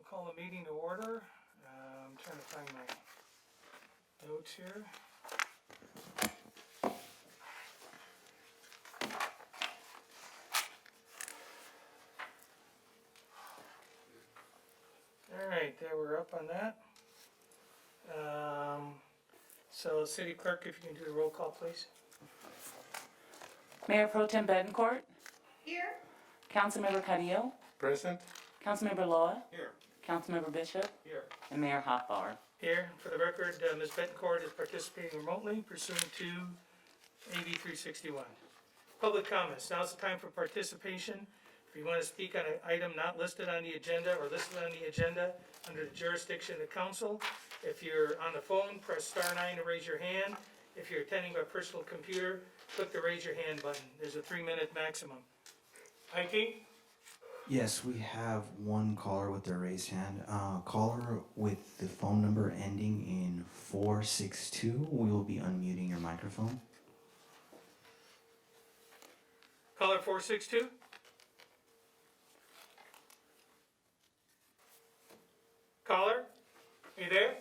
Call the meeting to order. I'm trying to find my notes here. All right, there, we're up on that. So City Clerk, if you can do the roll call, please. Mayor Pro Tem Betancourt, Here. Councilmember Carrillo, Present. Councilmember Loa, Here. Councilmember Bishop, Here. and Mayor Hoffbauer. Here, for the record, Ms. Betancourt is participating remotely pursuant to AB 361. Public comments, now's the time for participation. If you want to speak on an item not listed on the agenda or listed on the agenda under the jurisdiction of the council, if you're on the phone, press *9 to raise your hand. If you're attending by personal computer, click the raise your hand button. There's a 3-minute maximum. Mikey? Yes, we have one caller with their raised hand. Caller with the phone number ending in 462, we will be unmuting your microphone. Caller 462? Caller? Are you there?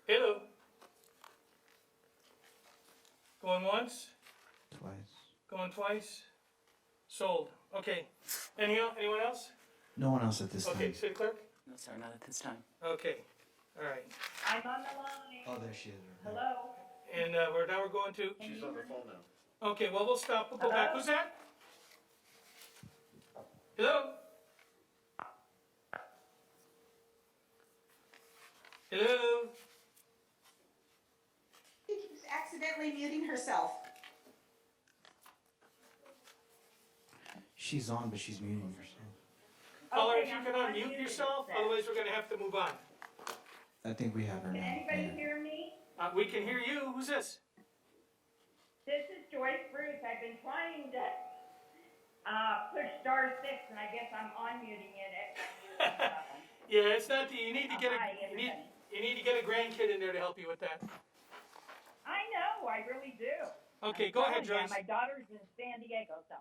Hello? Going once? Twice. Going twice? Sold. Okay. Anyone else? No one else at this Okay, time. City Clerk? No, sir, not at this time. Okay. All right. I'm on the line. Oh, there she is. Hello? And we're going to? She's on the phone now. Okay, well, we'll stop. We'll go back. Who's that? Hello? Hello? She keeps accidentally muting herself. She's on, but she's muting herself. Caller, Okay, if you I'm can unmute unmuted, yourself, then. otherwise we're gonna have to move on. I think we have her Can now. anybody Yeah. hear me? We can hear you. Who's this? This is Joyce Bruce. I've been trying to push *6, and I guess I'm unmuting it. Yeah, it's not, you need to get Hi, a, everybody. you need to get a grandkid in there to help you with that. I know, I really do. Okay, I'm go ahead, telling you, Joyce. My daughter's in San Diego, so.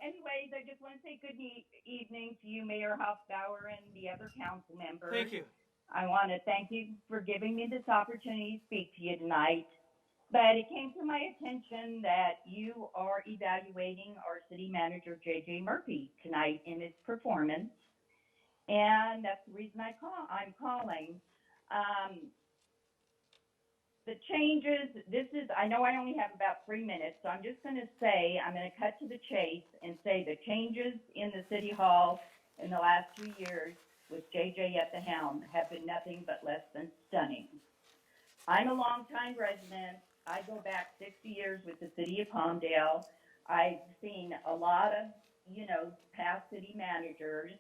Anyways, I just want to say good evening to you, Mayor Hoffbauer, and the other council members. Thank you. I want to thank you for giving me this opportunity to speak to you tonight. But it came to my attention that you are evaluating our city manager, J.J. Murphy, tonight in his performance. And that's the reason I'm calling. The changes, I know I only have about 3 minutes, so I'm just going to say, I'm going to cut to the chase and say the changes in the city hall in the last 2 years with JJ at the helm have been nothing but less than stunning. I'm a longtime resident. I go back 60 years with the city of Palmdale. I've seen a lot of, past city managers,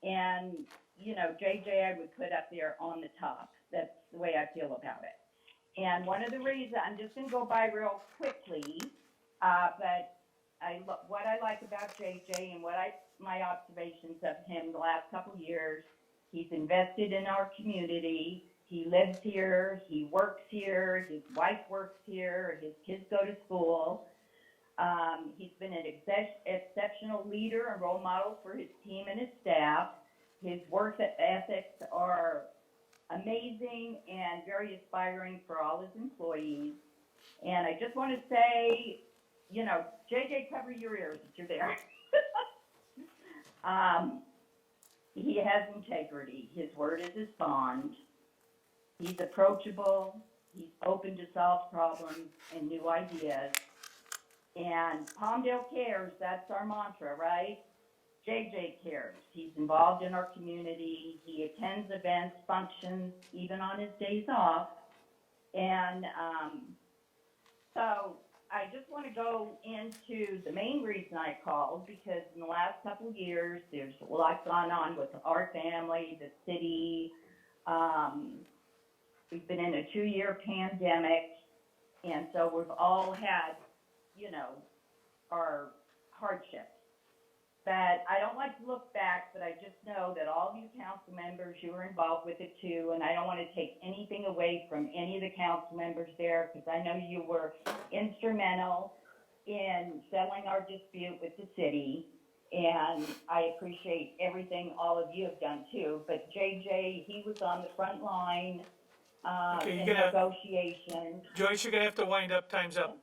and, JJ I would put up there on the top. That's the way I feel about it. And one of the reasons, I'm just going to go by real quickly, but what I like about JJ and my observations of him the last couple of years, he's invested in our community. He lives here, he works here, his wife works here, his kids go to school. He's been an exceptional leader and role model for his team and his staff. His work ethics are amazing and very inspiring for all his employees. And I just want to say, JJ, cover your ears if you're there. He has integrity. His word is his bond. He's approachable. He's open to solve problems and new ideas. And Palmdale cares. That's our mantra, right? JJ cares. He's involved in our community. He attends events, functions, even on his days off. And so I just want to go into the main reason I called, because in the last couple of years, there's a lot gone on with our family, the city. We've been in a 2-year pandemic, and so we've all had, our hardships. But I don't like to look back, but I just know that all of you council members, you were involved with it too, and I don't want to take anything away from any of the council members there, because I know you were instrumental in settling our dispute with the city. And I appreciate everything all of you have done too, but JJ, he was on the front line, Okay, in you're gonna- negotiations. Joyce, you're gonna have to wind up, time's up.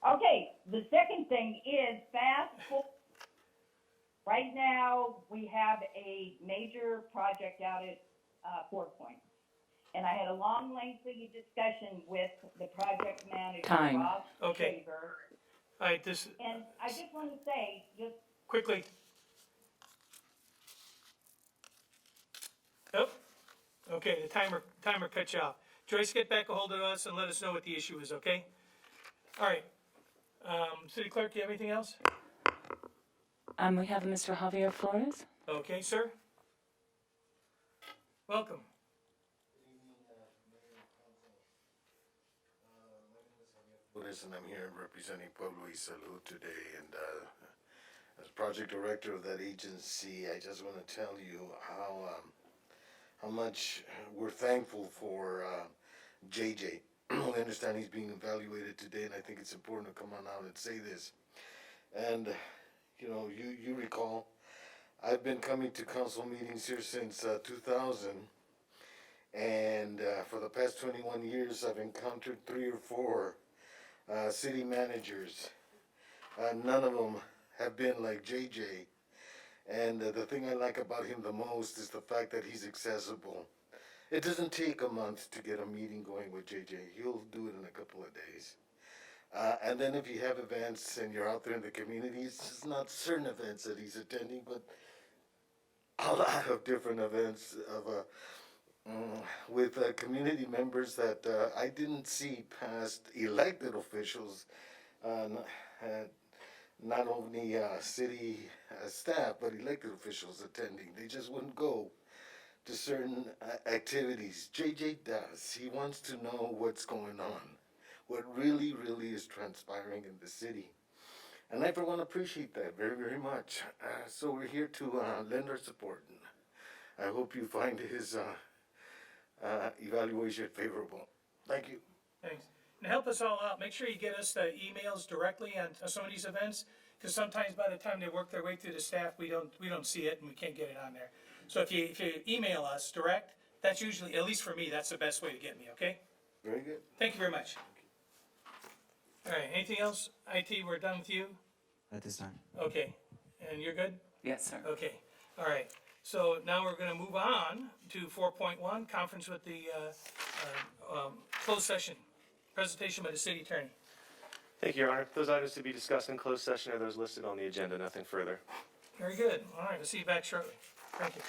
Okay, the second thing is fast forward. Right now, we have a major project out at, Fort Point. And I had a long, lengthy discussion with the project manager, Time. Rob Okay. Shaver. All right, this, And I just want to say, just quickly. Oh, okay, the timer cut you off. Joyce, get back a hold of us and let us know what the issue is, okay? All right, City Clerk, you have anything else? We have Mr. Javier Flores. Okay, sir? Welcome. And I'm here representing Pueblo y Salud today, and as project director of that agency, I just want to tell you how much we're thankful for JJ. We understand he's being evaluated today, and I think it's important to come on out and say this. And you recall, I've been coming to council meetings here since 2000. And for the past 21 years, I've encountered 3 or 4 city managers. None of them have been like JJ. And the thing I like about him the most is the fact that he's accessible. It doesn't take a month to get a meeting going with JJ. He'll do it in a couple of days. And then if you have events and you're out there in the community, it's just not certain events that he's attending, but a lot of different events of with community members that I didn't see past elected officials, not only city staff, but elected officials attending. They just wouldn't go to certain activities. JJ does. He wants to know what's going on, what really, really is transpiring in the city. And I for one appreciate that very, very much. So we're here to lend our support. I hope you find his evaluation favorable. Thank you. Thanks. And help us all out. Make sure you get us the emails directly on some of these events, because sometimes by the time they work their way through the staff, we don't see it and we can't get it on there. So if you email us direct, that's usually, at least for me, that's the best way to get me, okay? Very good. Thank you very much. All right, anything else? IT, we're done with you? At this time. Okay, and you're good? Yes, sir. Okay, all right. So now we're gonna move on to 4.1, conference with the closed session, presentation by the city attorney. Thank you, Your Honor. Those items to be discussed in closed session are those listed on the agenda, nothing further. Very good. All right, we'll see you back shortly. Thank you.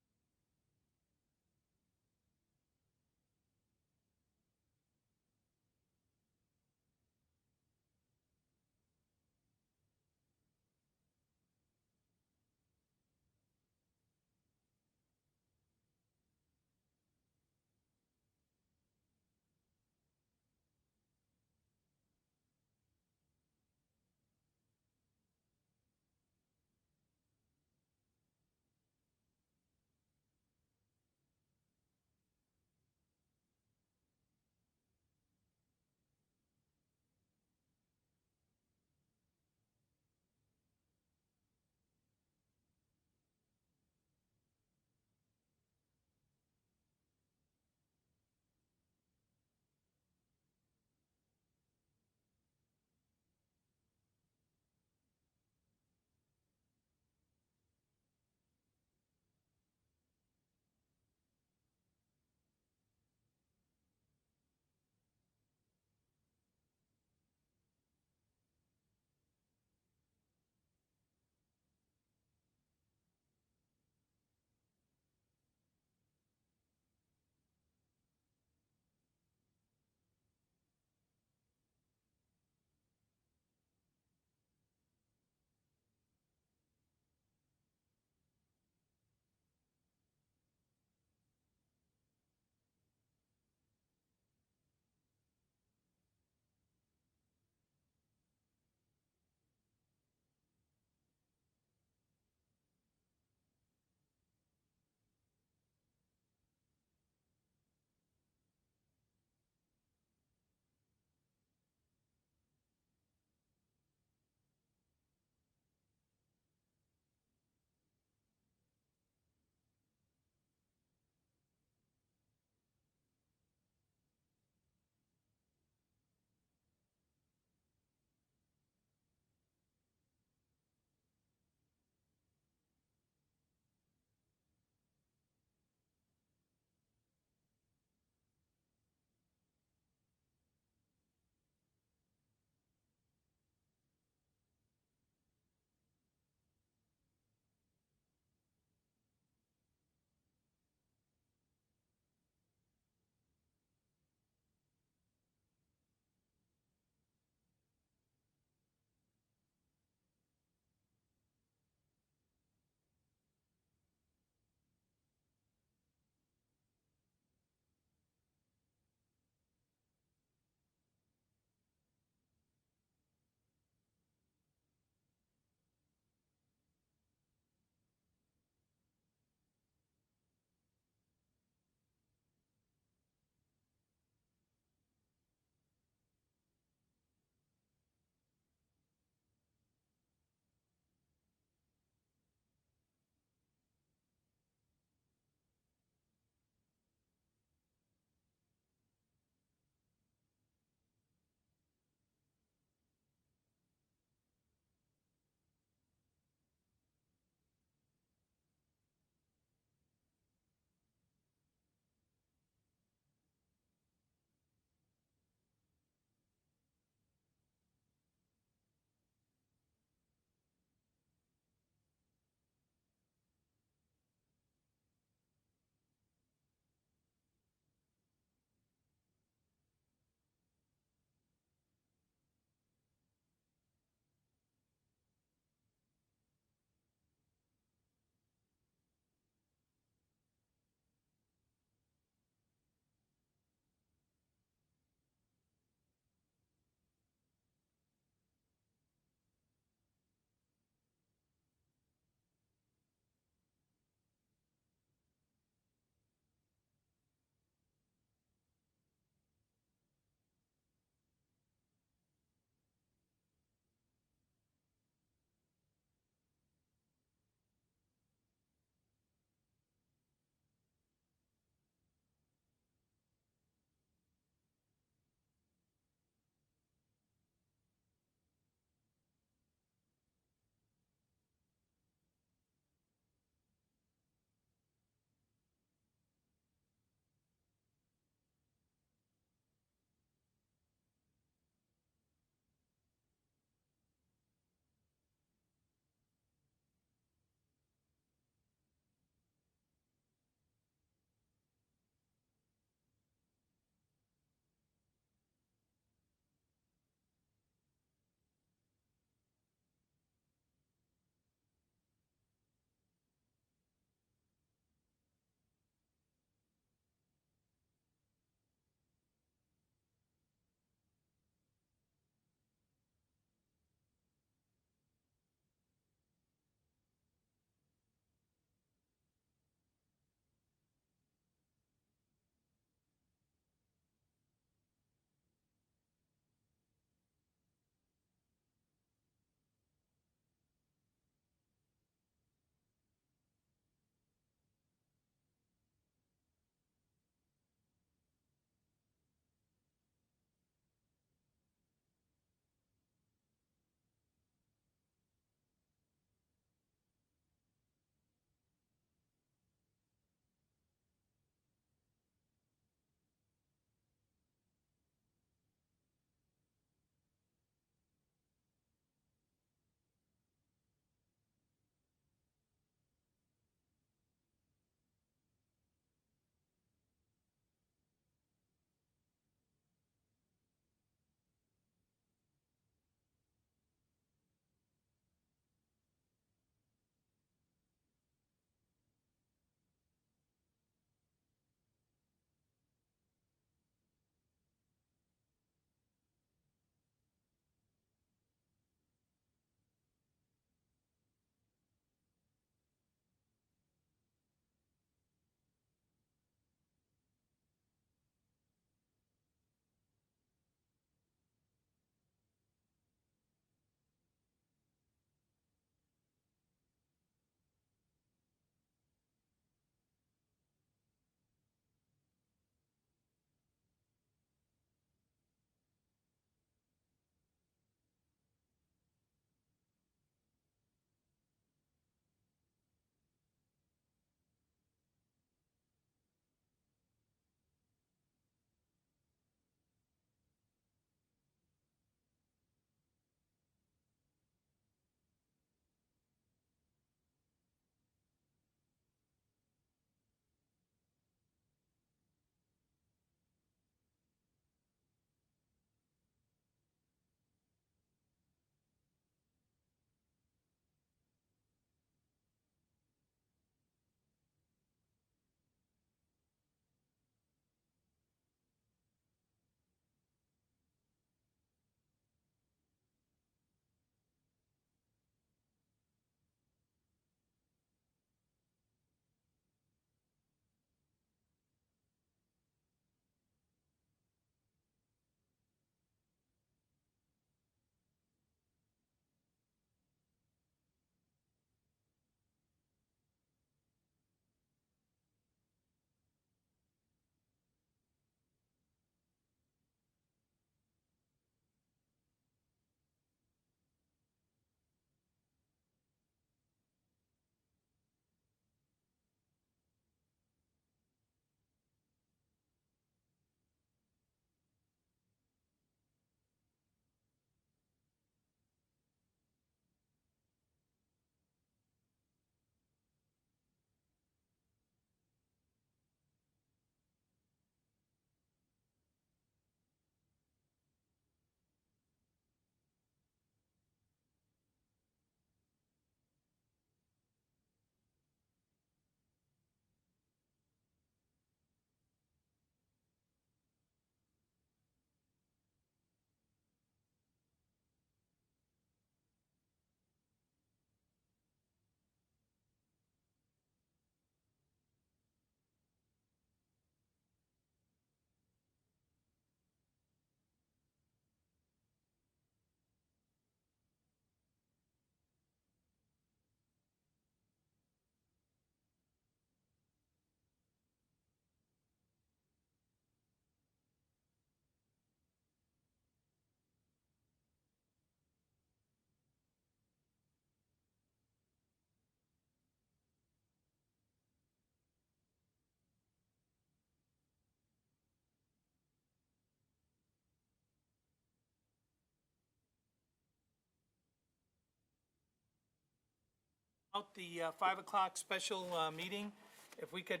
Out the 5 o'clock special meeting, if we could,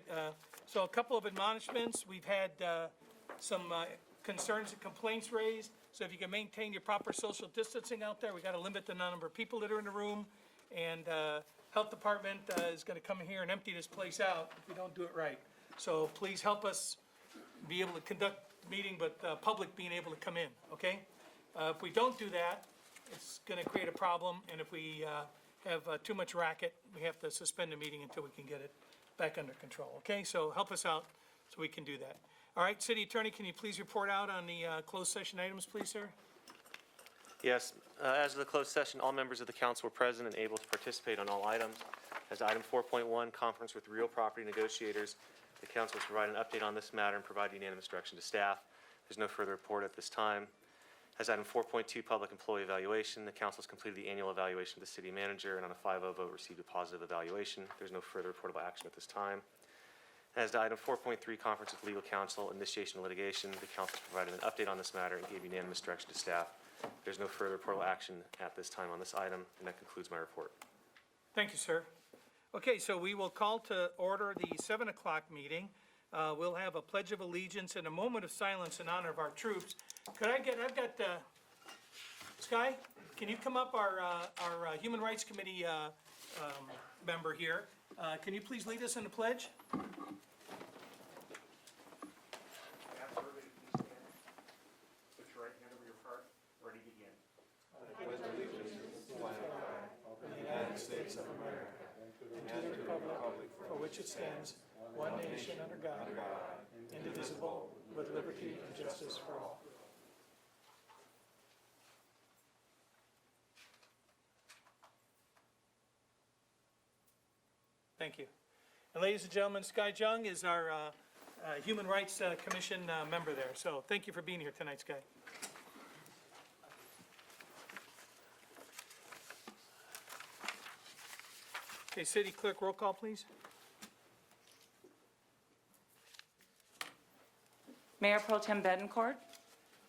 so a couple of admonishments. We've had some concerns and complaints raised. So if you can maintain your proper social distancing out there, we got to limit the number of people that are in the room. And Health Department is going to come in here and empty this place out if we don't do it right. So please help us be able to conduct the meeting, but public being able to come in, okay? If we don't do that, it's going to create a problem, and if we have too much racket, we have to suspend the meeting until we can get it back under control, okay? So help us out so we can do that. All right, City Attorney, can you please report out on the closed session items, please, sir? Yes, as of the closed session, all members of the council were present and able to participate on all items. As item 4.1, conference with real property negotiators, the council will provide an update on this matter and provide unanimous direction to staff. There's no further report at this time. As item 4.2, public employee evaluation, the council has completed the annual evaluation of the city manager and on a 5-0 vote received a positive evaluation. There's no further reportable action at this time. As to item 4.3, conference with legal counsel, initiation of litigation, the council has provided an update on this matter and gave unanimous direction to staff. There's no further reportable action at this time on this item, and that concludes my report. Thank you, sir. Okay, so we will call to order the 7 o'clock meeting. We'll have a pledge of allegiance and a moment of silence in honor of our troops. I've got, Sky, can you come up, our Human Rights Committee member here? Can you please lead us in the pledge? Put your right hand over your heart. Ready, begin. United States of America, and to the republic for which it stands, one nation under God, indivisible, with liberty and justice for all. Thank you. And ladies and gentlemen, Sky Jung is our Human Rights Commission member there. So thank you for being here tonight, Sky. Okay, City Clerk, roll call, please. Mayor Pro Tem Betancourt,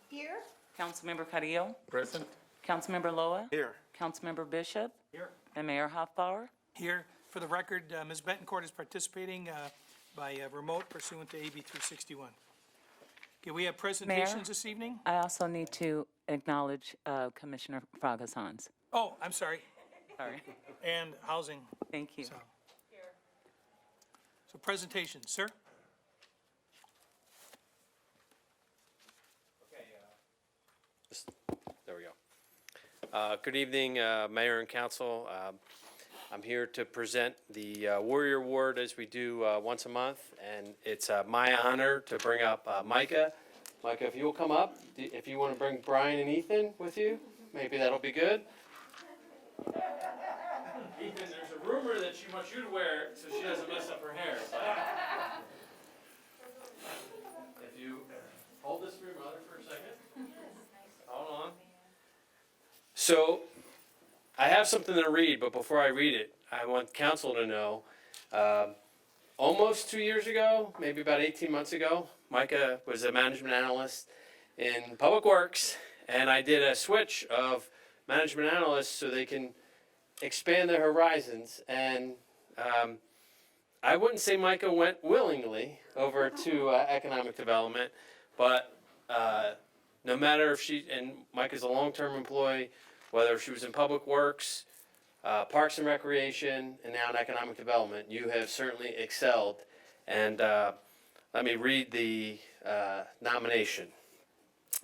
Here? Councilmember Carrillo, Present. Councilmember Loa, Here. Councilmember Bishop, Here. and Mayor Hoffbauer. Here, for the record, Ms. Betancourt is participating by remote pursuant to AB 361. Okay, we have presentations this evening. I also need to acknowledge Commissioner Fragasans. Oh, I'm sorry, Sorry. and housing. Thank you. So presentations, sir? There we go. Good evening, Mayor and Council. I'm here to present the Warrior Award as we do once a month, and it's my honor to bring up Micah. Micah, if you'll come up, if you want to bring Brian and Ethan with you, maybe that'll be good. Ethan, there's a rumor that she wants you to wear it so she doesn't mess up her hair. If you hold this for your mother for a second. Hold on. So, I have something to read, but before I read it, I want council to know, almost 2 years ago, maybe about 18 months ago, Micah was a management analyst in Public Works, and I did a switch of management analysts so they can expand their horizons, and I wouldn't say Micah went willingly over to economic development, but no matter if and Micah's a long-term employee, whether she was in Public Works, Parks and Recreation, and now in Economic Development, you have certainly excelled. And let me read the nomination.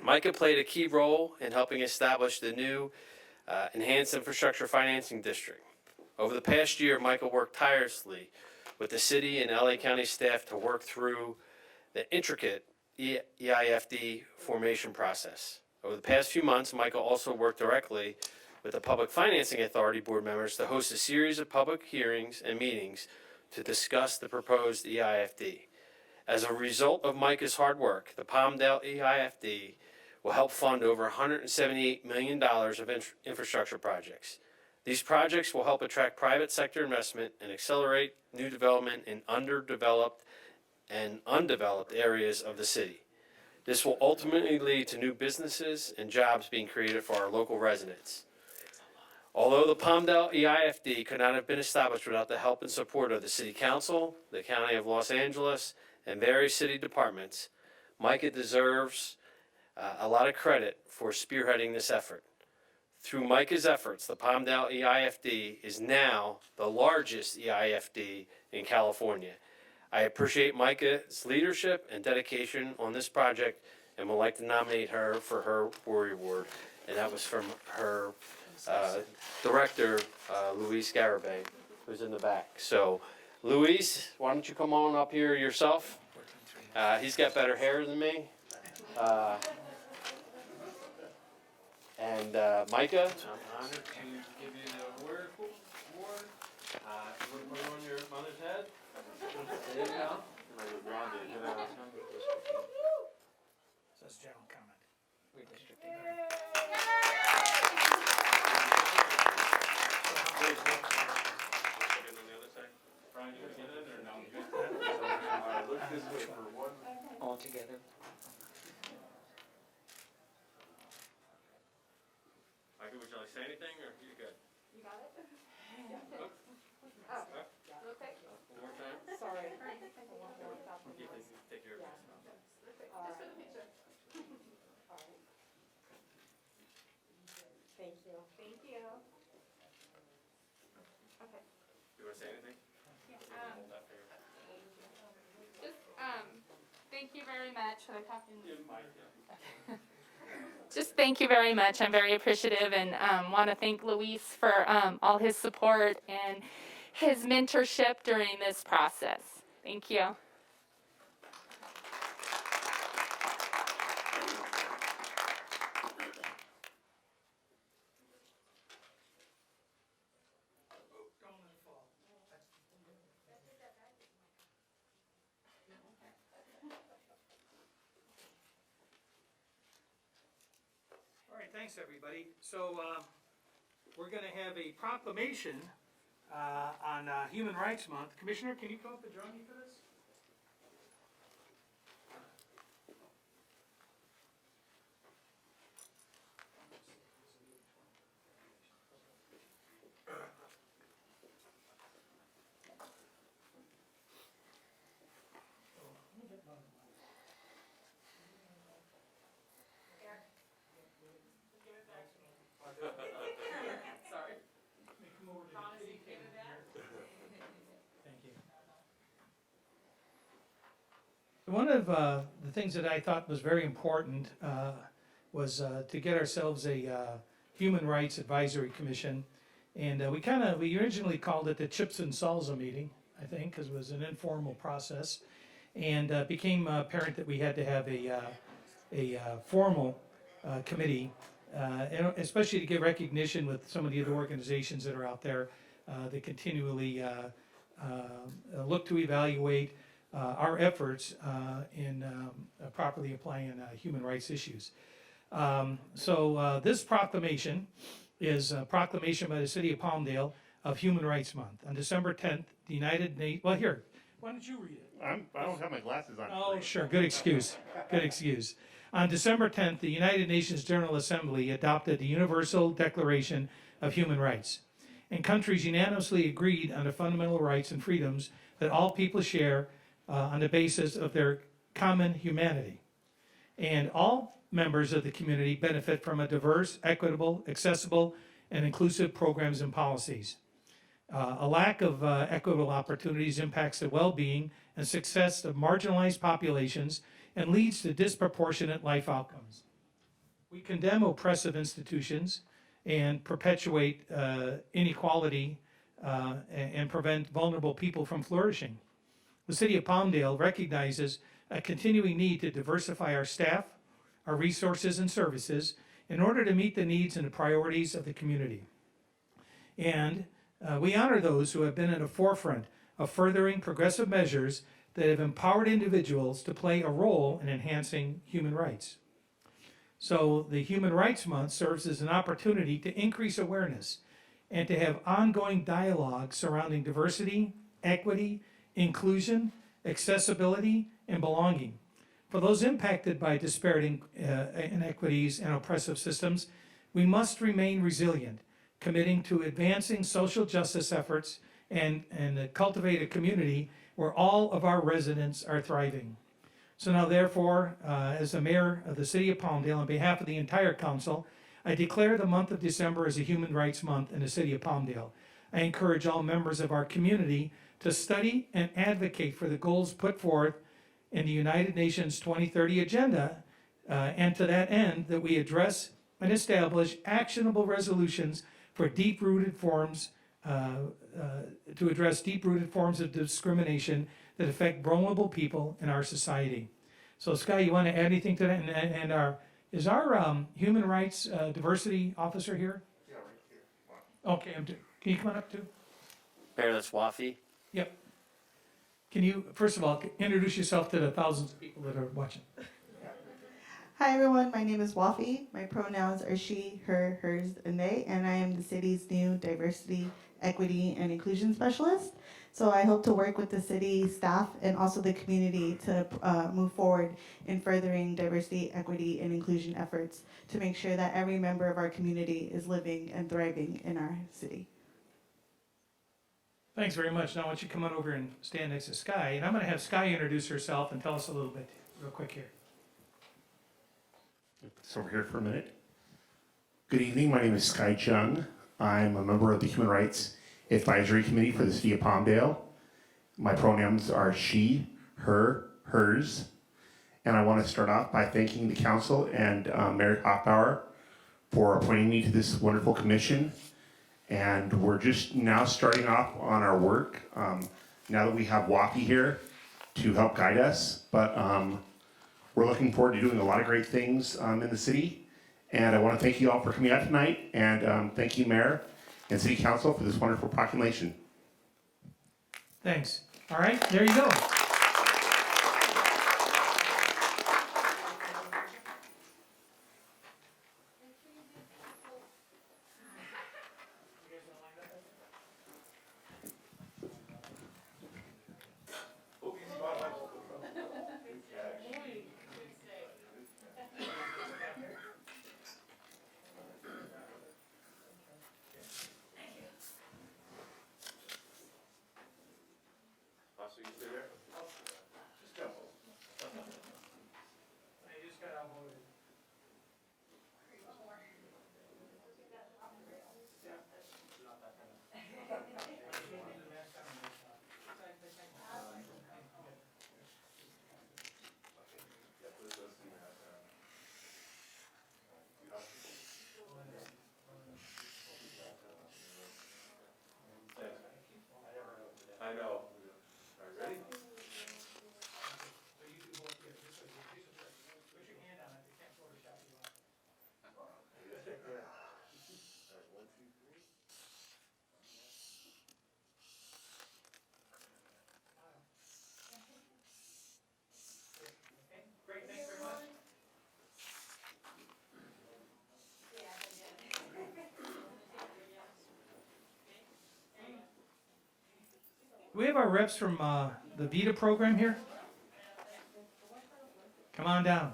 Micah played a key role in helping establish the new Enhanced Infrastructure Financing District. Over the past year, Micah worked tirelessly with the city and LA County staff to work through the intricate EIFD formation process. Over the past few months, Michael also worked directly with the Public Financing Authority board members to host a series of public hearings and meetings to discuss the proposed EIFD. As a result of Micah's hard work, the Palmdale EIFD will help fund over $178 million of infrastructure projects. These projects will help attract private sector investment and accelerate new development in underdeveloped and undeveloped areas of the city. This will ultimately lead to new businesses and jobs being created for our local residents. Although the Palmdale EIFD could not have been established without the help and support of the City Council, the County of Los Angeles, and various city departments, Micah deserves a lot of credit for spearheading this effort. Through Micah's efforts, the Palmdale EIFD is now the largest EIFD in California. I appreciate Micah's leadership and dedication on this project and would like to nominate her for her Warrior Award. And that was from her director, Luis Garibay, who's in the back. So, Luis, why don't you come on up here yourself? He's got better hair than me. And Micah, I'm honored to give you the award. You want to put it on your mother's head? There you go. Says general comment. All together. Micah, would you like to say anything, or you good? You got it? Okay. One more time? Sorry. You can take your. Thank you. Thank you. Okay. You want to say anything? Thank you very much. Should I talk in? Just thank you very much. I'm very appreciative and want to thank Luis for all his support and his mentorship during this process. Thank you. All right, thanks, everybody. So, we're gonna have a proclamation, on, Human Rights Month. Commissioner, can you come up and join me for this? One of the things that I thought was very important was to get ourselves a Human Rights Advisory Commission. And we originally called it the Chips and Salsa meeting, I think, because it was an informal process. And it became apparent that we had to have a formal committee, and especially to give recognition with some of the other organizations that are out there that continually look to evaluate our efforts in properly applying human rights issues. So this proclamation is a proclamation by the City of Palmdale of Human Rights Month. On December 10th, the United Nations, well, here, why don't you read it? I don't have my glasses on. Oh, sure, good excuse, good excuse. On December 10th, the United Nations General Assembly adopted the Universal Declaration of Human Rights, and countries unanimously agreed on the fundamental rights and freedoms that all people share on the basis of their common humanity. And all members of the community benefit from a diverse, equitable, accessible, and inclusive programs and policies. A lack of equitable opportunities impacts the well-being and success of marginalized populations and leads to disproportionate life outcomes. We condemn oppressive institutions and perpetuate inequality and prevent vulnerable people from flourishing. The City of Palmdale recognizes a continuing need to diversify our staff, our resources and services in order to meet the needs and the priorities of the community. And we honor those who have been at the forefront of furthering progressive measures that have empowered individuals to play a role in enhancing human rights. So the Human Rights Month serves as an opportunity to increase awareness and to have ongoing dialogue surrounding diversity, equity, inclusion, accessibility, and belonging. For those impacted by disparate inequities and oppressive systems, we must remain resilient, committing to advancing social justice efforts and cultivate a community where all of our residents are thriving. So now therefore, as the mayor of the city of Palmdale, on behalf of the entire council, I declare the month of December as a Human Rights Month in the city of Palmdale. I encourage all members of our community to study and advocate for the goals put forth in the United Nations 2030 Agenda, and to that end, that we address and establish actionable resolutions for deep-rooted forms, to address deep-rooted forms of discrimination that affect vulnerable people in our society. So, Sky, you want to add anything to that? And is our human rights diversity officer here? Yeah, right here. Okay, can you come on up too? Mayor, that's Wafi. Yep. Can you, first of all, introduce yourself to the thousands of people that are watching? Hi everyone, my name is Wafi. My pronouns are she, her, hers, and they, and I am the city's new diversity, equity, and inclusion specialist. So I hope to work with the city staff and also the community to move forward in furthering diversity, equity, and inclusion efforts to make sure that every member of our community is living and thriving in our city. Thanks very much. Now I want you to come on over and stand next to Sky, and I'm going to have Sky introduce herself and tell us a little bit real quick here. So we're here for a minute. Good evening, my name is Sky Chung. I'm a member of the Human Rights Advisory Committee for the City of Palmdale. My pronouns are she, her, hers. And I want to start off by thanking the council and Mayor Hoffbauer for appointing me to this wonderful commission. And we're just now starting off on our work, now that we have Wafi here to help guide us. But we're looking forward to doing a lot of great things in the city. And I want to thank you all for coming out tonight. And thank you, Mayor and City Council, for this wonderful proclamation. Thanks. All right, there you go. I know. All right, ready? Great, thanks very much. Do we have our reps from the Vista program here? Come on down.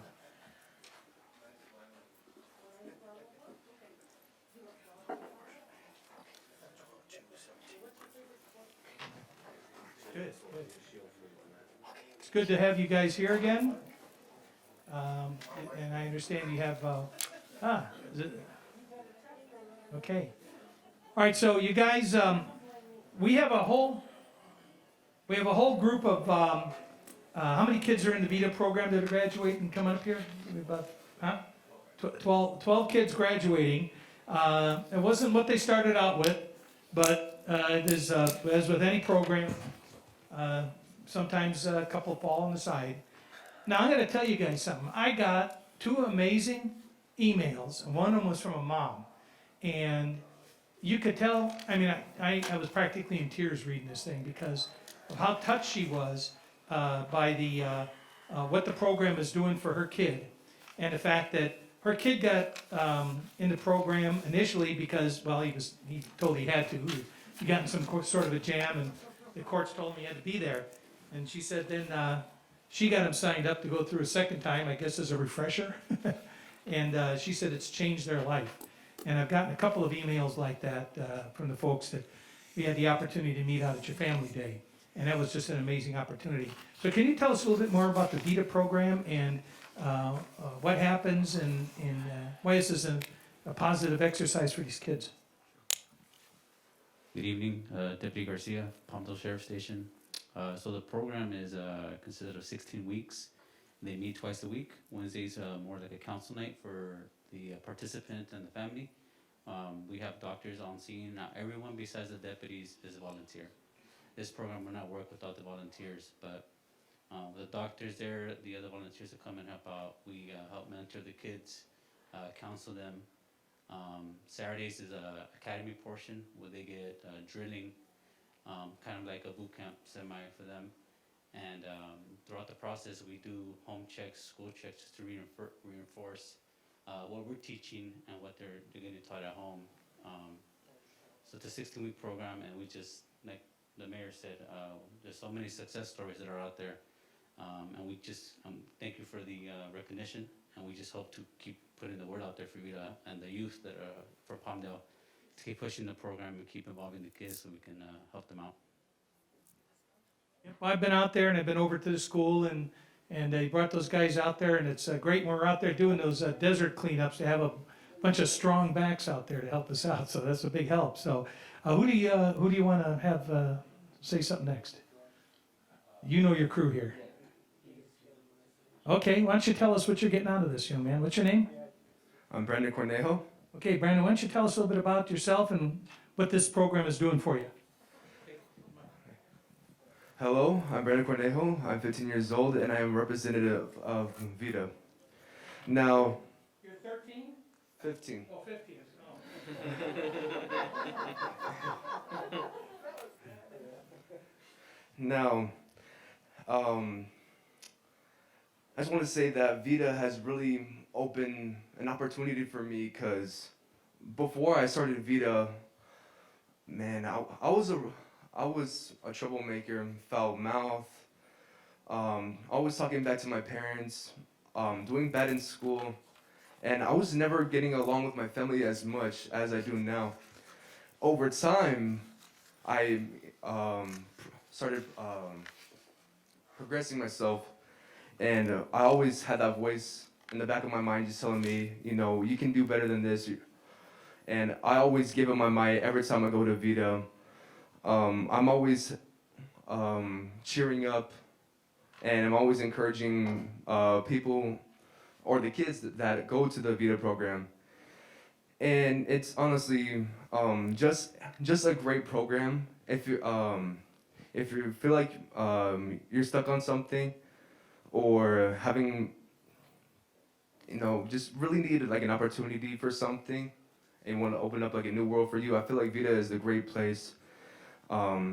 Good, good. It's good to have you guys here again. And I understand you have, is it? Okay. All right, so you guys, we have a whole group of, how many kids are in the Vista program that are graduating coming up here? About, 12 kids graduating. It wasn't what they started out with, but it is, as with any program, sometimes a couple fall on the side. Now I'm going to tell you guys something. I got 2 amazing emails, and one of them was from a mom. And you could tell, I mean, I was practically in tears reading this thing because of how touched she was by the what the program is doing for her kid, and the fact that her kid got in the program initially because, well, he told he had to. He got in some sort of a jam, and the courts told him he had to be there. And she said then she got him signed up to go through a second time, I guess as a refresher. And she said it's changed their life. And I've gotten a couple of emails like that from the folks that we had the opportunity to meet out at your family day. And that was just an amazing opportunity. So can you tell us a little bit more about the Vita program and what happens and why this is a positive exercise for these kids? Good evening, Deputy Garcia, Palmdale Sheriff Station. So the program is consisted of 16 weeks. They meet twice a week. Wednesdays more like a council night for the participant and the family. We have doctors on scene. Now everyone besides the deputies is a volunteer. This program will not work without the volunteers, but the doctors there, the other volunteers that come and help out. We help mentor the kids, counsel them. Saturdays is a academy portion where they get drilling, kind of like a boot camp semi for them. And throughout the process, we do home checks, school checks, just to reinforce what we're teaching and what they're getting taught at home. So it's a 16-week program, and we just, like the mayor said, there's so many success stories that are out there. And we just thank you for the recognition, and we just hope to keep putting the word out there for Vita and the youth that are for Palmdale to keep pushing the program and keep involving the kids so we can help them out. Well, I've been out there and I've been over to the school and they brought those guys out there, and it's great when we're out there doing those desert cleanups to have a bunch of strong backs out there to help us out. So that's a big help. So who do you want to have say something next? You know your crew here. Okay, why don't you tell us what you're getting out of this, young man? What's your name? I'm Brandon Cornejo. Okay, Brandon, why don't you tell us a little bit about yourself and what this program is doing for you? Hello, I'm Brandon Cornejo. I'm 15 years old and I am representative of Vita. Now, You're 13? 15. Oh, 15. Now, I just want to say that Vita has really opened an opportunity for me because before I started Vita, man, I was a troublemaker, foul mouth, always talking back to my parents, doing bad in school, and I was never getting along with my family as much as I do now. Over time, I started progressing myself, and I always had that voice in the back of my mind just telling me, you know, you can do better than this. And I always give it my might every time I go to Vita. I'm always cheering up, and I'm always encouraging people or the kids that go to the Vita program. And it's honestly just a great program. If you feel like you're stuck on something, or having, you know, just really need like an opportunity for something, and want to open up like a new world for you, I feel like Vita is a great place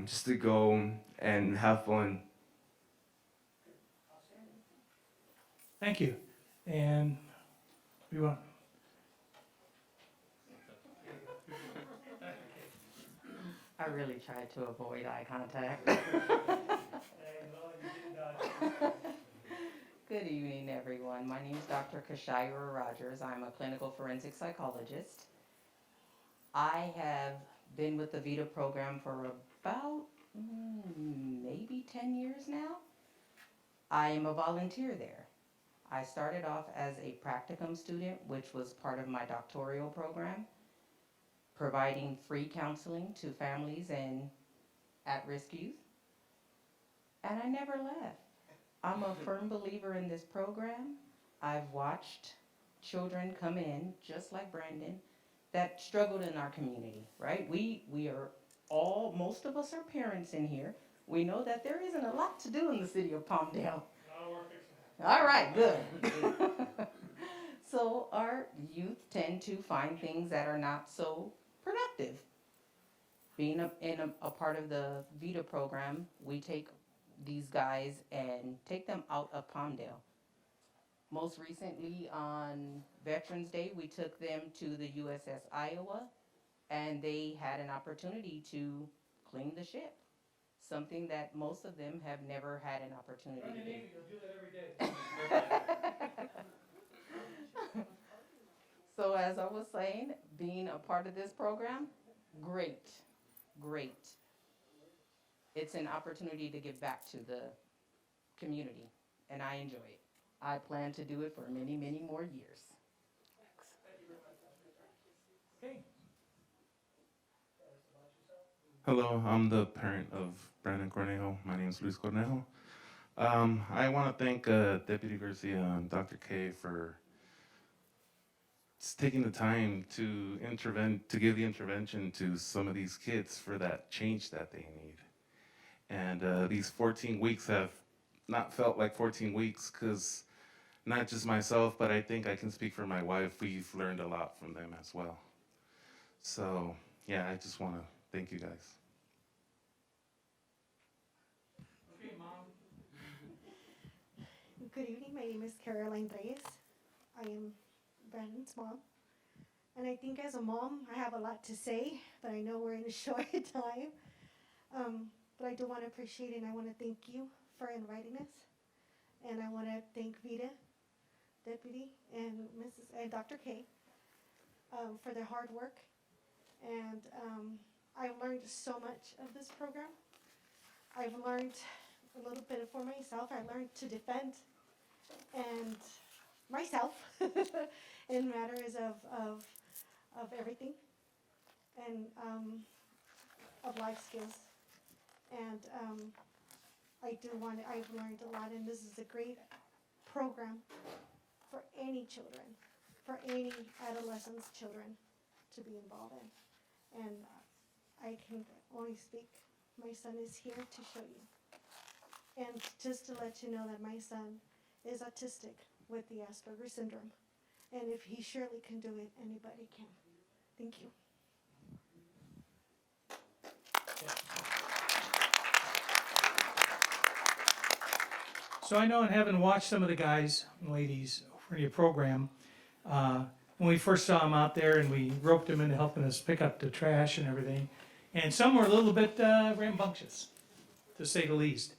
just to go and have fun. Thank you. And we want. I really tried to avoid eye contact. Good evening, everyone. My name is Dr. Kashira Rogers. I'm a clinical forensic psychologist. I have been with the Vita program for about maybe 10 years now. I am a volunteer there. I started off as a practicum student, which was part of my doctoral program, providing free counseling to families and at-risk youth. And I never left. I'm a firm believer in this program. I've watched children come in, just like Brandon, that struggled in our community, right? We are all, most of us are parents in here. We know that there isn't a lot to do in the city of Palmdale. All right, good. So our youth tend to find things that are not so productive. Being a part of the Vita program, we take these guys and take them out of Palmdale. Most recently on Veterans Day, we took them to the USS Iowa, and they had an opportunity to clean the ship, something that most of them have never had an opportunity to do. You'll do that every day. So as I was saying, being a part of this program, great, great. It's an opportunity to give back to the community, and I enjoy it. I plan to do it for many, many more years. Okay. Hello, I'm the parent of Brandon Cornejo. My name is Luis Cornejo. I want to thank Deputy Garcia and Dr. K for taking the time to give the intervention to some of these kids for that change that they need. And these 14 weeks have not felt like 14 weeks because not just myself, but I think I can speak for my wife. We've learned a lot from them as well. So, yeah, I just want to thank you guys. Okay, Mom. Good evening, my name is Caroline Reyes. I am Brandon's mom. And I think as a mom, I have a lot to say, but I know we're in a short time. But I do want to appreciate and I want to thank you for inviting us. And I want to thank Vita, Deputy, and Dr. K for their hard work. And I've learned so much of this program. I've learned a little bit for myself. I learned to defend and myself in matters of everything and of life skills. And I've learned a lot, and this is a great program for any children, for any adolescents, children to be involved in. And I can only speak, my son is here to show you. And just to let you know that my son is autistic with the Asperger's syndrome. And if he surely can do it, anybody can. Thank you. So I know, and having watched some of the guys and ladies for your program, when we first saw them out there and we roped them into helping us pick up the trash and everything, and some were a little bit rambunctious, to say the least.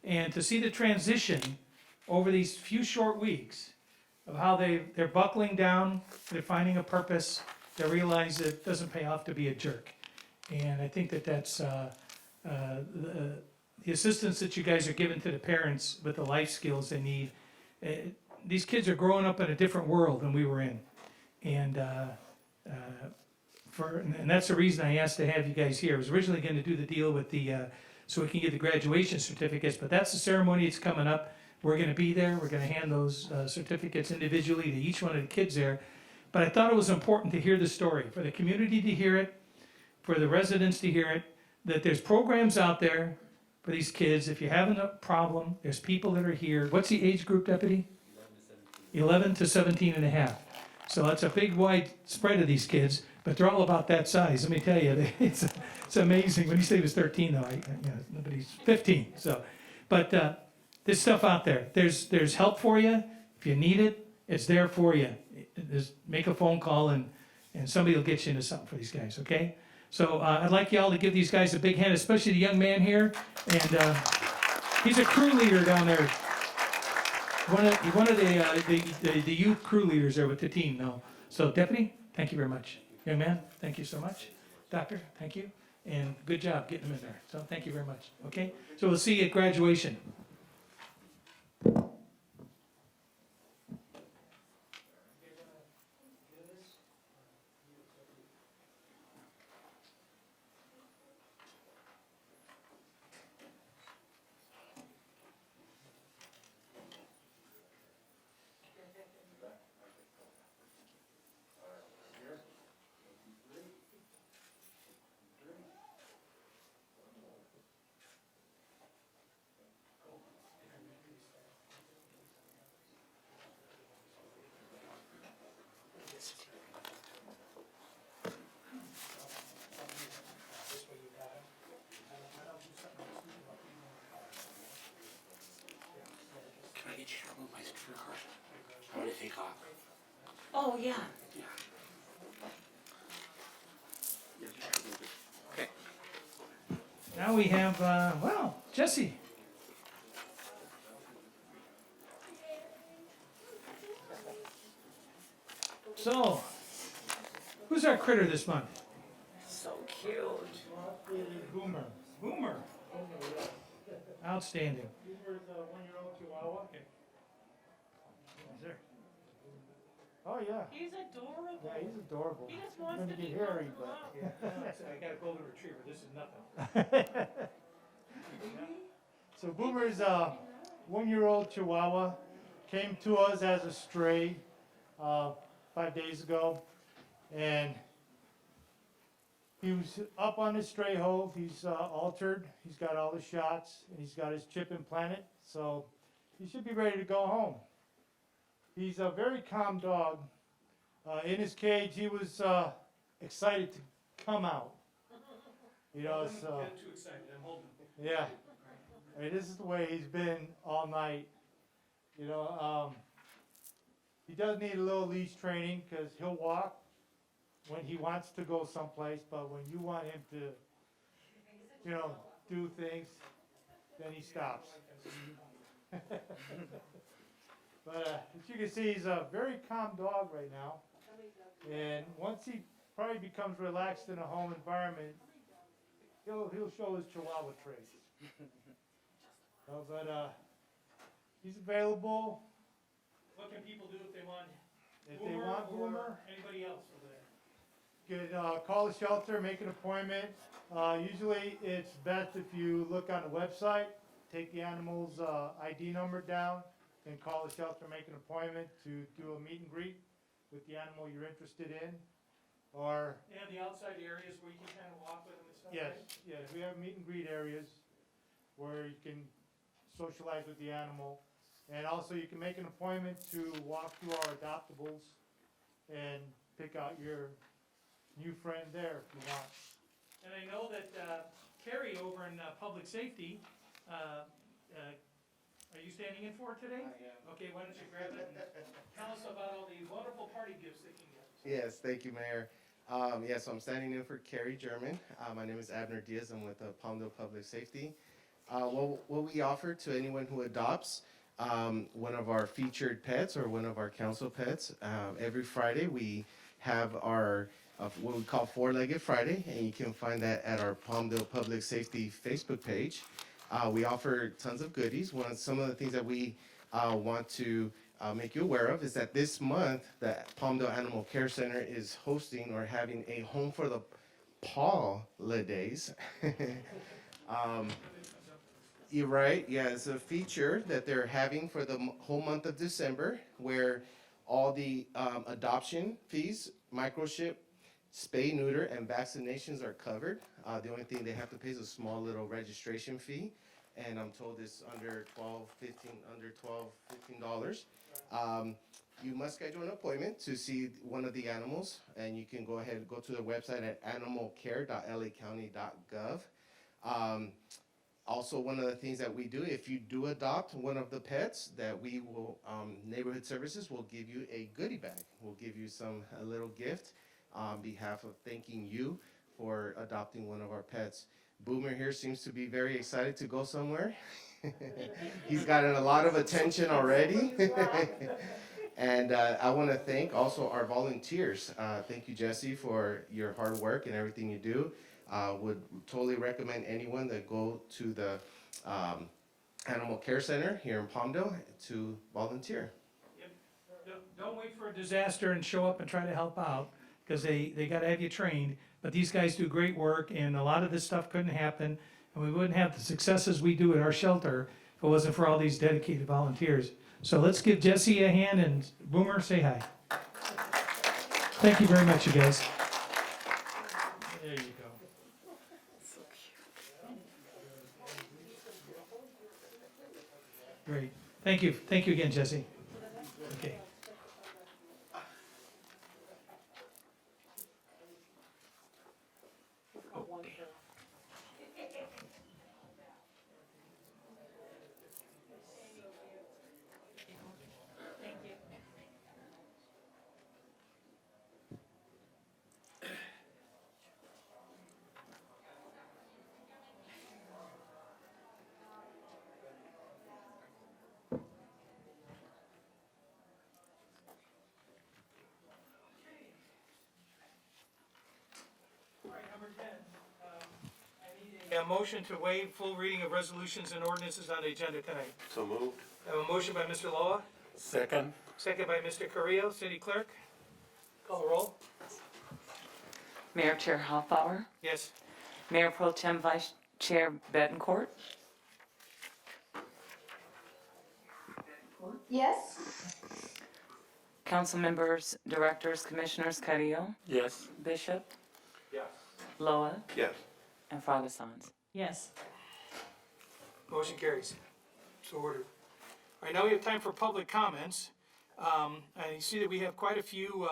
And to see the transition over these few short weeks of how they're buckling down, they're finding a purpose, they realize it doesn't pay off to be a jerk. And I think that's the assistance that you guys are giving to the parents with the life skills they need. These kids are growing up in a different world than we were in. And that's the reason I asked to have you guys here. I was originally going to do the deal with so we can get the graduation certificates, but that's the ceremony that's coming up. We're going to be there. We're going to hand those certificates individually to each one of the kids there. But I thought it was important to hear the story, for the community to hear it, for the residents to hear it, that there's programs out there for these kids. If you're having a problem, there's people that are here. What's the age group, Deputy? 11 to 17 and a half. So that's a big wide spread of these kids, but they're all about that size. Let me tell you, it's amazing. When you say he was 13, though, nobody's 15. So, but there's stuff out there. There's help for you. If you need it, it's there for you. Just make a phone call and somebody will get you into something for these guys, okay? So I'd like you all to give these guys a big hand, especially the young man here. And he's a crew leader down there. One of the youth crew leaders there with the team now. So Deputy, thank you very much. Young man, thank you so much. Doctor, thank you. And good job getting them in there. So thank you very much, okay? So we'll see you at graduation. Oh, yeah. Okay. Now we have, Jesse. So, Who's our critter this month? So cute. Boomer. Boomer. Outstanding. Boomer's a 1-year-old Chihuahua. Okay. Yes, sir. Oh, yeah. He's adorable. Yeah, he's adorable. He just wants Gonna to get be hairy, held but. up. Yeah. I got a golden retriever. This is nothing. So Boomer's a 1-year-old Chihuahua. Came to us as a stray 5 days ago. And he was up on his stray hold. He's altered. He's got all the shots, and he's got his chip implanted. So he should be ready to go home. He's a very calm dog. In his cage, he was excited to come out. You know, so. Get too excited. I'm holding. Yeah. I mean, this is the way he's been all night. You know, he does need a little leash training because he'll walk when he wants to go someplace, but when you want him to, you know, do things, then he stops. But as you can see, he's a very calm dog right now. And once he probably becomes relaxed in a home environment, he'll show his Chihuahua traits. He's available. What can people do if they want? If they want Boomer, anybody else over there? You can call the shelter, make an appointment. Usually it's best if you look on the website, take the animal's ID number down, and call the shelter, make an appointment to do a meet and greet with the animal you're interested in. Or they have the outside areas where you can kind of walk with them and stuff. Yes, right? Yes, we have meet and greet areas where you can socialize with the animal. And also you can make an appointment to walk through our adoptables and pick out your new friend there if you want. And I know that Carrie over in Public Safety, are you standing in for it today? I am. Okay, why don't you grab it and tell us about all the wonderful party gifts that you get. Yes, thank you, Mayor. So I'm standing in for Carrie German. My name is Abner Diaz. I'm with Palmdale Public Safety. What we offer to anyone who adopts one of our featured pets or one of our council pets, every Friday we have our what we call Four-Legged Friday, and you can find that at our Palmdale Public Safety Facebook page. We offer tons of goodies. Some of the things that we want to make you aware of is that this month the Palmdale Animal Care Center is hosting or having a Home for the Paw-Days. You're right. Yeah, it's a feature that they're having for the whole month of December, where all the adoption fees, microchip, spay, neuter, and vaccinations are covered. The only thing they have to pay is a small little registration fee, and I'm told it's under $15. You must schedule an appointment to see one of the animals, and you can go ahead and go to their website at animalcare.lacounty.gov. Also, one of the things that we do, if you do adopt one of the pets, that we will, Neighborhood Services will give you a goodie bag. We'll give you a little gift on behalf of thanking you for adopting one of our pets. Boomer here seems to be very excited to go somewhere. He's gotten a lot of attention already. And I want to thank also our volunteers. Thank you, Jesse, for your hard work and everything you do. Would totally recommend anyone that go to the Animal Care Center here in Palmdale to volunteer. Yep. Don't wait for a disaster and show up and try to help out, because they got to have you trained. But these guys do great work, and a lot of this stuff couldn't happen, and we wouldn't have the successes we do at our shelter if it wasn't for all these dedicated volunteers. So let's give Jesse a hand, and Boomer, say hi. Thank you very much, you guys. There you go. So cute. Great. Thank you. Thank you again, Jesse. Okay. got a motion to waive full reading of resolutions and ordinances on the agenda tonight. So moved. I have a motion by Mr. Loa, Second. second by Mr. Carrillo. City Clerk, call the roll. Mayor Chair Hoffbauer, Yes. Mayor Pro Tem Vice Chair Betancourt, Yes. council members, directors, commissioners, Carrillo, Yes. Bishop, Yes. Loa, Yes. and Fragasons. Yes. Motion carries. So ordered. All right, now we have time for public comments. I see that we have quite a few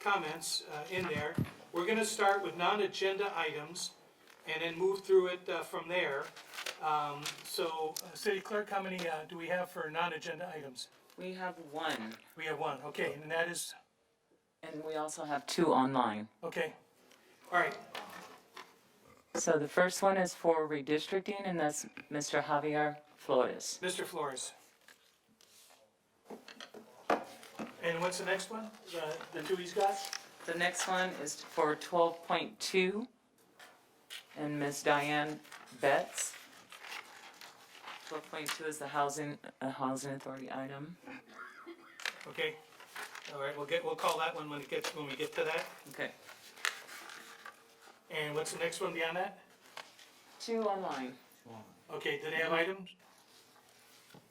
comments in there. We're gonna start with non-agenda items and then move through it from there. City Clerk, how many do we have for non-agenda items? We have one, We have one, okay, and that is, and we also have two online. okay. All right, So the first one is for redistricting, and that's Mr. Javier Flores. Mr. Flores. And what's the next one? The two he's got? The next one is for 12.2, and Ms. Diane Betts. 12.2 is the housing authority item. Okay. All right, we'll call that one when we get to that. Okay. And what's the next one beyond that? Two online. Okay, do they have items?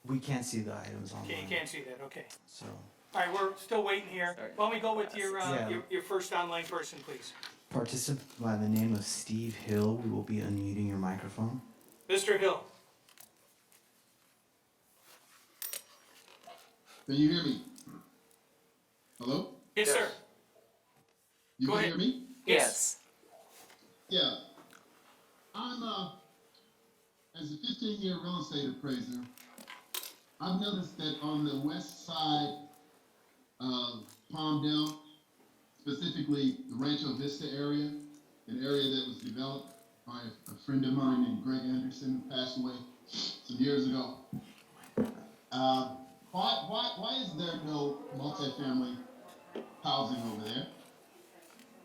We can't see the items Okay, you online, can't see that, okay. so. All right, we're still waiting here. Sorry. Why don't we go with Yeah. your first online person, please? Participant by the name of Steve Hill, we will be unmuting your microphone. Mr. Hill. Can you hear me? Hello? Yes, sir. You Go can ahead. hear me? Yes. Yeah. I'm as a 15-year real estate appraiser, I've noticed that on the west side of Palmdale, specifically the Rancho Vista area, an area that was developed by a friend of mine named Greg Anderson, who passed away some years ago. Why is there no multifamily housing over there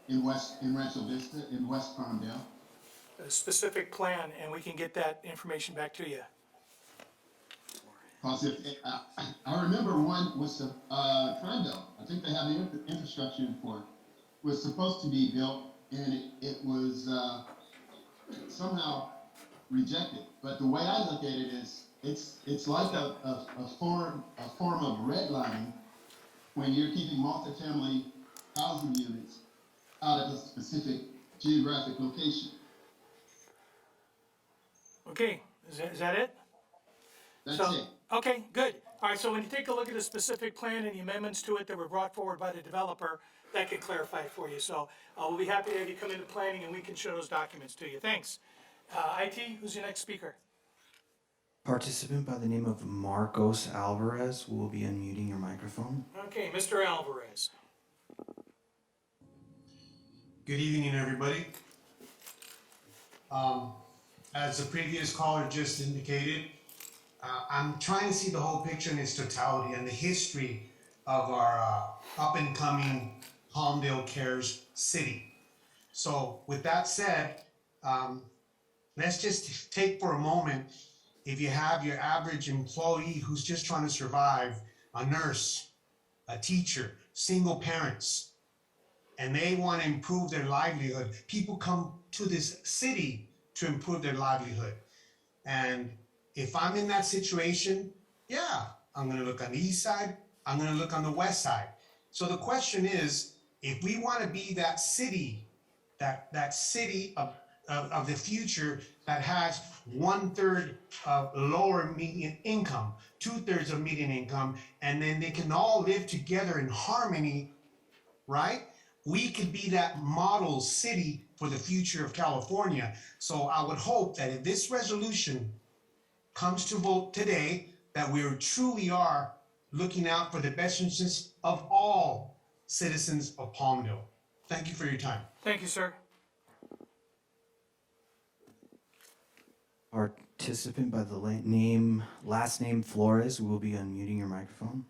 in Rancho Vista, in West Palmdale? A specific plan, and we can get that information back to you. Because I remember one was a condo. I think they have the infrastructure for it. Was supposed to be built, and it was somehow rejected. But the way I look at it is, it's like a form of redlining when you're keeping multifamily housing units out of a specific geographic location. Okay, is that it? That's So, it. okay, good. All right, so when you take a look at the specific plan and the amendments to it that were brought forward by the developer, that can clarify it for you. So we'll be happy to have you come into planning and we can show those documents to you. Thanks. IT, who's your next speaker? Participant by the name of Marcos Alvarez, we will be unmuting your microphone. Okay, Mr. Alvarez. Good evening, everybody. As the previous caller just indicated, I'm trying to see the whole picture in its totality and the history of our up-and-coming Palmdale Cares city. So with that said, let's just take for a moment, if you have your average employee who's just trying to survive, a nurse, a teacher, single parents, and they want to improve their livelihood. People come to this city to improve their livelihood. And if I'm in that situation, yeah, I'm going to look on the east side, I'm going to look on the west side. So the question is, if we want to be that city, that city of the future that has 1/3 of lower median income, 2/3 of median income, and then they can all live together in harmony, right? We could be that model city for the future of California. So I would hope that if this resolution comes to vote today, that we truly are looking out for the best interests of all citizens of Palmdale. Thank you for your time. Thank you, sir. Participant by the last name Flores, we will be unmuting your microphone.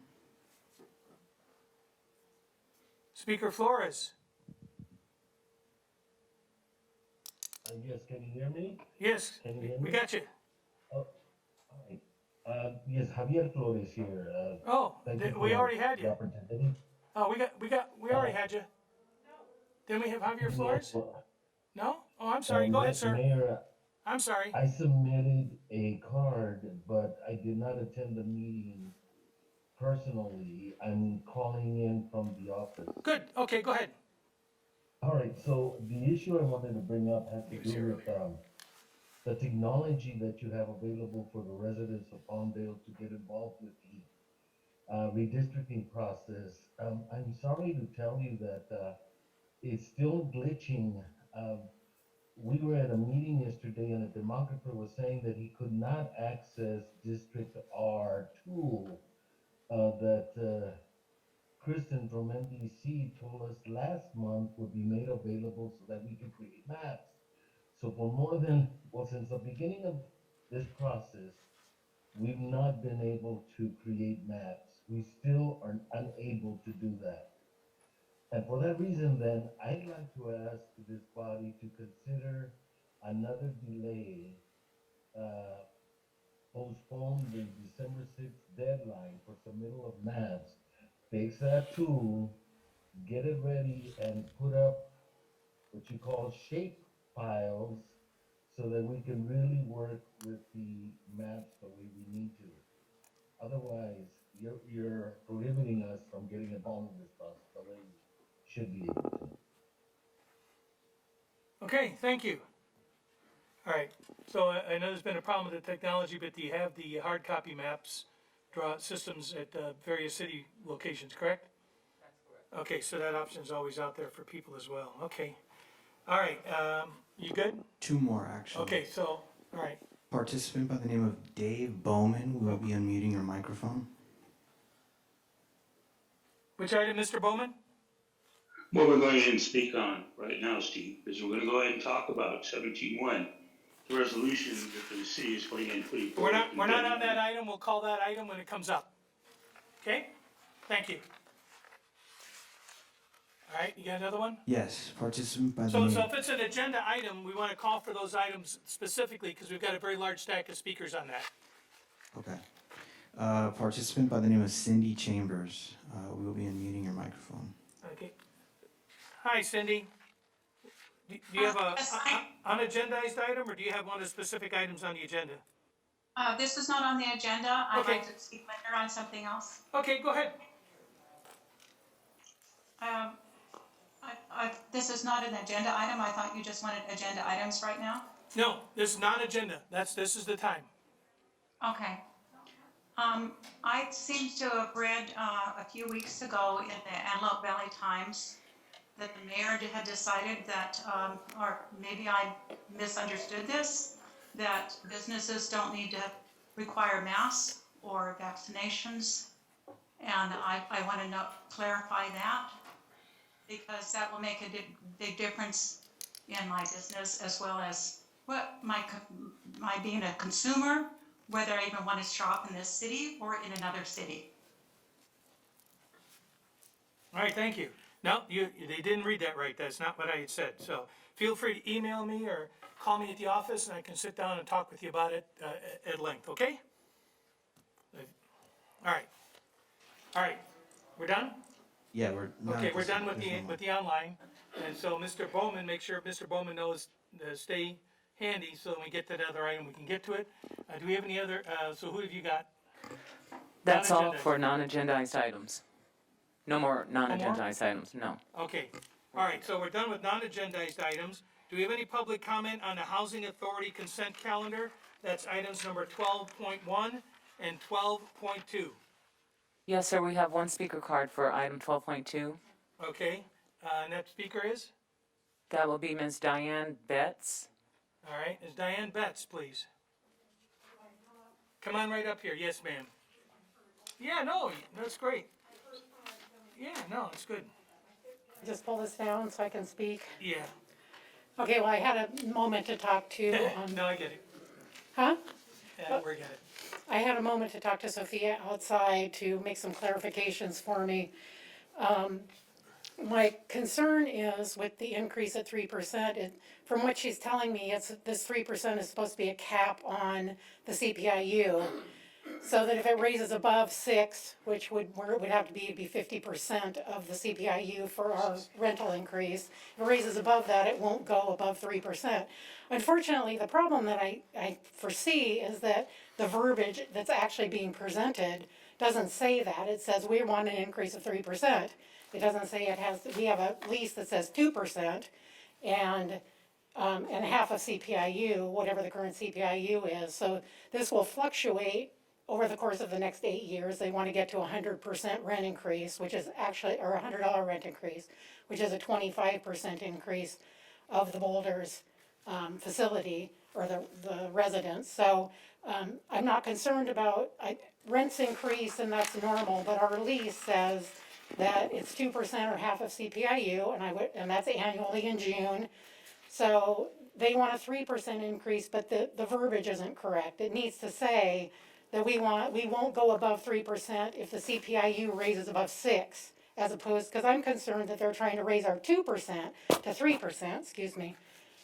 Speaker Flores. Yes, can you hear me? Yes, Can you hear we me? got you. Oh, all right. Yes, Javier Flores here. Oh, Thank you we for already had the you. opportunity. Oh, we already had you. Didn't we have Javier Flores? No, No? Oh, I'm sorry. Go ahead, sir. Mayor, I'm sorry. I submitted a card, but I did not attend the meeting personally. I'm calling in from the office. Good. Okay, go ahead. All right, so the issue I wanted to bring up has to do with the technology that you have available for the residents of Palmdale to get involved with the redistricting process. I'm sorry to tell you that it's still glitching. Um, we were at a meeting yesterday and a demographer was saying that he could not access District R tool that Kristen from NBC told us last month would be made available so that we could create maps. So for more than, well, since the beginning of this process, we've not been able to create maps. We still are unable to do that. And for that reason, then, I'd like to ask this body to consider another delay, postpone the December 6th deadline for submittal of maps, fix that tool, get it ready, and put up what you call shape files so that we can really work with the maps the way we need to. Otherwise, you're prohibiting us from getting involved in this process the way we should be able to. Okay, thank you. All right, so I know there's been a problem with the technology, but do you have the hard copy maps, draw systems at various city locations, correct? That's correct. Okay, so that option's always out there for people as well. Okay. All right, you good? Two more, actually. Okay, so, all right. Participant by the name of Dave Bowman, we will be unmuting your microphone. Which item, Mr. Bowman? What we're going ahead and speak on right now, Steve, is we're gonna go ahead and talk about 17-1, the resolution that the city is putting We're forward. not on that item, we'll call that item when it comes up. Okay? Thank you. All right, you got another one? Yes, participant by the So name. if it's an agenda item, we want to call for those items specifically because we've got a very large stack of speakers on that. Okay. Participant by the name of Cindy Chambers, we will be unmuting your microphone. Okay. Hi, Cindy. Do you have a unagendized item or do you have one of the specific items on the agenda? This is not on the agenda. I'd Okay. like to speak later on something else. Okay, go ahead. This is not an agenda item. I thought you just wanted agenda items right now. No, this is not agenda. This is the time. Okay. I seem to have read a few weeks ago in the Antelope Valley Times that the mayor had decided that, or maybe I misunderstood this, that businesses don't need to require masks or vaccinations. And I want to clarify that, because that will make a big difference in my business as well as what my being a consumer, whether I even want to shop in this city or in another city. All right, thank you. No, they didn't read that right. That's not what I had said. So feel free to email me or call me at the office and I can sit down and talk with you about it at length, okay? All right. All right, we're done? Yeah, we're not. Okay, we're done with the online. And so Mr. Bowman, make sure Mr. Bowman knows to stay handy so when we get to the other item, we can get to it. Do we have any other, so who have you got? That's all Non-agendized. for non-agendized items. No more non-agendized items, no. Okay, all right, so we're done with non-agendized items. Do we have any public comment on the Housing Authority consent calendar? That's items number 12.1 and 12.2. Yes, sir, we have one speaker card for item 12.2. Okay, and that speaker is? That will be Ms. Diane Betts. All right, is Diane Betts, please. Come on right up here, yes, ma'am. Yeah, no, that's great. Yeah, no, it's good. Just pull this down so I can speak. Yeah. Okay, well, I had a moment to talk to. No, I get it. Huh? Yeah, we get it. I had a moment to talk to Sophia outside to make some clarifications for me. My concern is with the increase at 3%, from what she's telling me, this 3% is supposed to be a cap on the CPIU. So that if it raises above 6, which where it would have to be 50% of the CPIU for our rental increase. If it raises above that, it won't go above 3%. Unfortunately, the problem that I foresee is that the verbiage that's actually being presented doesn't say that. It says we want an increase of 3%. It doesn't say we have a lease that says 2% and half of CPIU, whatever the current CPIU is. So this will fluctuate over the course of the next 8 years. They want to get to 100% rent increase, which is actually, or $100 rent increase, which is a 25% increase of the Boulders facility or the residents. So I'm not concerned about, rents increase and that's normal, but our lease says that it's 2% or half of CPIU, and that's annually in June. So they want a 3% increase, but the verbiage isn't correct. It needs to say that we won't go above 3% if the CPIU raises above 6, as opposed, because I'm concerned that they're trying to raise our 2% to 3%, 2%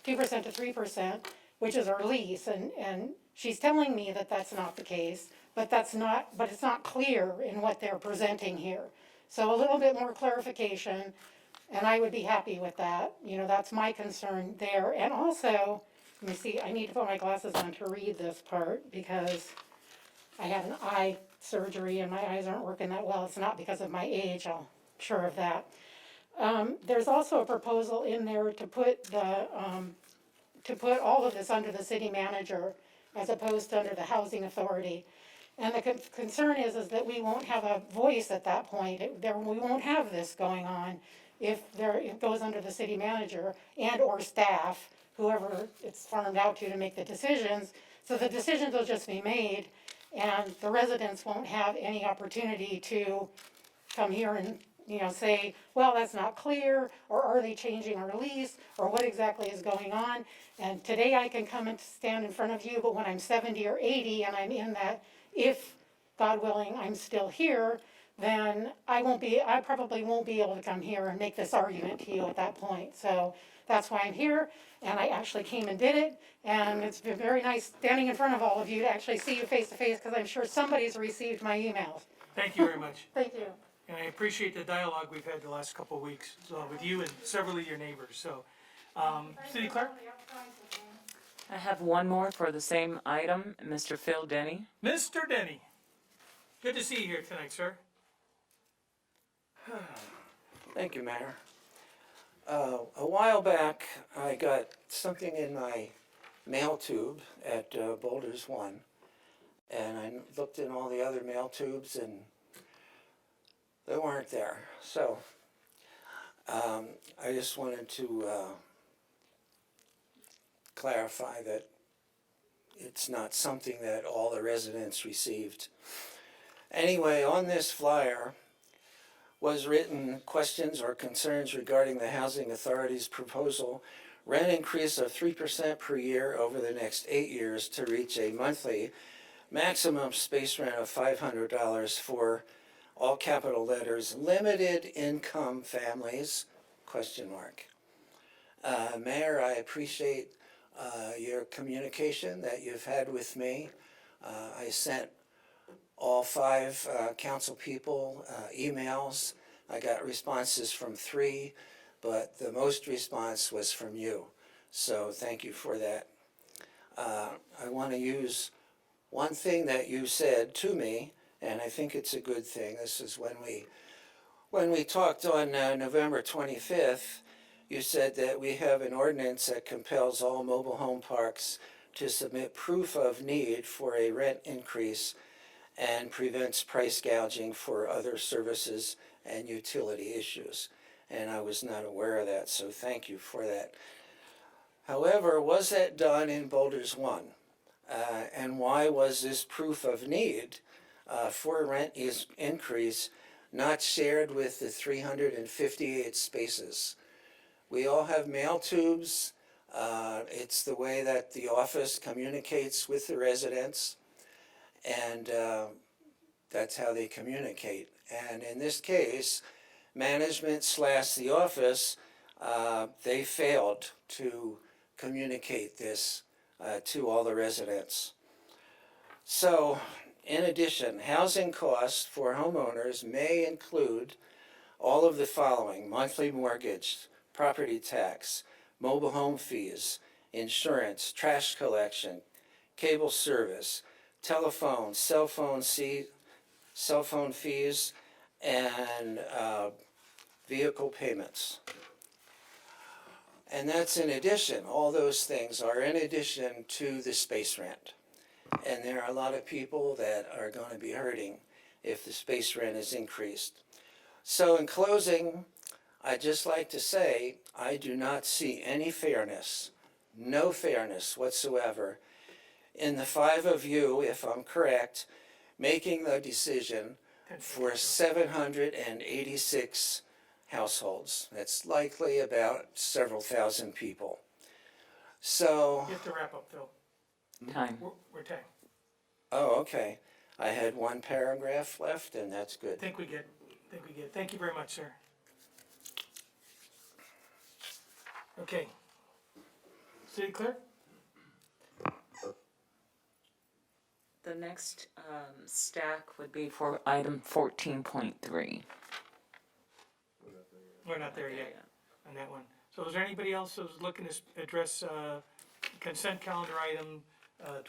to 3%, which is our lease, and she's telling me that that's not the case, but it's not clear in what they're presenting here. So a little bit more clarification, and I would be happy with that. That's my concern there. And also, let me see, I need to put my glasses on to read this part because I had an eye surgery and my eyes aren't working that well. It's not because of my age, I'm sure of that. There's also a proposal in there to put all of this under the city manager as opposed to under the housing authority. And the concern is that we won't have a voice at that point. We won't have this going on if it goes under the city manager and or staff, whoever it's farmed out to make the decisions. So the decisions will just be made, and the residents won't have any opportunity to come here and say, well, that's not clear, or are they changing our lease, or what exactly is going on. And today I can come and stand in front of you, but when I'm 70 or 80 and I'm in that, if God willing I'm still here, then I probably won't be able to come here and make this argument to you at that point. So that's why I'm here, and I actually came and did it, and it's been very nice standing in front of all of you to actually see you face to face, because I'm sure somebody's received my emails. Thank you very much. Thank you. And I appreciate the dialogue we've had the last couple of weeks with you and several of your neighbors. So, City Clerk? I have one more for the same item, Mr. Phil Denny. Mr. Denny, good to see you here tonight, sir. Thank you, Mayor. A while back, I got something in my mail tube at Boulders 1, and I looked in all the other mail tubes, and they weren't there. So I just wanted to clarify that it's not something that all the residents received. Anyway, on this flyer was written questions or concerns regarding the Housing Authority's proposal rent increase of 3% per year over the next 8 years to reach a monthly maximum space rent of $500 for all capital letters, limited income families, question mark. Mayor, I appreciate your communication that you've had with me. I sent all 5 council people emails. I got responses from 3, but the most response was from you. So thank you for that. I want to use one thing that you said to me, and I think it's a good thing. This is when we talked on November 25th, you said that we have an ordinance that compels all mobile home parks to submit proof of need for a rent increase and prevents price gouging for other services and utility issues. And I was not aware of that, so thank you for that. However, was that done in Boulders 1? And why was this proof of need for rent increase not shared with the 358 spaces? We all have mail tubes. It's the way that the office communicates with the residents, and that's how they communicate. And in this case, management / the office, they failed to communicate this to all the residents. So, in addition, housing costs for homeowners may include all of the following: monthly mortgage, property tax, mobile home fees, insurance, trash collection, cable service, telephone, cell phone fees, and vehicle payments. And that's in addition, all those things are in addition to the space rent. And there are a lot of people that are going to be hurting if the space rent is increased. So in closing, I'd just like to say, I do not see any fairness, no fairness whatsoever, in the 5 of you, if I'm correct, making the decision for 786 households. That's likely about several thousand people. So, You have to wrap up, Phil. Time. We're time. oh, okay. I had one paragraph left, and that's good. Think we get. Thank you very much, sir. Okay. City Clerk? The next stack would be for item 14.3. We're not there yet on that one. So is there anybody else who's looking to address consent calendar item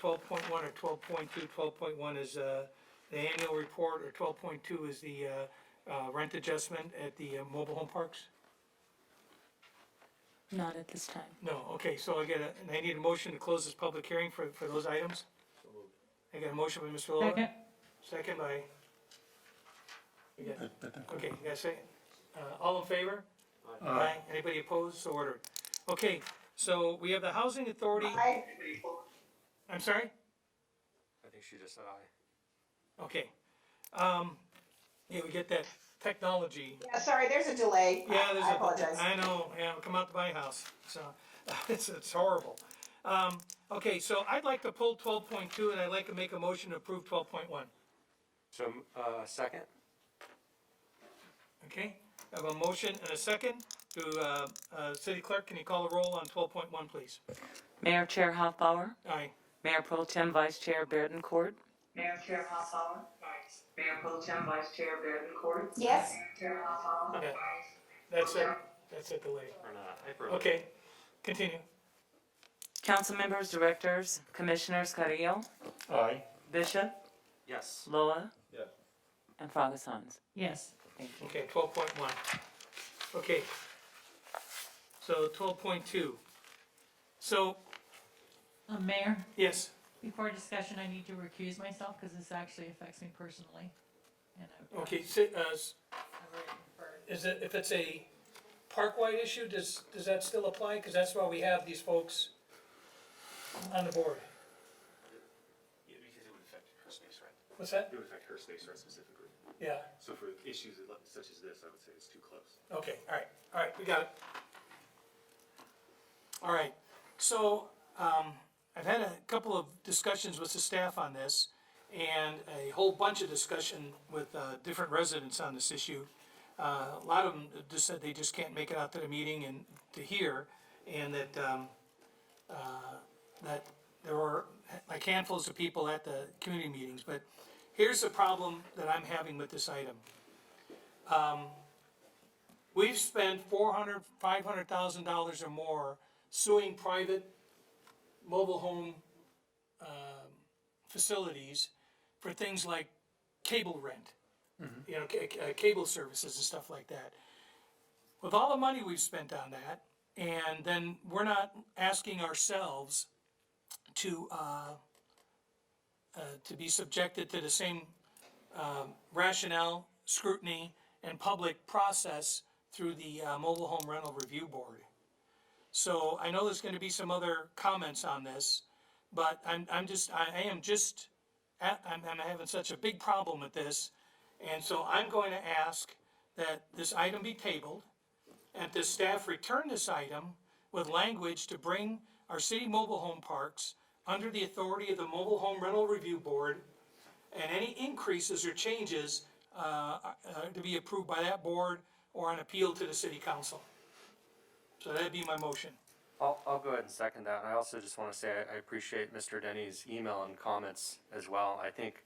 12.1 or 12.2? 12.1 is the annual report, or 12.2 is the rent adjustment at the mobile home parks? Not at this time. No, okay, so I need a motion to close this public hearing for those items. I got a motion by Mr. Lola. Second. Second by, okay, you got a second? All in favor? Aye. Anybody opposed? So ordered. Okay, so we have the Housing Authority. I'm sorry? I think she just said aye. Okay. Yeah, we get that technology. Yeah, sorry, there's a delay. Yeah, I apologize. I know, yeah, come out to my house, so, it's horrible. Okay, so I'd like to pull 12.2, and I'd like to make a motion to approve 12.1. So, second? Okay, I have a motion and a second to, City Clerk, can you call the roll on 12.1, please? Mayor Chair Hoffbauer. Aye. Mayor Pro Tem Vice Chair Beardencourt. Mayor Chair Hoffbauer. Mayor Pro Tem Vice Chair Beardencourt. Yes. Chair Hoffbauer. Okay, that's it, delay. Okay, continue. Council members, directors, commissioners, Carrillo, Aye. Bishop, Yes. Loa, Yes. and Fagasans. Yes. Thank you. Okay, 12.1. Okay. So 12.2. So, Mayor, yes, before discussion, I need to recuse myself because this actually affects me personally. And okay, is it, if it's a park-wide issue, does that still apply? Because that's why we have these folks on the board. Yeah, because it would affect her space rent. What's that? It would affect her space rent specifically. Yeah, So for issues such as this, I would say it's too close. okay, all right, we got it. All right, so, I've had a couple of discussions with the staff on this, and a whole bunch of discussion with, different residents on this issue. A lot of them just said they just can't make it out to the meeting and to hear, and that, that there were like handfuls of people at the community meetings, but here's the problem that I'm having with this item. We've spent $500,000 or more suing private mobile home facilities for things like cable rent, you know, cable services and stuff like that. With all the money we've spent on that, and then we're not asking ourselves to be subjected to the same rationale, scrutiny, and public process through the Mobile Home Rental Review Board. So I know there's going to be some other comments on this, but I'm having such a big problem with this, and so I'm going to ask that this item be tabled, and the staff return this item with language to bring our city mobile home parks under the authority of the Mobile Home Rental Review Board, and any increases or changes to be approved by that board or an appeal to the city council. So that'd be my motion. I'll go ahead and second that. I also just want to say I appreciate Mr. Denny's email and comments as well. I think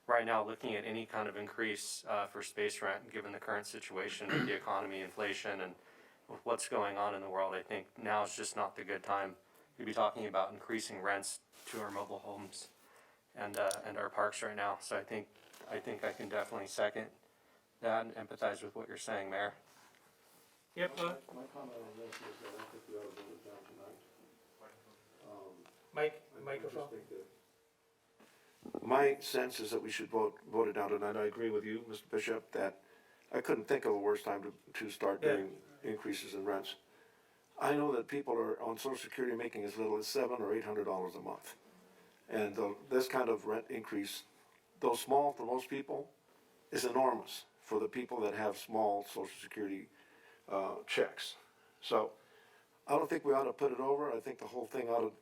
right now, looking at any kind of increase for space rent, given the current situation with the economy, inflation, and with what's going on in the world, I think now is just not the good time to be talking about increasing rents to our mobile homes and our parks right now. So I think I can definitely second that and empathize with what you're saying, Mayor. Yep, My comment on this is that I think we ought to vote it down tonight. Mike, I microphone. just think that my sense is that we should vote it down tonight. I agree with you, Mr. Bishop, that I couldn't think of a worse time to start doing increases in rents. I know that people are on Social Security making as little as $700 or $800 a month. And this kind of rent increase, though small for most people, is enormous for the people that have small Social Security checks. So I don't think we ought to put it over. I think the whole thing ought to,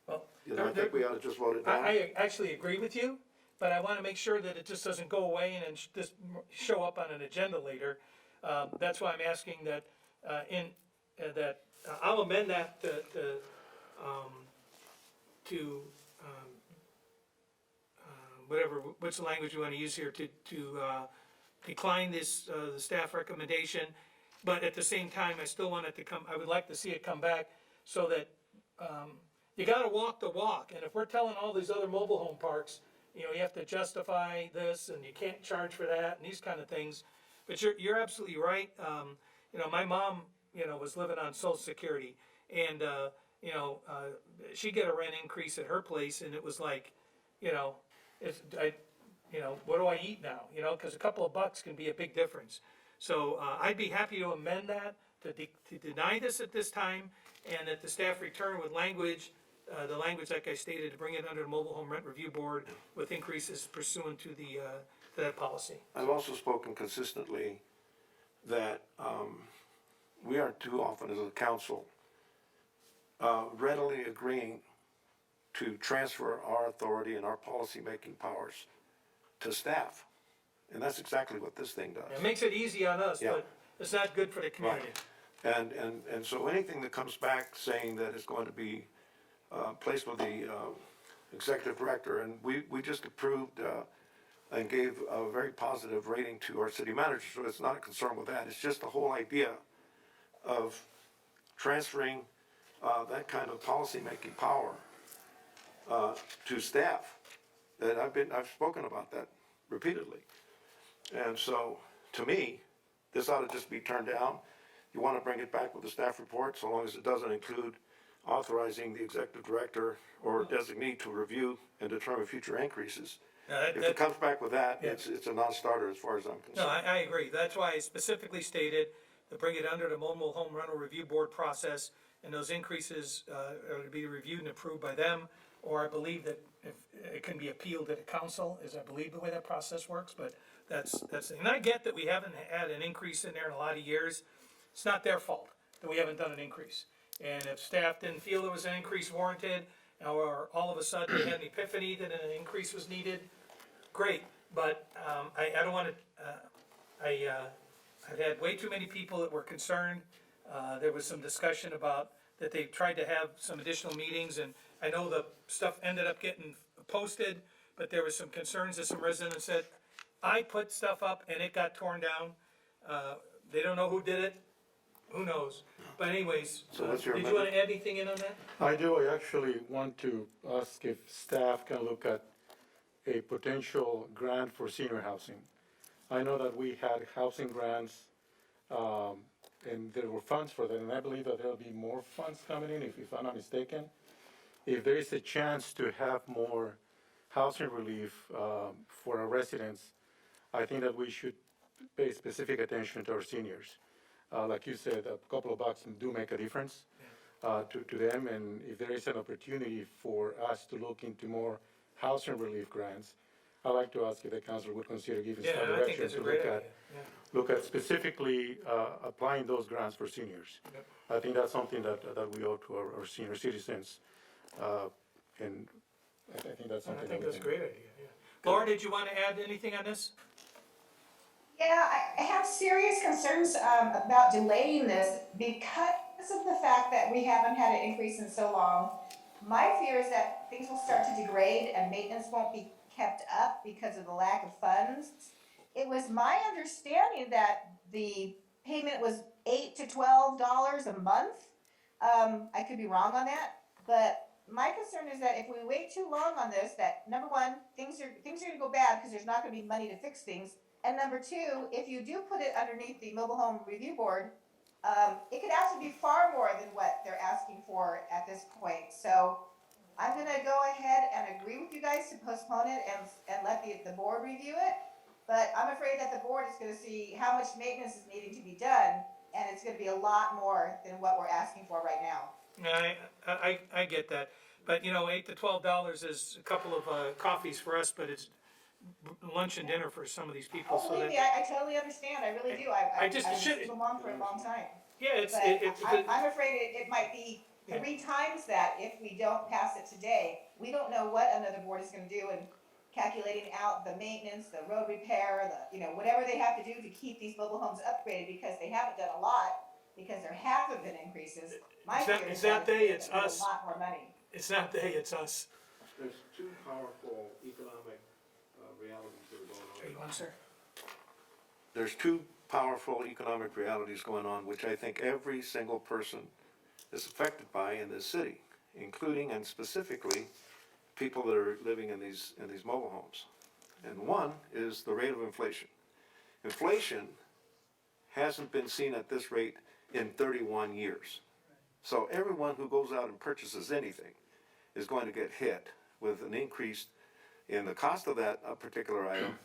Well, I think we ought to just vote it down. I actually agree with you, but I want to make sure that it just doesn't go away and then just show up on an agenda later. That's why I'm asking that, I'll amend that to what's the language you want to use here, to decline this, the staff recommendation. But at the same time, I still want it to come, I would like to see it come back so that, you gotta walk the walk. And if we're telling all these other mobile home parks, you know, you have to justify this and you can't charge for that and these kind of things. But you're absolutely right. You know, my mom, you know, was living on Social Security and, you know, she'd get a rent increase at her place and it was like, you know, what do I eat now? You know, cause a couple of bucks can be a big difference. So, I'd be happy to amend that, to deny this at this time, and that the staff return with language, the language like I stated, to bring it under the Mobile Home Rent Review Board with increases pursuant to to that policy. I've also spoken consistently that we are too often as a council readily agreeing to transfer our authority and our policy-making powers to staff. And that's exactly what this thing does. It makes it easy on us, Yeah. but it's not good for the community. Right. And so anything that comes back saying that it's going to be placed with the executive director, and we just approved and gave a very positive rating to our city manager, so it's not a concern with that. It's just the whole idea of transferring that kind of policy-making power to staff. And I've spoken about that repeatedly. And so, to me, this ought to just be turned down. You want to bring it back with the staff report, so long as it doesn't include authorizing the executive director or designee to review and determine future increases. If it comes back with that, it's a non-starter as far as I'm concerned. No, I agree. That's why I specifically stated to bring it under the Mobile Home Rental Review Board process, and those increases are to be reviewed and approved by them, or I believe that if it can be appealed to the council, is I believe the way that process works, but that's, and I get that we haven't had an increase in there in a lot of years. It's not their fault that we haven't done an increase. And if staff didn't feel there was an increase warranted, or all of a sudden they had an epiphany that an increase was needed, great. But, I don't wanna, I've had way too many people that were concerned. There was some discussion about that they tried to have some additional meetings, and I know the stuff ended up getting posted, but there was some concerns that some residents said, I put stuff up and it got torn down. They don't know who did it, who knows? But anyways, So what's your did you wanna add anything in on that? I do. I actually want to ask if staff can look at a potential grant for senior housing. I know that we had housing grants, and there were funds for that, and I believe that there'll be more funds coming in, if I'm not mistaken. If there is a chance to have more housing relief for our residents, I think that we should pay specific attention to our seniors. Like you said, a couple of bucks do make a difference to them, and if there is an opportunity for us to look into more housing relief grants, I'd like to ask if the council would consider giving some Yeah, I think direction that's a to great look idea, at, yeah. look at specifically applying those grants for seniors. Yep. I think that's something that we owe to our senior citizens, and I think that's I something that think we that's a can. great idea, yeah. Laura, did you wanna add anything on this? Yeah, I have serious concerns about delaying this because of the fact that we haven't had an increase in so long. My fear is that things will start to degrade and maintenance won't be kept up because of the lack of funds. It was my understanding that the payment was $8 to $12 a month. I could be wrong on that, but my concern is that if we wait too long on this, that number one, things are gonna go bad because there's not gonna be money to fix things. And number two, if you do put it underneath the mobile home review board, it could actually be far more than what they're asking for at this point. So I'm gonna go ahead and agree with you guys to postpone it and let the board review it. But I'm afraid that the board is gonna see how much maintenance is needing to be done, and it's gonna be a lot more than what we're asking for right now. I get that, but you know, $8 to $12 is a couple of coffees for us, but it's lunch and dinner for some of these people. Oh, So believe that, me, I totally understand, I really do. I just was a should. single mom for a long time. Yeah, it's But I'm afraid it might be 3 times that if we don't pass it today. We don't know what another board is gonna do in calculating out the maintenance, the road repair, whatever they have to do to keep these mobile homes upgraded, because they haven't done a lot, because there haven't been increases. My fear is that it's gonna be a lot more money. It's not they, it's us. There's two powerful economic realities that are going on. Are you on, sir? There's two powerful economic realities going on, which I think every single person is affected by in this city, including and specifically people that are living in these mobile homes. And one is the rate of inflation. Inflation hasn't been seen at this rate in 31 years. So everyone who goes out and purchases anything is going to get hit with an increase in the cost of that particular item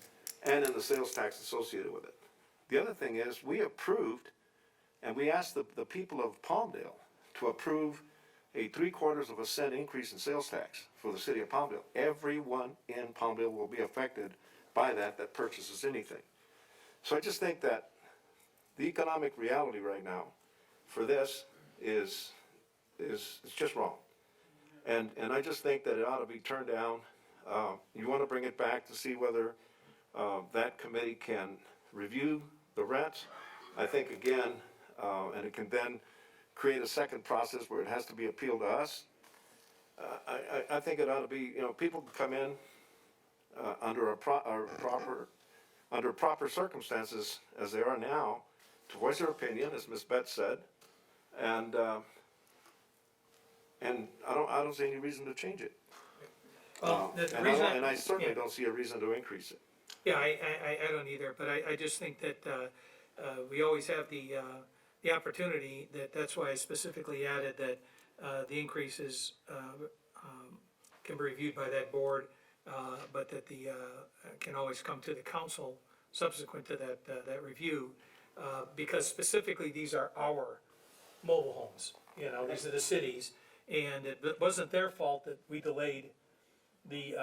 and in the sales tax associated with it. The other thing is, we approved, and we asked the people of Palmdale to approve a 3/4 cent increase in sales tax for the city of Palmdale. Everyone in Palmdale will be affected by that purchases anything. So I just think that the economic reality right now for this is just wrong. And I just think that it ought to be turned down. You want to bring it back to see whether that committee can review the rents. I think again, and it can then create a second process where it has to be appealed to us. I think it ought to be, people can come in under proper circumstances as they are now to voice their opinion, as Ms. Betts said, and I don't see any reason to change it. Well, the and reason I certainly don't see a reason to increase it. Yeah, I don't either, but I just think that we always have the opportunity, that's why I specifically added that the increases can be reviewed by that board, but that can always come to the council subsequent to that review, because specifically these are our mobile homes, these are the cities, and it wasn't their fault that we delayed the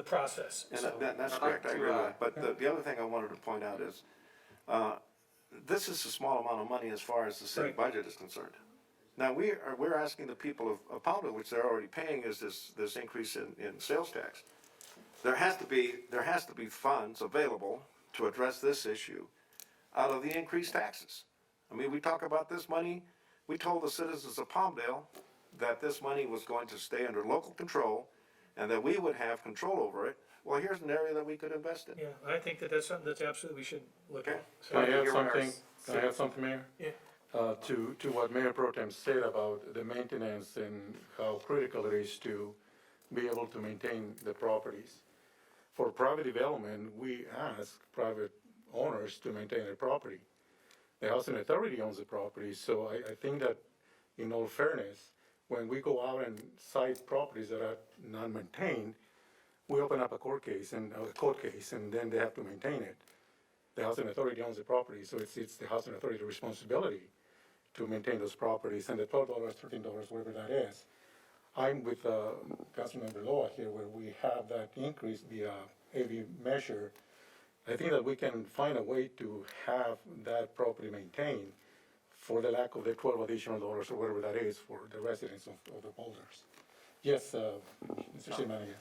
process. And So- that's correct, I agree with that. But the other thing I wanted to point out is, this is a small amount of money as far as the city budget is concerned. Now, we're asking the people of Palmdale, which they're already paying, is this increase in sales tax. There has to be funds available to address this issue out of the increased taxes. I mean, we talk about this money, we told the citizens of Palmdale that this money was going to stay under local control and that we would have control over it. Well, here's an area that we could invest in. Yeah, I think that's something that's absolutely we should look at. Can I add something, Mayor? Yeah. To what Mayor Pro Tem said about the maintenance and how critical it is to be able to maintain the properties. For private development, we ask private owners to maintain their property. The housing authority owns the property, so I think that, in all fairness, when we go out and cite properties that are not maintained, we open up a court case, and then they have to maintain it. The housing authority owns the property, so it's the housing authority's responsibility to maintain those properties, and the $12, $13, whatever that is. I'm with Councilmember Loa here, where we have that increase via AV measure. I think that we can find a way to have that property maintained for the lack of the $12 additional or whatever that is for the residents of the boulders. Yes, Mr. City Manager.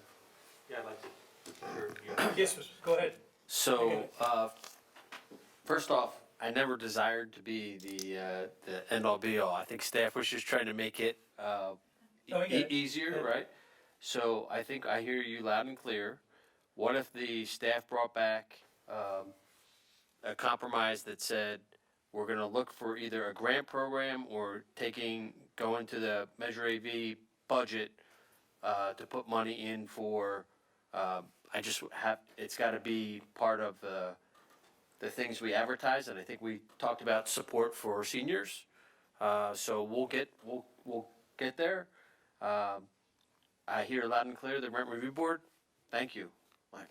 Yeah, I'd like to. Yes, go ahead. So, first off, I never desired to be the end-all be-all. I think staff was just trying to make it I get it. easier, Yeah. right? So I think I hear you loud and clear. What if the staff brought back a compromise that said, we're gonna look for either a grant program or going to the Measure AV budget to put money in for, it's gotta be part of the things we advertise, and I think we talked about support for seniors. So we'll get there. I hear loud and clear the rent review board. Thank you. Like,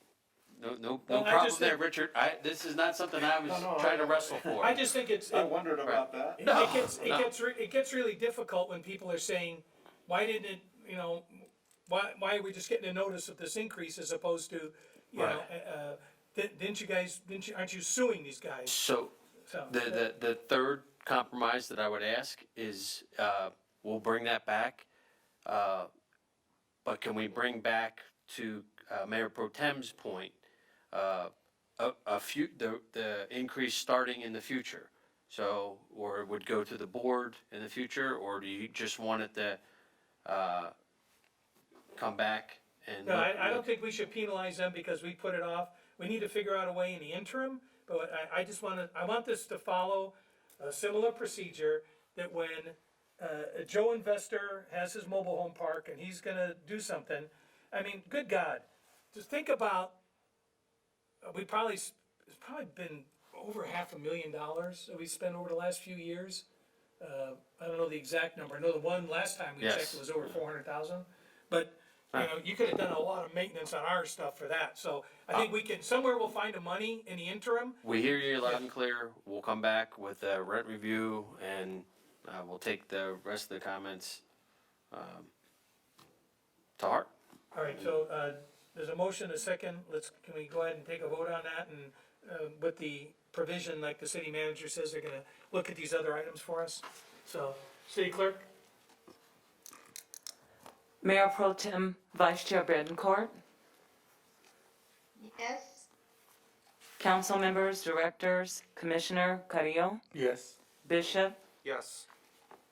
no Well, I problem just there, think- Richard. This is not something I was No, trying to wrestle for. I just think it's. I wondered about that. It gets really difficult when people are saying, why didn't it, why are we just getting a notice of this increase as opposed to, aren't you suing these guys? So, the third compromise that I would ask is, we'll bring that back, but can we bring back to Mayor Pro Tem's point, the increase starting in the future? So, or it would go to the board in the future, or do you just want it to come back and? No, I don't think we should penalize them because we put it off. We need to figure out a way in the interim, but I want this to follow a similar procedure that when a Joe investor has his mobile home park and he's gonna do something, I mean, good God, just think about, it's probably been over $500,000 that we spent over the last few years. I don't know the exact number. I know the one last time we checked was over 400,000. But, you could have done a lot of maintenance on our stuff for that. So I think somewhere we'll find the money in the interim. We hear you loud and clear. We'll come back with a rent review and we'll take the rest of the comments to heart. All right, so there's a motion, a second. Can we go ahead and take a vote on that? And with the provision, like the city manager says, they're gonna look at these other items for us. So, City Clerk? Mayor Pro Tem Vice Chair Betancourt, Yes. council members, directors, Commissioner Carrillo, Yes. Bishop, Yes.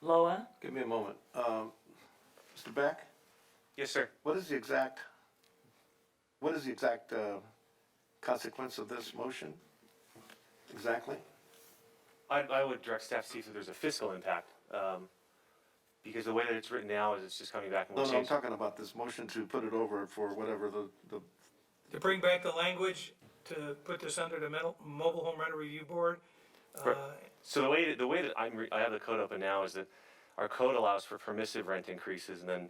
Loa. Give me a moment. Mr. Beck, Yes, sir. what is the exact consequence of this motion? Exactly? I would direct staff to see if there's a fiscal impact, because the way that it's written now is it's just coming back and we'll No, I'm change. talking about this motion to put it over for whatever the To bring back the language to put this under the Mobile Home Rental Review Board. So the way that I have the code open now is that our code allows for permissive rent increases, and then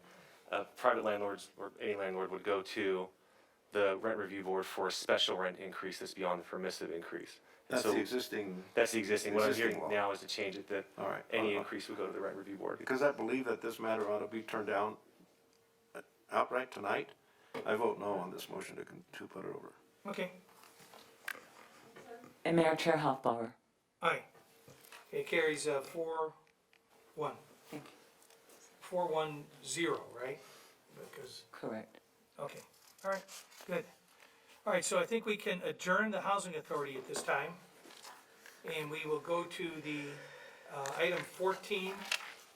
private landlords or any landlord would go to the rent review board for a special rent increase that's beyond the permissive increase. And That's so the existing. That's the existing. What I'm hearing law. now is to change it that All right. any increase would go to the rent review board. Because I believe that this matter ought to be turned down outright tonight. I vote no on this motion to put it over. Okay, And Mayor Chair Hoffbauer. aye. It carries 4-1. 4-1-0, right? Because, Correct. okay, all right, good. All right, so I think we can adjourn the Housing Authority at this time. And we will go to the item 14,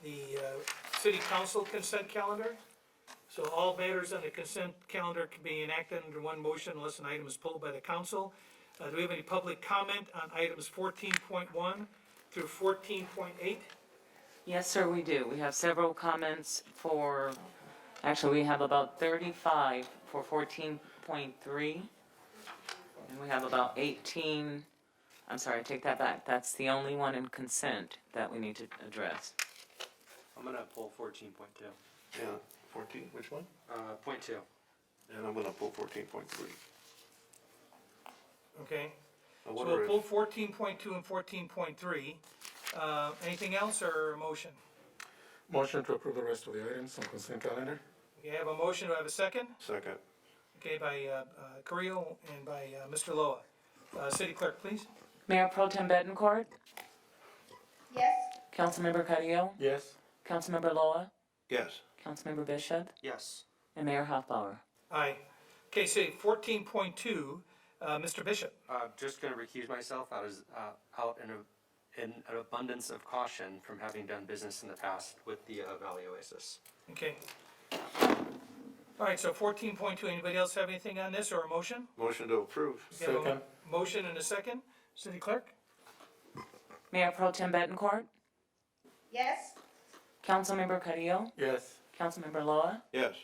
the City Council consent calendar. So all matters on the consent calendar can be enacted under one motion unless an item is pulled by the council. Do we have any public comment on items 14.1 through 14.8? Yes, sir, we do. We have several comments actually, we have about 35 for 14.3. And we have about 18, I'm sorry, take that back. That's the only one in consent that we need to address. I'm gonna pull 14.2. Yeah, 14, which one? Point 2. And I'm gonna pull 14.3. Okay, I so wonder we'll if- pull 14.2 and 14.3. Anything else or a motion? Motion to approve the rest of the items on consent calendar. You have a motion, do I have a second? Second. Okay, by Carrillo and by Mr. Loa. City Clerk, please. Mayor Pro Tem Betancourt, Yes. Councilmember Carrillo, Yes. Councilmember Loa, Yes. Councilmember Bishop, Yes. and Mayor Hoffbauer. Aye. Okay, say 14.2, Mr. Bishop? Just gonna recuse myself out in an abundance of caution from having done business in the past with the Valley Oasis. Okay. All right, so 14.2, anybody else have anything on this or a motion? Motion to approve. We have a Second. motion and a second. City Clerk? Mayor Pro Tem Bettencourt, Yes? Councilmember Carrillo, Yes. Councilmember Loa, Yes.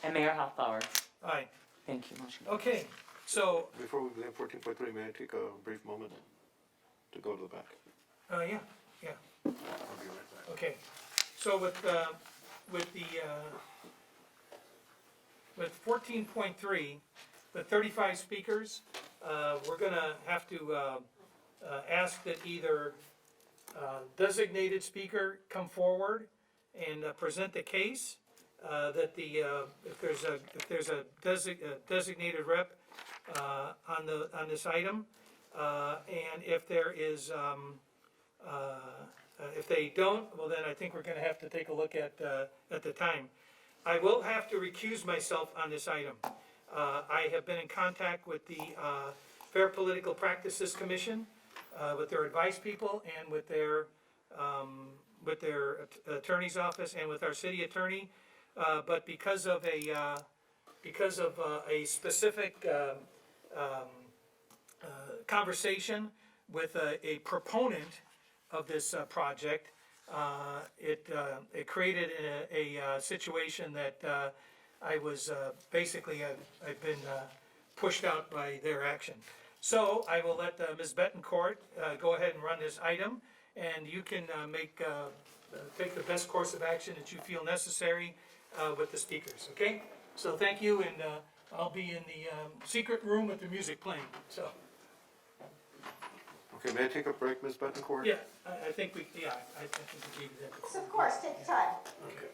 and Mayor Hoffbauer. Aye. Thank you, motion. Okay, so, Before we begin 14.3, may I take a brief moment to go to the back? yeah, yeah. I'll be right back. Okay, so with 14.3, with 35 speakers, we're gonna have to, ask that either, designated speaker come forward and present the case, that if there's a designated rep, on this item, and if there is, if they don't, well then I think we're gonna have to take a look at the time. I will have to recuse myself on this item. I have been in contact with the Fair Political Practices Commission, with their advice people and with their attorney's office and with our city attorney. But because of a specific conversation with a proponent of this project, it created a situation that I was basically I've been pushed out by their action. So I will let Ms. Bettencourt go ahead and run this item, and you can take the best course of action that you feel necessary with the speakers. Okay? So thank you, and I'll be in the secret room with the music playing. So. Okay, may I take a break, Ms. Bettencourt? Yeah, I think we gave you that. Yes, of course, take your time. Okay.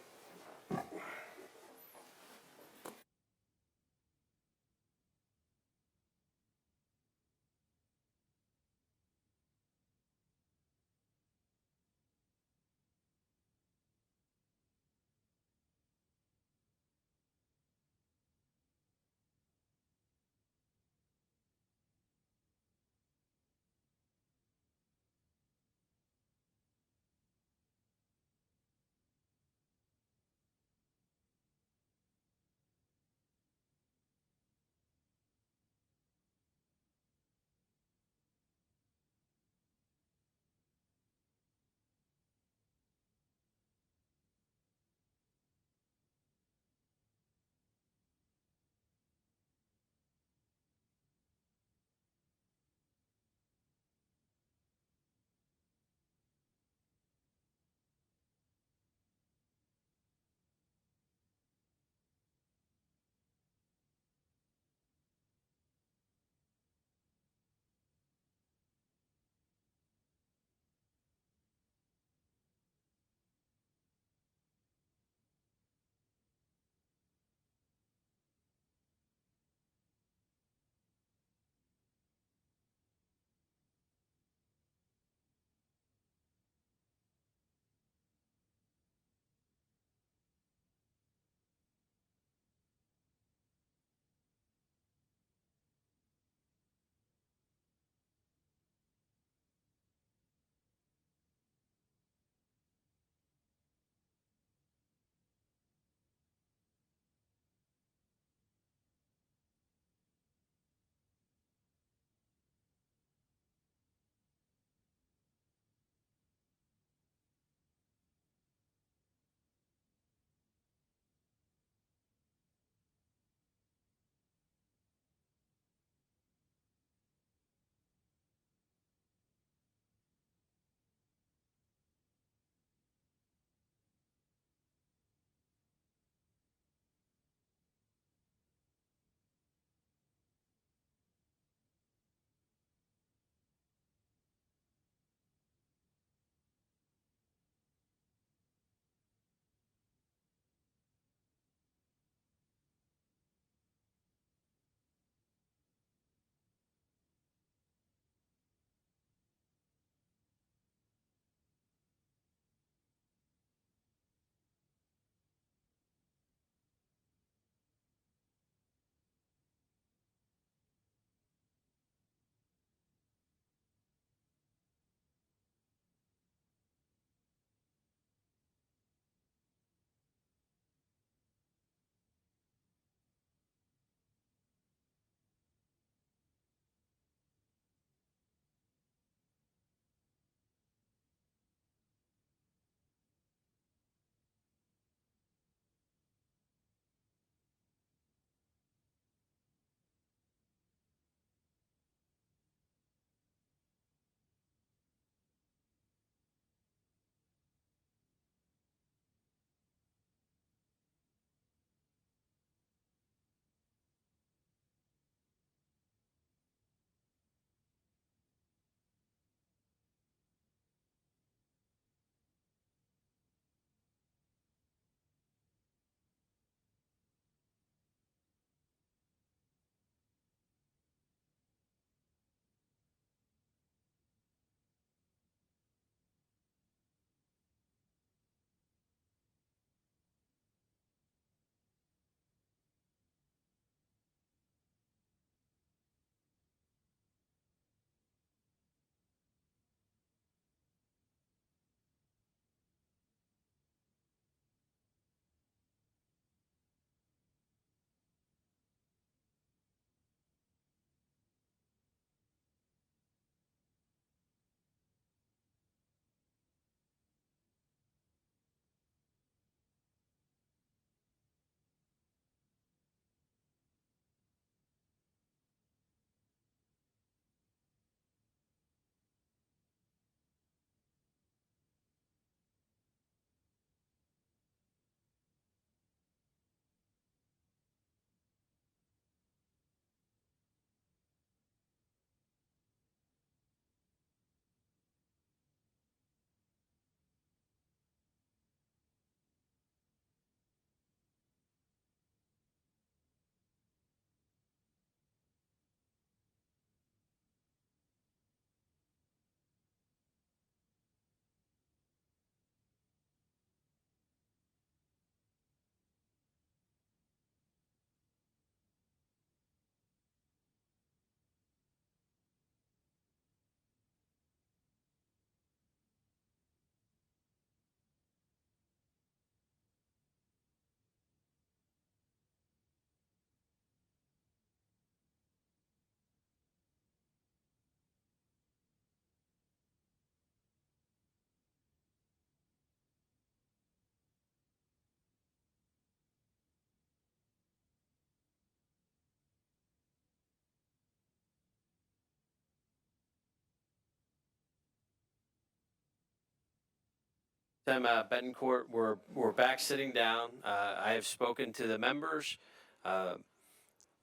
Tim Betancourt, we're back sitting down. I have spoken to the members.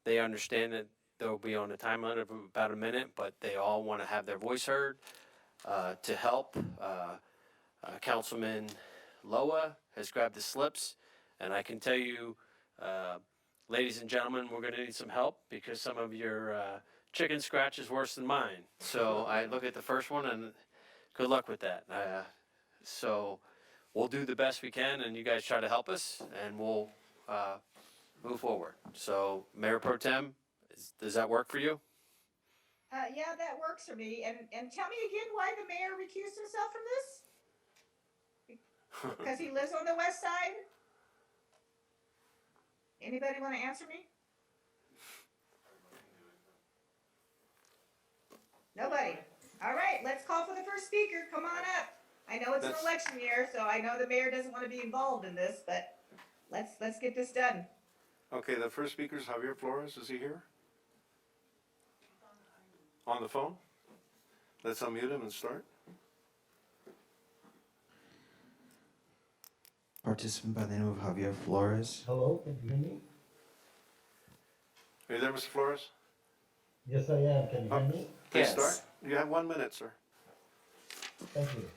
They understand that they'll be on a time limit of about a minute, but they all want to have their voice heard. To help, Councilman Loa has grabbed the slips, and I can tell you, ladies and gentlemen, we're going to need some help because some of your chicken scratch is worse than mine. So I look at the first one, and good luck with that. So we'll do the best we can, and you guys try to help us, and we'll move forward. So, Mayor Pro Tem, does that work for you? Yeah, that works for me. And tell me again why the mayor recused himself from this? Because he lives on the west side? Anybody want to answer me? Nobody. All right, let's call for the first speaker. Come on up. I know it's an election year, so I know the mayor doesn't want to be involved in this, but let's get this done. Okay, the first speaker is Javier Flores. Is he here? On the phone? Let's unmute him and start. Participant by the name of Javier Flores. Hello, can you hear me? Are you there, Mr. Flores? Yes, I am. Can you hear me? Please start. You have 1 minute, sir. Thank you.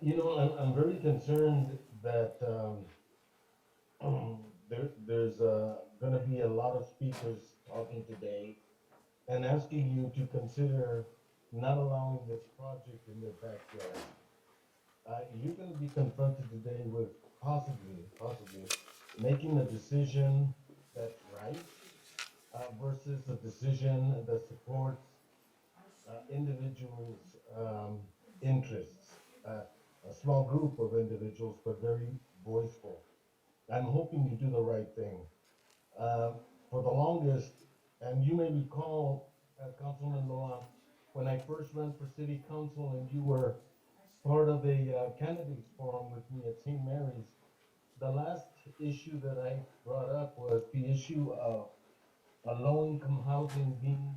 You know, I'm very concerned that there's going to be a lot of speakers talking today and asking you to consider not allowing this project in their backyard. You're going to be confronted today with possibly making a decision that's right versus a decision that supports individuals' interests. A small group of individuals, but very voiceful. I'm hoping you do the right thing. For the longest, and you may recall, Councilman Loa, when I first ran for city council and you were part of a candidates forum with me at St. Mary's, the last issue that I brought up was the issue of a low-income housing being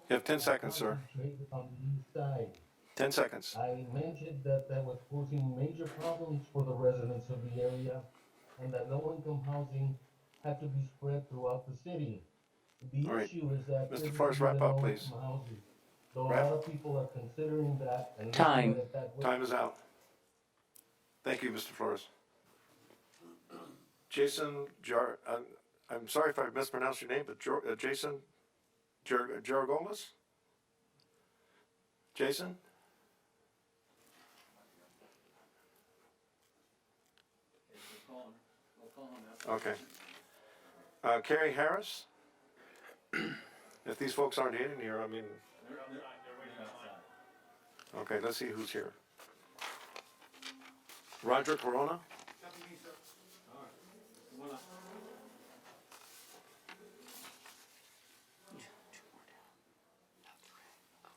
You have 10 seconds, sir. concentrated on the east side. 10 seconds. I mentioned that that was posing major problems for the residents of the area and that low-income housing had to be spread throughout the city. The All right. issue is that Mr. this Flores, is wrap even up, please. low-income housing. So a Wrap. lot of people are considering that and Time. looking at it that way. Time is out. Thank you, Mr. Flores. Jason I'm sorry if I mispronounced your name, but Jason Jaragolas? Jason? Okay. Carrie Harris? If these folks aren't in here, I mean. Okay, let's see who's here. Roger Corona?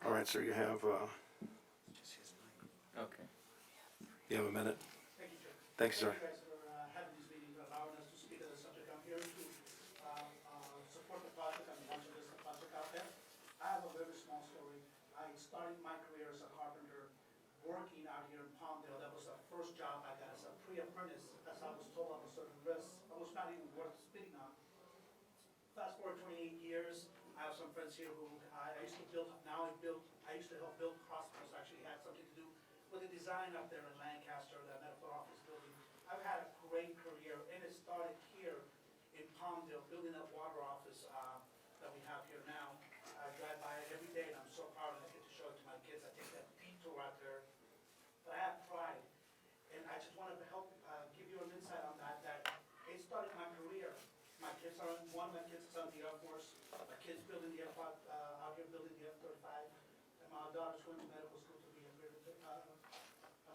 All right, sir, you have Okay. you have a minute. Thank you, Joe. Thank you, sir. Thank you guys for having this meeting, allowing us to speak on the subject. I'm here to support the project and Rancho Vista project out there. I have a very small story. I started my career as a carpenter working out here in Palmdale. That was the first job I got as a pre-apprentice. As I was told, I was sort of risk, almost not even worth spitting on. Fast forward 28 years, I have some friends here who I used to build, I used to help build hospitals, actually had something to do with the design up there in Lancaster, that medical office building. I've had a great career, and it started here in Palmdale, building that water office that we have here now. I drive by it every day, and I'm so proud, and I get to show it to my kids. I take that detour out there, but I have pride. And I just wanted to help give you an insight on that it started my career. One of my kids is on the Air Force. My kid's building the F-5, out here building the F-35. And my daughter's going to medical school to be a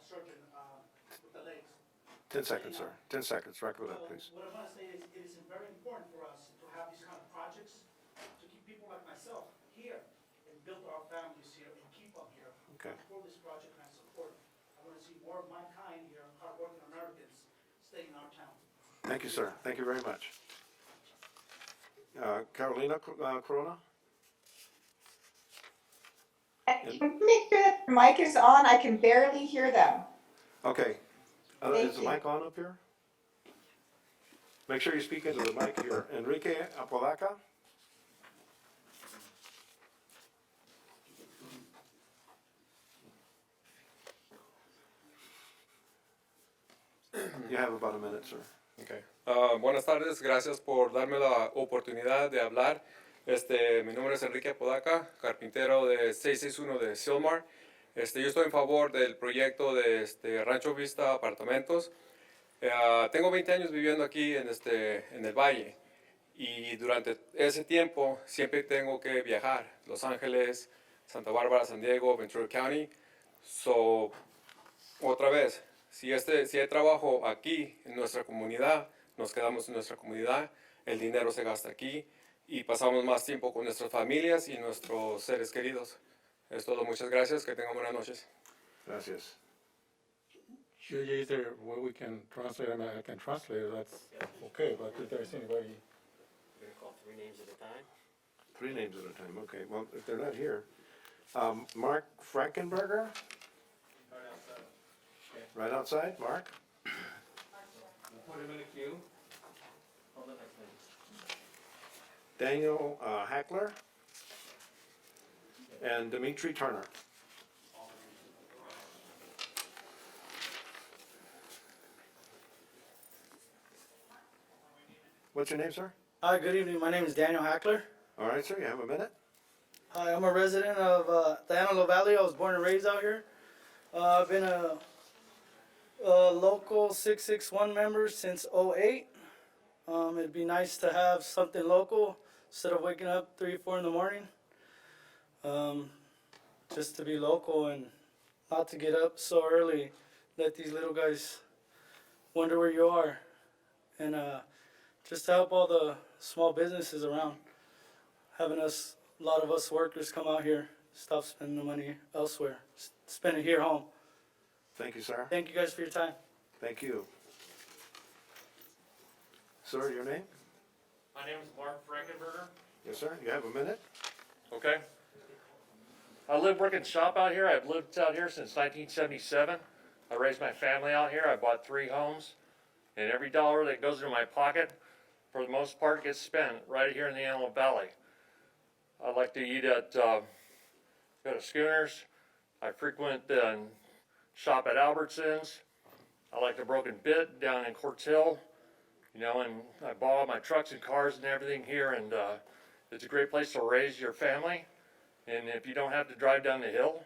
surgeon with the legs. 10 seconds, sir. 10 seconds. Wrap it up, So please. what I want to say is it is very important for us to have these kind of projects to keep people like myself here and build our families here and keep them here. Okay. For this project, and I support it. I want to see more of my kind here, hardworking Americans, stay in our town. Thank you, sir. Thank you very much. Carolina Corona? Can you make sure that your mic is on? I can barely hear them. Okay. Thank Is the you. mic on up here? Make sure you speak into the mic here. Enrique Apodaca? You have about a minute, sir. Okay. Buenas tardes, gracias por darme la oportunidad de hablar. Mi nombre es Enrique Apodaca, carpintero de 661 de Silmar. Yo estoy en favor del proyecto de Rancho Vista Apartamentos. Tengo 20 años viviendo aquí en el valle y durante ese tiempo siempre tengo que viajar. Los Ángeles, Santa Bárbara, San Diego, Ventura County. So, otra vez, si hay trabajo aquí en nuestra comunidad, nos quedamos en nuestra comunidad, el dinero se gasta aquí y pasamos más tiempo con nuestras familias y nuestros seres queridos. Es todo, muchas gracias, que tengan buenas noches. Gracias. Is there a way we can translate? I mean, I can translate it, that's okay, but if there's anybody. We're gonna call 3 names at a time? 3 names at a time, okay. Well, if they're not here. Mark Frankenberger? Right outside, Mark? Put him in a queue. Hold the next name. Daniel Hackler? And Dimitri Turner. What's your name, sir? Hi, good evening. My name is Daniel Hackler. All right, sir, you have a minute? Hi, I'm a resident of the Antelope Valley. I was born and raised out here. I've been a local 661 member since '08. It'd be nice to have something local instead of waking up 3 or 4 in the morning. Just to be local and not to get up so early. Let these little guys wonder where you are. And just to help all the small businesses around. Having a lot of us workers come out here, stop spending the money elsewhere, spend it here home. Thank you, sir. Thank you guys for your time. Thank you. Sir, your name? My name is Mark Frankenberger. Yes, sir, you have a minute? Okay. I live, work, and shop out here. I've lived out here since 1977. I raised my family out here. I bought 3 homes. And every dollar that goes into my pocket, for the most part, gets spent right here in the Antelope Valley. I like to eat at, go to Schooners. I frequent and shop at Albertsons. I like the Broken Bit down in Quartz Hill. You know, and I bought all my trucks and cars and everything here, and it's a great place to raise your family. And if you don't have to drive down the hill,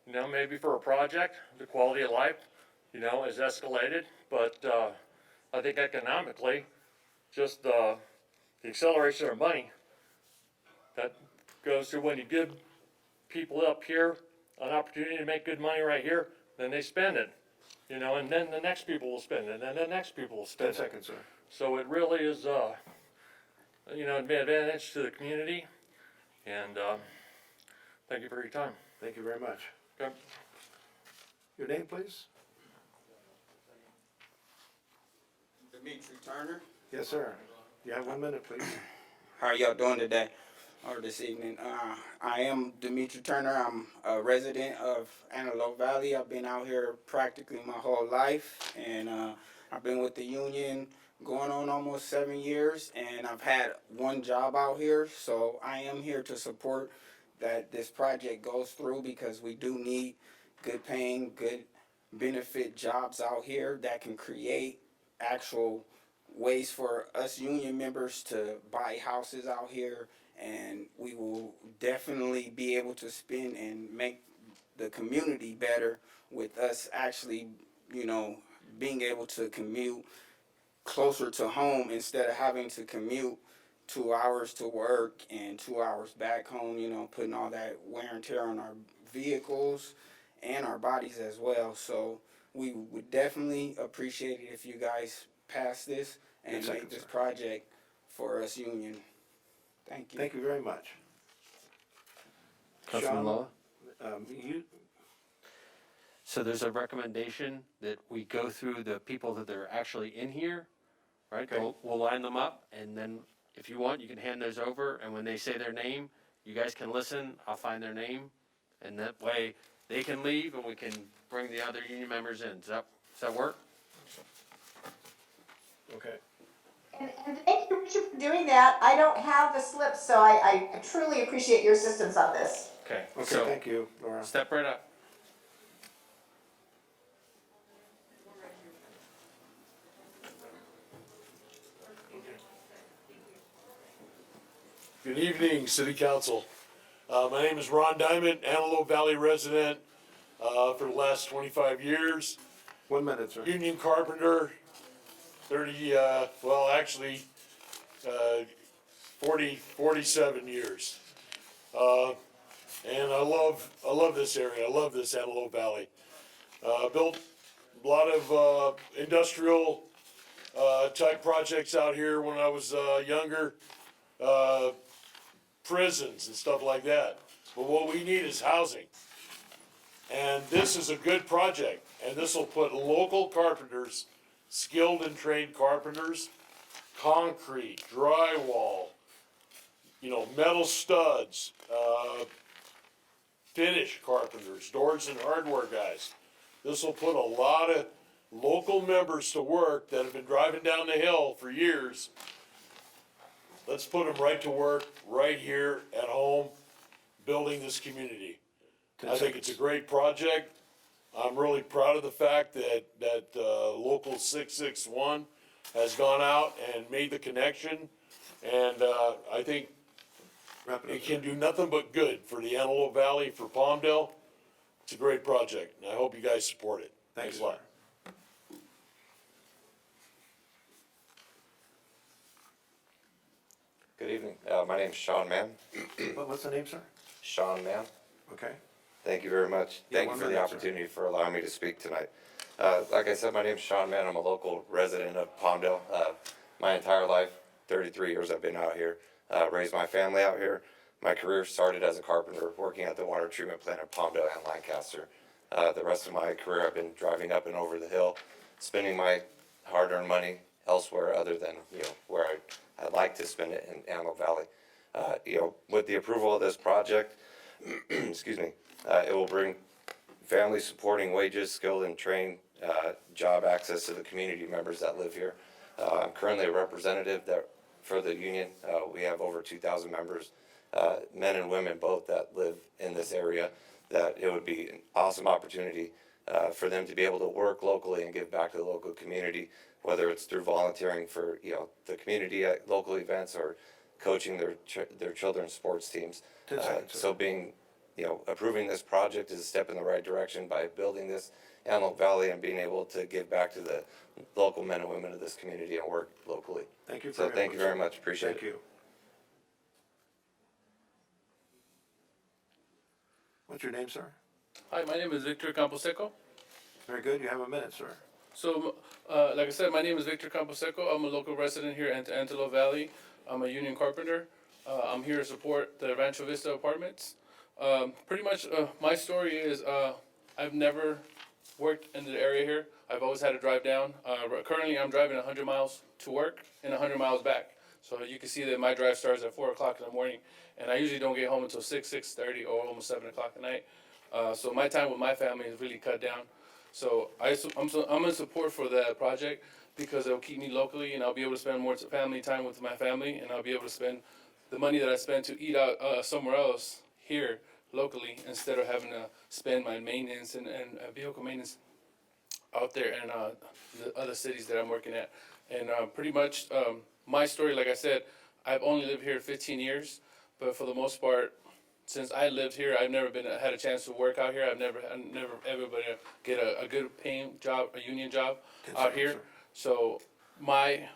you know, maybe for a project, the quality of life, you know, is escalated. But I think economically, just the acceleration of money that goes to when you give people up here an opportunity to make good money right here, then they spend it, you know, and then the next people will spend it, and then the next people will spend 10 it. seconds, sir. So it really is, you know, an advantage to the community, and thank you for your time. Thank you very much. Okay. Your name, please? Dimitri Turner. Yes, sir. You have 1 minute, please. How are y'all doing today or this evening? I am Dimitri Turner. I'm a resident of Antelope Valley. I've been out here practically my whole life, and I've been with the union going on almost 7 years, and I've had 1 job out here, so I am here to support that this project goes through because we do need good paying, good benefit jobs out here that can create actual ways for us union members to buy houses out here, and we will definitely be able to spend and make the community better with us actually, you know, being able to commute closer to home instead of having to commute 2 hours to work and 2 hours back home, you know, putting all that wear and tear on our vehicles and our bodies as well. So we would definitely appreciate it if you guys pass this and make this project for us union. Thank you. Thank you very much. Councilman Loa? So there's a recommendation that we go through the people that are actually in here, right? Okay. We'll line them up, and then if you want, you can hand those over, and when they say their name, you guys can listen, I'll find their name, and that way, they can leave and we can bring the other union members in. Does that work? Okay. And thank you, Richard, for doing that. I don't have the slips, so I truly appreciate your assistance on this. Okay. Okay, So, thank you, Laura. step right up. Good evening, City Council. My name is Ron Diamond, Antelope Valley resident for the last 25 years. 1 minute, sir. Union carpenter, 47 years. And I love this area. I love this Antelope Valley. Built a lot of industrial type projects out here when I was younger. Prisons and stuff like that. But what we need is housing. And this is a good project. And this will put local carpenters, skilled and trained carpenters, concrete, drywall, metal studs, finish carpenters, doors and hardware guys. This will put a lot of local members to work that have been driving down the hill for years. Let's put them right to work, right here at home, building this community. I think it's a great project. I'm really proud of the fact that Local 661 has gone out and made the connection. And I think it can do nothing but good for the Antelope Valley, for Palmdale. It's a great project, and I hope you guys support it. Thanks a lot. Good evening. My name's Sean Mann. What's the name, sir? Sean Mann. Okay. Thank you very much. Yeah, Thank you 1 for the minute, sir. opportunity for allowing me to speak tonight. Like I said, my name's Sean Mann. I'm a local resident of Palmdale. My entire life, 33 years I've been out here. Raised my family out here. My career started as a carpenter, working at the water treatment plant in Palmdale and Lancaster. The rest of my career I've been driving up and over the hill, spending my hard-earned money elsewhere other than, where I'd like to spend it in Antelope Valley. With the approval of this project, excuse me, it will bring family supporting wages, skilled and trained job access to the community members that live here. I'm currently a representative for the union. We have over 2,000 members, men and women both, that live in this area. That it would be an awesome opportunity for them to be able to work locally and give back to the local community, whether it's through volunteering for the community at local events or coaching their children's sports teams. So approving this project is a step in the right direction by building this Antelope Valley and being able to give back to the local men and women of this community and work locally. Thank you. So thank you very much. Appreciate it. Thank you. What's your name, sir? Hi, my name is Victor Camposeco. Very good. You have a minute, sir. So, like I said, my name is Victor Camposeco. I'm a local resident here in Antelope Valley. I'm a union carpenter. I'm here to support the Rancho Vista apartments. Pretty much, my story is I've never worked in the area here. I've always had to drive down. Currently, I'm driving 100 miles to work and 100 miles back. So you can see that my drive starts at 4 o'clock in the morning, and I usually don't get home until 6:30, or almost 7 o'clock at night. So my time with my family is really cut down. So I'm in support for that project because it'll keep me locally, and I'll be able to spend more family time with my family, and I'll be able to spend the money that I spend to eat out somewhere else here locally instead of having to spend my maintenance and vehicle maintenance out there in the other cities that I'm working at. And pretty much my story, like I said, I've only lived here 15 years, but for the most part, since I lived here, I've never had a chance to work out here. I've never ever been able to get a good paying job, a union job out here. So my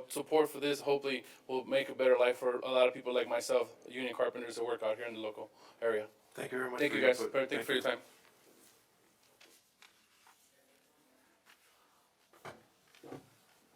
support for this hopefully will make a better life for a lot of people like myself, union carpenters that work out here in the local area. Thank you very much. Thank you guys. Thank you for your time.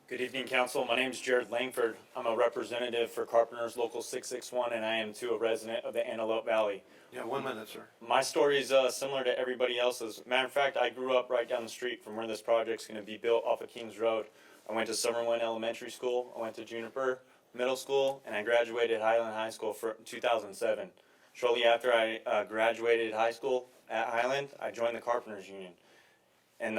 Good evening, Council. My name is Jared Langford. I'm a representative for Carpenters Local 661, and I am too a resident of the Antelope Valley. Yeah, 1 minute, sir. My story is similar to everybody else's. Matter of fact, I grew up right down the street from where this project's going to be built off of Kings Road. I went to Summerlin Elementary School, I went to Juniper Middle School, and I graduated Highland High School for 2007. Shortly after I graduated high school at Highland, I joined the Carpenters Union. And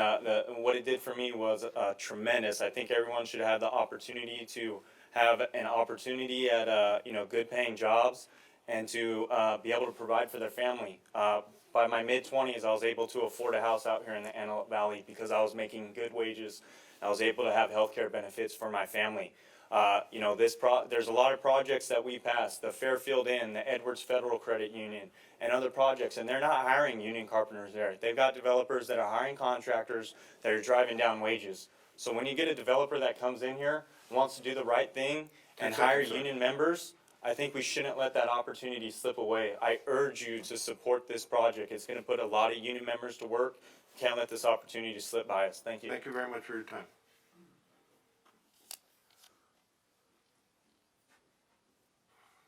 what it did for me was tremendous. I think everyone should have the opportunity to have an opportunity at good paying jobs and to be able to provide for their family. By my mid-20s, I was able to afford a house out here in the Antelope Valley because I was making good wages. I was able to have health care benefits for my family. There's a lot of projects that we passed, the Fairfield Inn, the Edwards Federal Credit Union, and other projects, and they're not hiring union carpenters there. They've got developers that are hiring contractors that are driving down wages. So when you get a developer that comes in here, wants to do the right thing, and hire union members, I think we shouldn't let that opportunity slip away. I urge you to support this project. It's going to put a lot of union members to work. Can't let this opportunity slip by us. Thank you. Thank you very much for your time.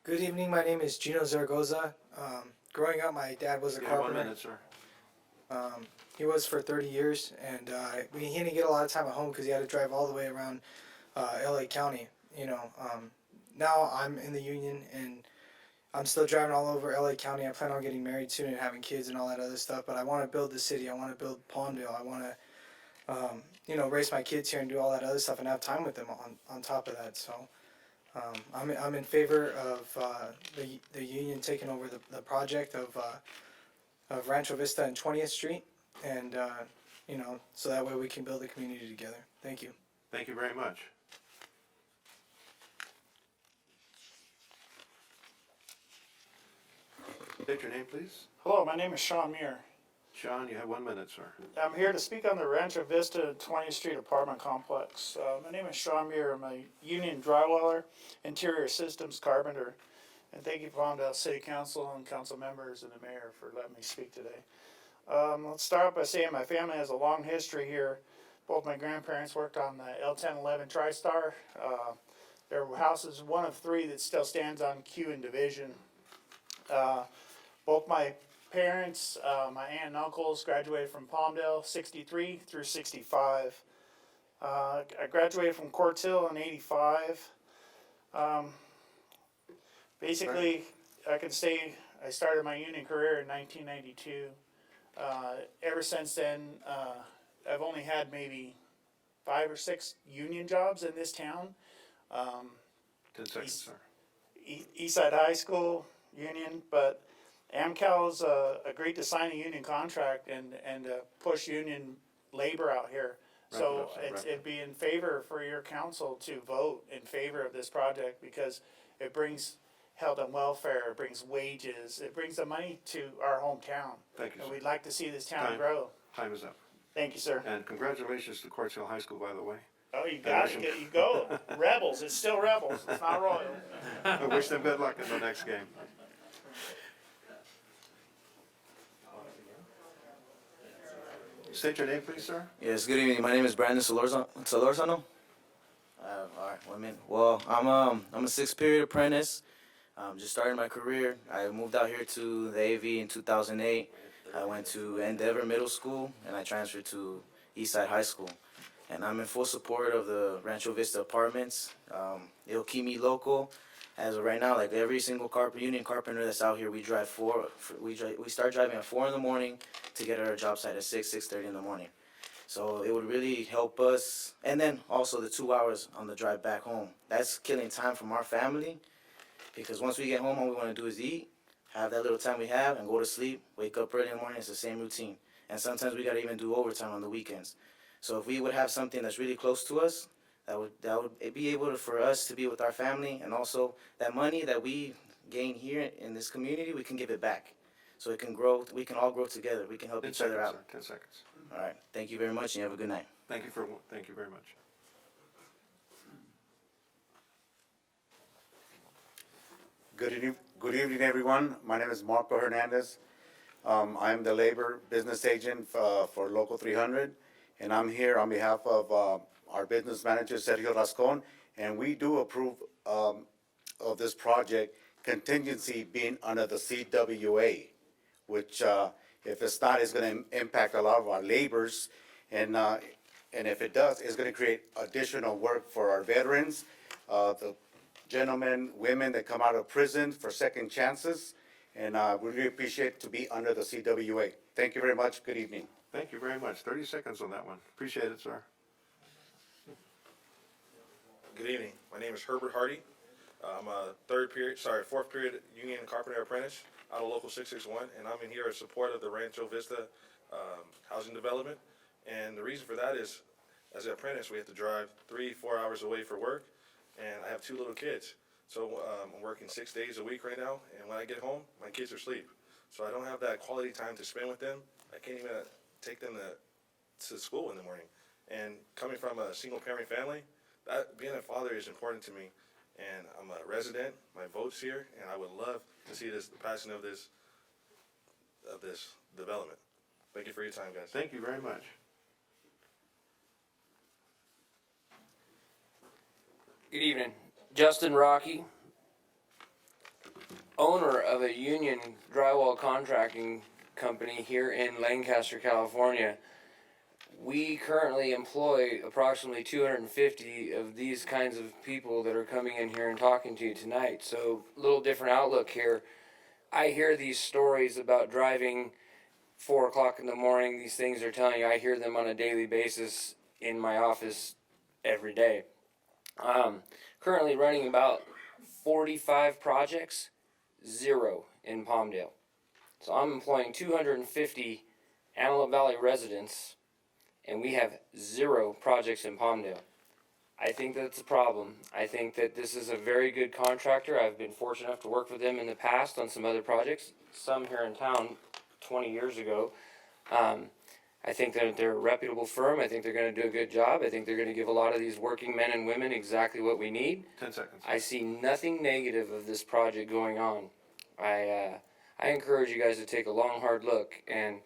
Good evening, my name is Gino Zaragoza. Growing up, my dad was a You have 1 carpenter. minute, sir. He was for 30 years, and he didn't get a lot of time at home because he had to drive all the way around LA County. Now I'm in the union, and I'm still driving all over LA County. I plan on getting married soon and having kids and all that other stuff, but I want to build the city. I want to build Palmdale. I want to, raise my kids here and do all that other stuff and have time with them on top of that. So I'm in favor of the union taking over the project of Rancho Vista and 20th Street, and so that way we can build a community together. Thank you. Thank you very much. State your name, please. Hello, my name is Sean Muir. Sean, you have 1 minute, sir. I'm here to speak on the Rancho Vista 20th Street apartment complex. My name is Sean Muir. I'm a union drywaller, interior systems carpenter. And thank you, Palmdale City Council and council members and the mayor for letting me speak today. Let's start by saying my family has a long history here. Both my grandparents worked on the L1011 TriStar. Their house is one of three that still stands on Q and Division. Both my parents, my aunt and uncles graduated from Palmdale 63 through 65. I graduated from Quartz Hill in 85. Basically, I can say I started my union career in 1992. Ever since then, I've only had maybe 5 or 6 union jobs in this town. 10 seconds, sir. Eastside High School union, but AmCal is agreed to sign a union contract and push union labor out here. So it'd be in favor for your council to vote in favor of this project because it brings health and welfare, it brings wages, it brings the money to our hometown. Thank you, And sir. we'd like to see this town grow. Time is up. Thank you, sir. And congratulations to Quartz Hill High School, by the way. Oh, you got it. You go. Rebels. It's still Rebels. It's not Royal. I wish them good luck in the next game. State your name, please, sir. Yes, good evening. My name is Brandon Solorzano. All right, 1 minute. Well, I'm a 6th period apprentice. Just starting my career. I moved out here to the AV in 2008. I went to Endeavor Middle School, and I transferred to Eastside High School. And I'm in full support of the Rancho Vista apartments. It'll keep me local. As of right now, like every single union carpenter that's out here, we start driving at 4 in the morning to get at our job site at 6:30 in the morning. So it would really help us. And then also the 2 hours on the drive back home. That's killing time from our family, because once we get home, all we want to do is eat, have that little time we have, and go to sleep, wake up early in the morning. It's the same routine. And sometimes we got to even do overtime on the weekends. So if we would have something that's really close to us, that would be able for us to be with our family, and also that money that we gain here in this community, we can give it back. So it can grow, we can all grow together, we can help each other out. 10 seconds. All right, thank you very much, and you have a good night. Thank you very much. Good evening, everyone. My name is Marco Hernandez. I'm the labor business agent for Local 300, and I'm here on behalf of our business manager, Sergio Rascon, and we do approve of this project contingency being under the CWA, which if it's not, it's going to impact a lot of our laborers, and if it does, it's going to create additional work for our veterans, the gentlemen, women that come out of prison for second chances, and we really appreciate to be under the CWA. Thank you very much. Good evening. Thank you very much. 30 seconds on that one. Appreciate it, sir. Good evening. My name is Herbert Hardy. I'm a fourth period union carpenter apprentice out of Local 661, and I'm in here in support of the Rancho Vista housing development. And the reason for that is, as an apprentice, we have to drive 3-4 hours away for work, and I have 2 little kids. So I'm working 6 days a week right now, and when I get home, my kids are asleep. So I don't have that quality time to spend with them. I can't even take them to school in the morning. And coming from a single-parent family, that being a father is important to me. And I'm a resident. My vote's here, and I would love to see the passing of this development. Thank you for your time, guys. Thank you very much. Good evening. Justin Rocky, owner of a union drywall contracting company here in Lancaster, California. We currently employ approximately 250 of these kinds of people that are coming in here and talking to you tonight. So, a little different outlook here. I hear these stories about driving 4 o'clock in the morning. These things they're telling you, I hear them on a daily basis in my office every day. Currently running about 45 projects, 0 in Palmdale. So I'm employing 250 Antelope Valley residents, and we have 0 projects in Palmdale. I think that's a problem. I think that this is a very good contractor. I've been fortunate enough to work with them in the past on some other projects, some here in town 20 years ago. I think that they're a reputable firm. I think they're going to do a good job. I think they're going to give a lot of these working men and women exactly what we need. 10 seconds. I see nothing negative of this project going on. I encourage you guys to take a long, hard look and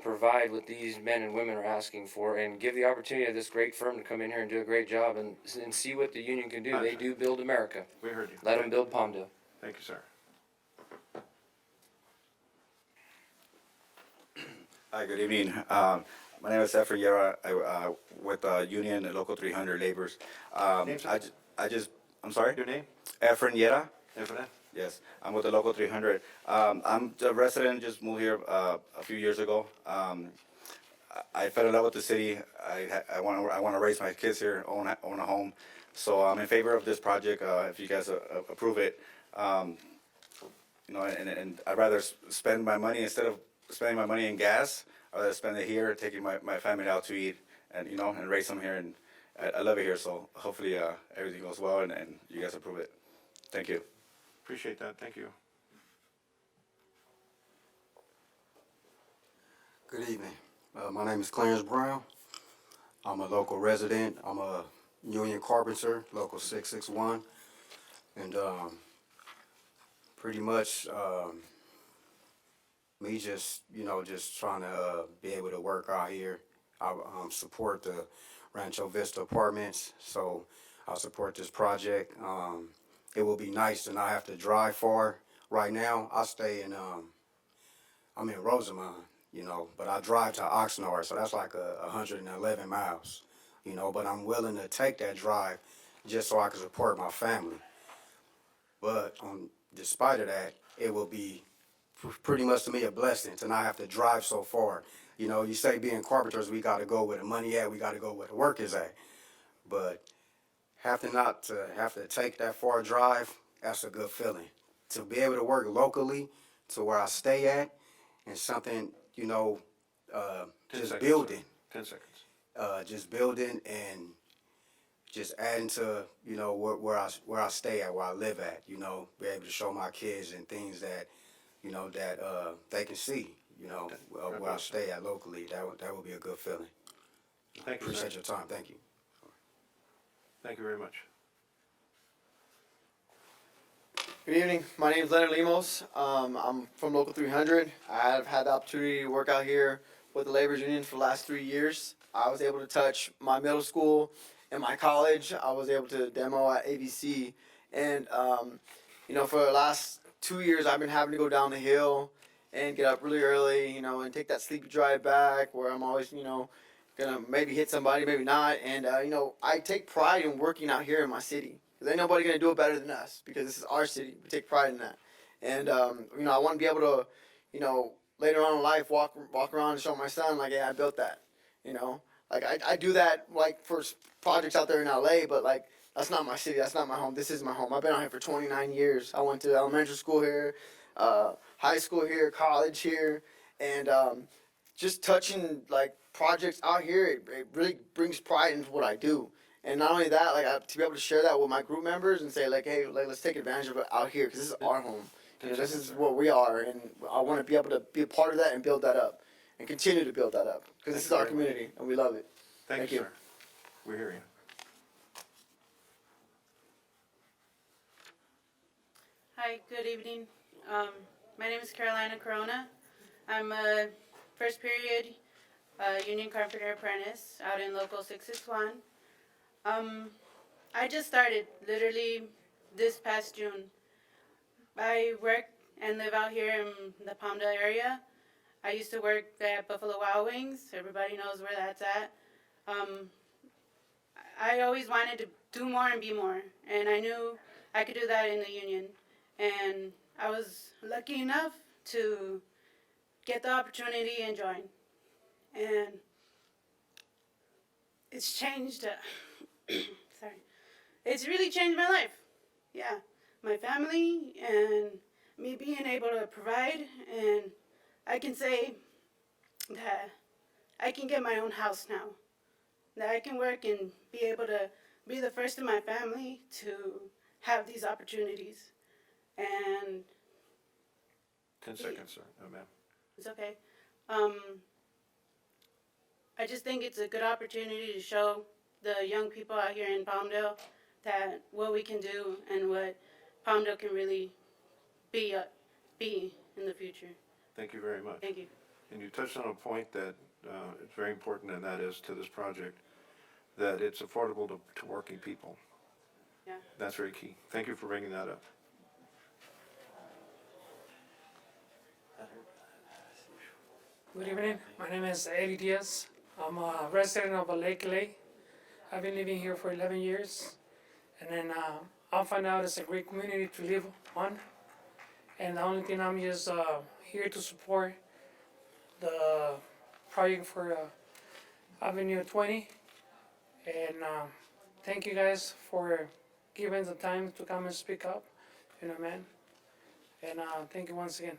provide what these men and women are asking for, and give the opportunity of this great firm to come in here and do a great job and see what the union can do. They do build America. We heard you. Let them build Palmdale. Thank you, sir. Hi, good evening. My name is Efren Yera. I with Union and Local 300 Laborers. Name, sir? I'm sorry? Your name? Efren Yera. Efren. Yes, I'm with the Local 300. I'm a resident, just moved here a few years ago. I fell in love with the city. I want to raise my kids here, own a home. So I'm in favor of this project. If you guys approve it, you know, and I'd rather spend my money instead of spending my money in gas. I'd rather spend it here, taking my family out to eat, and you know, and raise them here. And I love it here. So hopefully everything goes well, and you guys approve it. Thank you. Appreciate that. Thank you. Good evening. My name is Clarence Brown. I'm a local resident. I'm a union carpenter, Local 661. And pretty much me just, you know, just trying to be able to work out here. I support the Rancho Vista apartments, so I'll support this project. It will be nice to not have to drive far. Right now, I stay in, I'm in Rosamond, you know, but I drive to Oxnard, so that's like 111 miles, you know, but I'm willing to take that drive just so I can support my family. But despite of that, it will be pretty much to me a blessing to not have to drive so far. You know, you say being carpenters, we got to go where the money at, we got to go where the work is at. But have to take that far drive, that's a good feeling. To be able to work locally to where I stay at, and something, you know, just seconds, building. 10 seconds. Just building and just adding to, you know, where I stay at, where I live at, you know, be able to show my kids and things that, you know, that they can see, you know, where I stay at locally. That would be a good feeling. Thank you, Appreciate sir. your time. Thank you. Thank you very much. Good evening. My name is Leonard Lemos. I'm from Local 300. I've had the opportunity to work out here with the Laborers Union for the last 3 years. I was able to touch my middle school and my college. I was able to demo at ABC. And, you know, for the last 2 years, I've been having to go down the hill and get up really early, you know, and take that sleepy drive back where I'm always, you know, gonna maybe hit somebody, maybe not. And, you know, I take pride in working out here in my city. Because ain't nobody going to do it better than us, because this is our city. We take pride in that. And I want to be able to, later on in life, walk around and show my son like, yeah, I built that. Like I do that like for projects out there in LA, but like that's not my city, that's not my home. This is my home. I've been out here for 29 years. I went to elementary school here, high school here, college here, and just touching like projects out here, it really brings pride into what I do. And not only that, to be able to share that with my group members and say like, hey, like let's take advantage of it out here because this is our home. This is what we are, and I want to be able to be a part of that and build that up, and continue to build that up because this is our community and we love it. Thank you, sir. We hear you. Hi, good evening. My name is Carolina Corona. I'm a first period union carpenter apprentice out in Local 661. I just started literally this past June. I work and live out here in the Palmdale area. I used to work at Buffalo Wild Wings. Everybody knows where that's at. I always wanted to do more and be more, and I knew I could do that in the union. And I was lucky enough to get the opportunity and join. And it's changed, sorry, it's really changed my life. Yeah, my family and me being able to provide, and I can say that I can get my own house now, that I can work and be able to be the first in my family to have these opportunities. And 10 seconds, sir. Oh, ma'am. it's okay. I just think it's a good opportunity to show the young people out here in Palmdale that what we can do and what Palmdale can really be in the future. Thank you very much. Thank you. And you touched on a point that is very important, and that is to this project, that it's affordable to working people. Yeah. That's very key. Thank you for bringing that up. Good evening. My name is Eddie Diaz. I'm a resident of Lake Lake. I've been living here for 11 years. And then I found out it's a great community to live on. And the only thing I'm just here to support the project for Avenue 20. And thank you guys for giving the time to come and speak up, man. And thank you once again.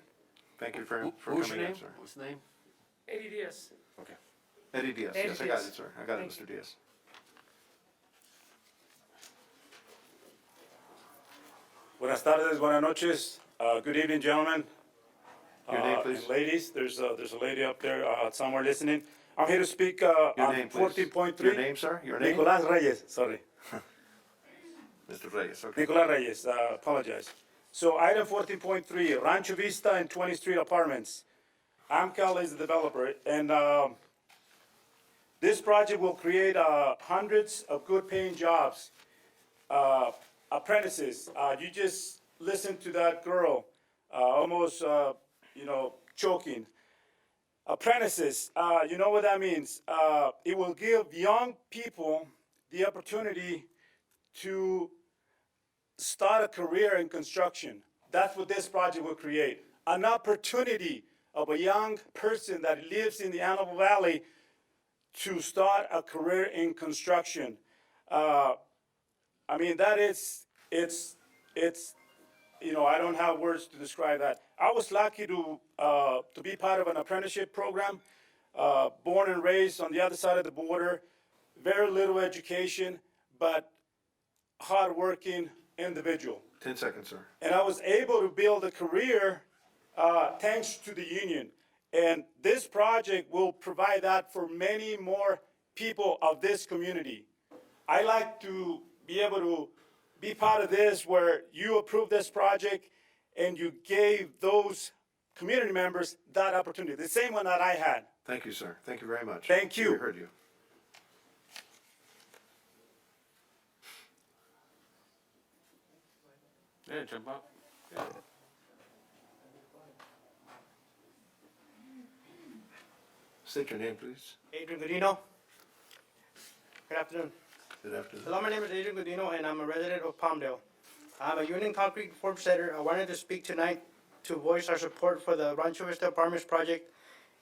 Thank you for What's coming your in, name? sir. What's the name? Eddie Diaz. Okay. Eddie Diaz. Eddie Yes, I got Diaz. it, sir. I got it, Thank Mr. Diaz. Buenas tardes, buenas noches. Good evening, gentlemen. Your name, please. And ladies, there's a lady up there somewhere listening. I'm here to speak Your on name, please. 14.3. Your name, sir? Your name? Nicolas Reyes, sorry. Mr. Reyes, okay. Nicolas Reyes, apologize. So item 14.3, Rancho Vista and 20th Street Apartments. AMCAL is the developer, and this project will create hundreds of good-paying jobs. Apprentices, you just listened to that girl, almost, choking. Apprentices, you know what that means? It will give young people the opportunity to start a career in construction. That's what this project will create. An opportunity of a young person that lives in the Antelope Valley to start a career in construction. I don't have words to describe that. I was lucky to be part of an apprenticeship program, born and raised on the other side of the border, very little education, but hardworking individual. 10 seconds, sir. And I was able to build a career thanks to the union. And this project will provide that for many more people of this community. I like to be able to be part of this where you approved this project and you gave those community members that opportunity, the same one that I had. Thank you, sir. Thank you very much. Thank you. We heard you. Yeah, jump up. Yeah. State your name, please. Adrian Godino. Good afternoon. Good afternoon. Hello, my name is Adrian Godino, and I'm a resident of Palmdale. I'm a union concrete form setter. I wanted to speak tonight to voice our support for the Rancho Vista Apartments project.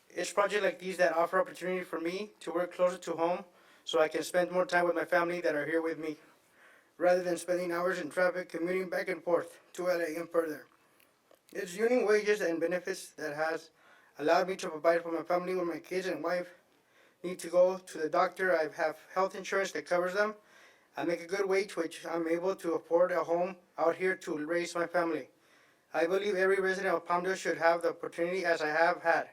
It's projects like these that offer opportunity for me to work closer to home so I can spend more time with my family that are here with me, rather than spending hours in traffic commuting back and forth to LA and further. It's union wages and benefits that has allowed me to provide for my family when my kids and wife need to go to the doctor. I have health insurance that covers them. I make a good wage, which I'm able to afford a home out here to raise my family. I believe every resident of Palmdale should have the opportunity as I have had.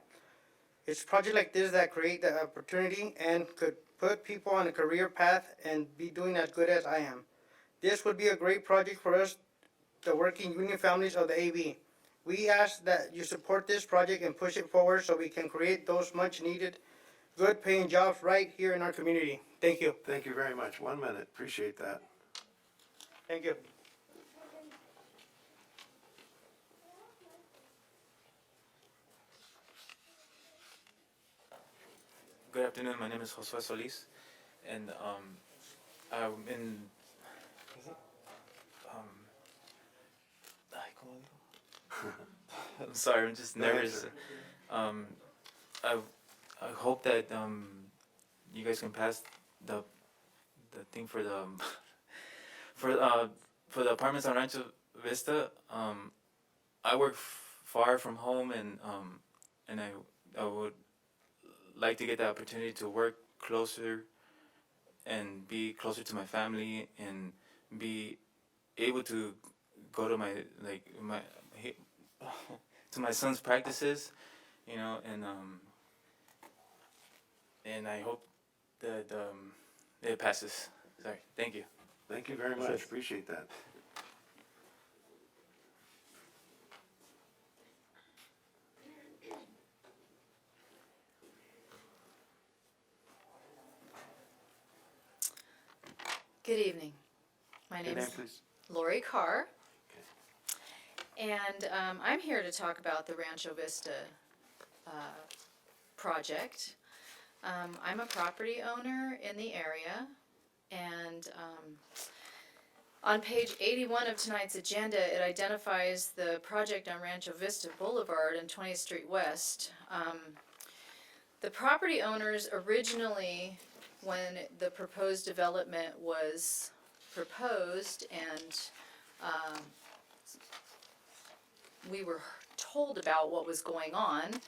It's projects like this that create the opportunity and could put people on a career path and be doing as good as I am. This would be a great project for us, the working union families of the AV. We ask that you support this project and push it forward so we can create those much needed, good paying jobs right here in our community. Thank you. Thank you very much. 1 minute. Appreciate that. Thank you. Good afternoon. My name is Josue Solis, and I'm in. Ay, ¿cómo digo? I'm sorry. I'm just nervous. I hope that you guys can pass the thing for the for the apartments on Rancho Vista. I work far from home, and I would like to get the opportunity to work closer and be closer to my family and be able to go to my son's practices, you know, and I hope that it passes. Sorry. Thank you. Thank you very much. Appreciate that. Good evening. My name is Lori Carr, and I'm here to talk about the Rancho Vista project. I'm a property owner in the area, and on page 81 of tonight's agenda, it identifies the project on Rancho Vista Boulevard and 20th Street West. The property owners originally, when the proposed development was proposed and we were told about what was going on,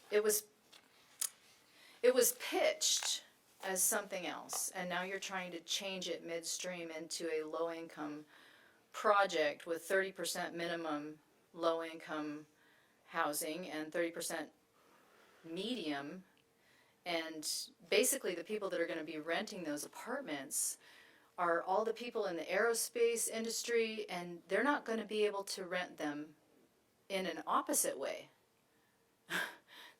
it was pitched as something else, and now you're trying to change it midstream into a low-income project with 30% minimum low-income housing and 30% medium. And basically the people that are going to be renting those apartments are all the people in the aerospace industry, and they're not going to be able to rent them in an opposite way.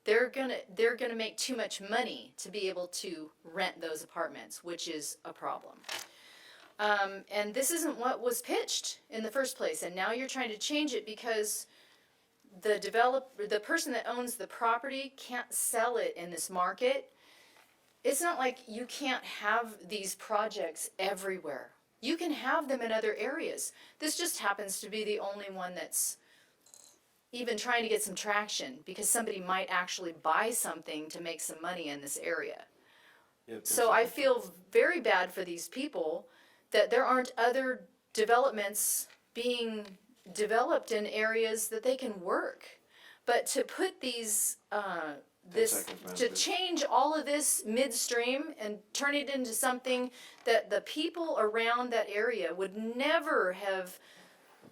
They're gonna make too much money to be able to rent those apartments, which is a problem. And this isn't what was pitched in the first place, and now you're trying to change it because the person that owns the property can't sell it in this market. It's not like you can't have these projects everywhere. You can have them in other areas. This just happens to be the only one that's even trying to get some traction because somebody might actually buy something to make some money in this area. So I feel very bad for these people that there aren't other developments being developed in areas that they can work. But to put these, to change all of this midstream and turn it into something that the people around that area would never have,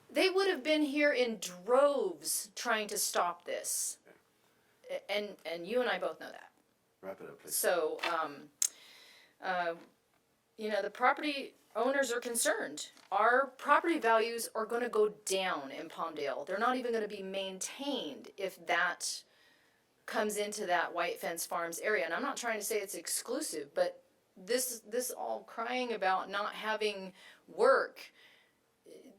they would have been here in droves trying to stop this. And you and I both know that. Wrap it up, please. So, the property owners are concerned. Our property values are going to go down in Palmdale. They're not even going to be maintained if that comes into that White Fence Farms area. And I'm not trying to say it's exclusive, but this all crying about not having work,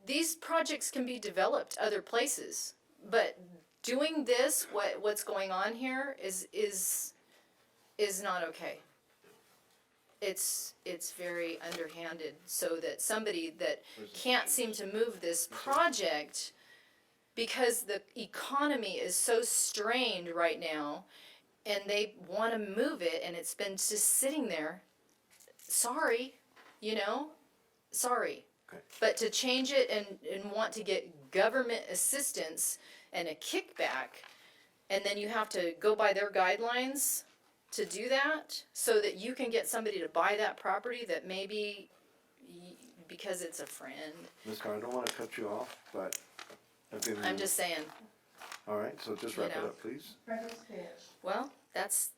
these projects can be developed other places. But doing this, what's going on here is not okay. it's very underhanded, so that somebody that can't seem to move this project because the economy is so strained right now and they want to move it and it's been just sitting there. Sorry, sorry. Okay. But to change it and want to get government assistance and a kickback, and then you have to go by their guidelines to do that so that you can get somebody to buy that property that maybe because it's a friend. Ms. Carr, I don't want to cut you off, but I've given I'm you- just saying. All right, so just wrap it know. up, please. Well, that's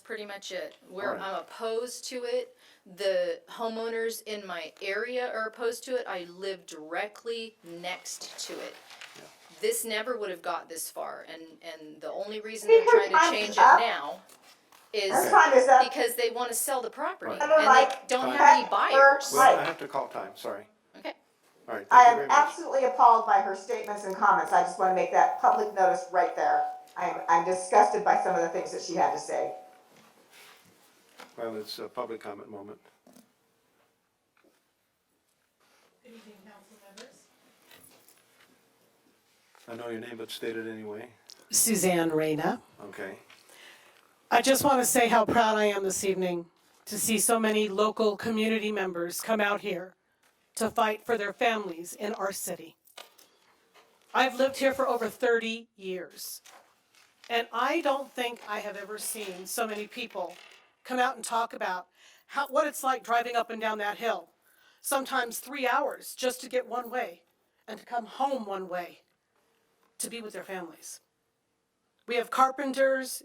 pretty much it. All right. I'm opposed to it. The homeowners in my area are opposed to it. I live directly next to it. This never would have got this far, and the only reason they're trying to change it now is Her time is up. because they want to sell the property Right. and Under they Mike, don't Time. have any cut her buyers. Well, I mic. have to call time, sorry. Okay. All right, I thank you am very much. absolutely appalled by her statements and comments. I just want to make that public notice right there. I'm disgusted by some of the things that she had to say. Well, it's a public comment moment. Good evening, council members. I know your name, but state it anyway. Suzanne Reyna. Okay. I just want to say how proud I am this evening to see so many local community members come out here to fight for their families in our city. I've lived here for over 30 years, and I don't think I have ever seen so many people come out and talk about what it's like driving up and down that hill, sometimes 3 hours just to get one way and to come home one way to be with their families. We have carpenters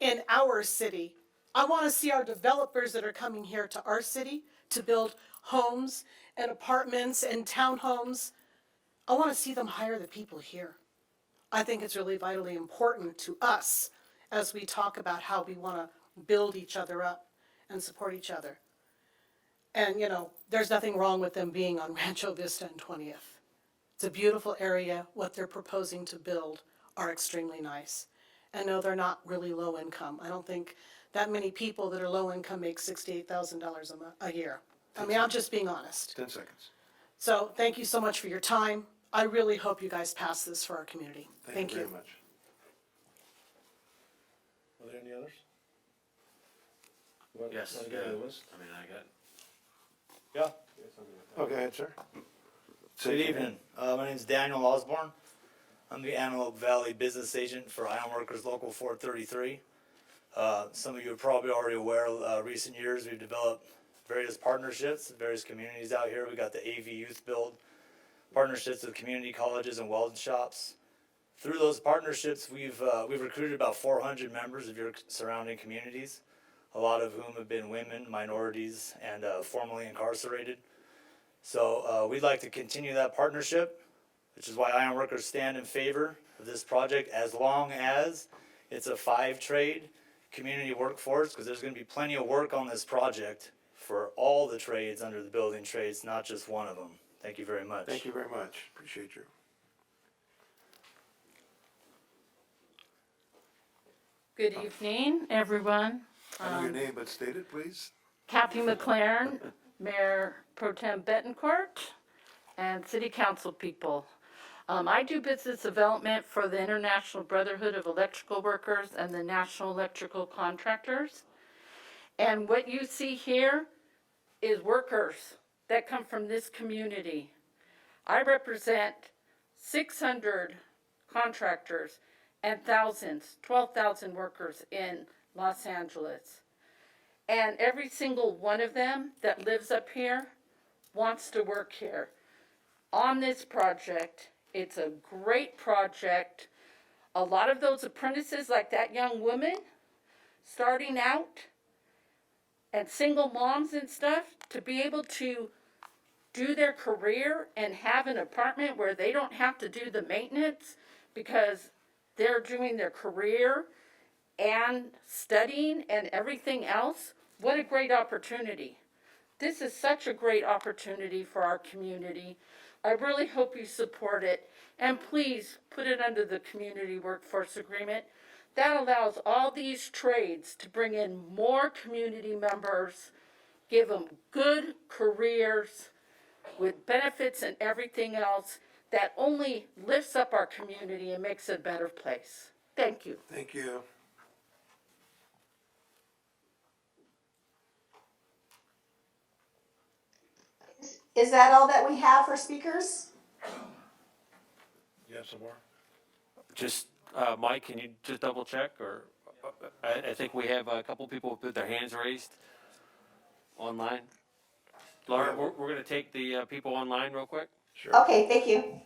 in our city. I want to see our developers that are coming here to our city to build homes and apartments and townhomes. I want to see them hire the people here. I think it's really vitally important to us as we talk about how we want to build each other up and support each other. And, there's nothing wrong with them being on Rancho Vista and 20th. It's a beautiful area. What they're proposing to build are extremely nice. And no, they're not really low income. I don't think that many people that are low income make $68,000 a year. I mean, I'm just being honest. 10 seconds. So thank you so much for your time. I really hope you guys pass this for our community. Thank you very much. Are there any others? Yes, Want to yeah. get on the list? I mean, I got. Yeah. Okay, ahead, sir. Good evening. My name is Daniel Osborne. I'm the Antelope Valley business agent for Ironworkers Local 433. Some of you are probably already aware, recent years we've developed various partnerships, various communities out here. We got the AV Youth Build, partnerships with community colleges and welding shops. Through those partnerships, we've recruited about 400 members of your surrounding communities, a lot of whom have been women, minorities, and formerly incarcerated. So we'd like to continue that partnership, which is why Ironworkers stand in favor of this project as long as it's a 5-trade community workforce, because there's going to be plenty of work on this project for all the trades under the building trades, not just one of them. Thank you very much. Thank you very much. Appreciate you. Good evening, everyone. I know your name, but state it, please. Kathy McLaren, Mayor Pro Tem Betancourt, and City Council people. I do business development for the International Brotherhood of Electrical Workers and the National Electrical Contractors. And what you see here is workers that come from this community. I represent 600 contractors and thousands, 12,000 workers in Los Angeles. And every single one of them that lives up here wants to work here. On this project, it's a great project. A lot of those apprentices, like that young woman, starting out, and single moms and stuff, to be able to do their career and have an apartment where they don't have to do the maintenance because they're doing their career and studying and everything else. What a great opportunity. This is such a great opportunity for our community. I really hope you support it, and please put it under the community workforce agreement. That allows all these trades to bring in more community members give them good careers with benefits and everything else that only lifts up our community and makes it a better place. Thank you. Thank you. Is that all that we have for speakers? You have some more? Just, Mike, can you just double check, or, I think we have a couple people with their hands raised online. Laura, we're gonna take the, people online real quick. Sure. Okay, thank you.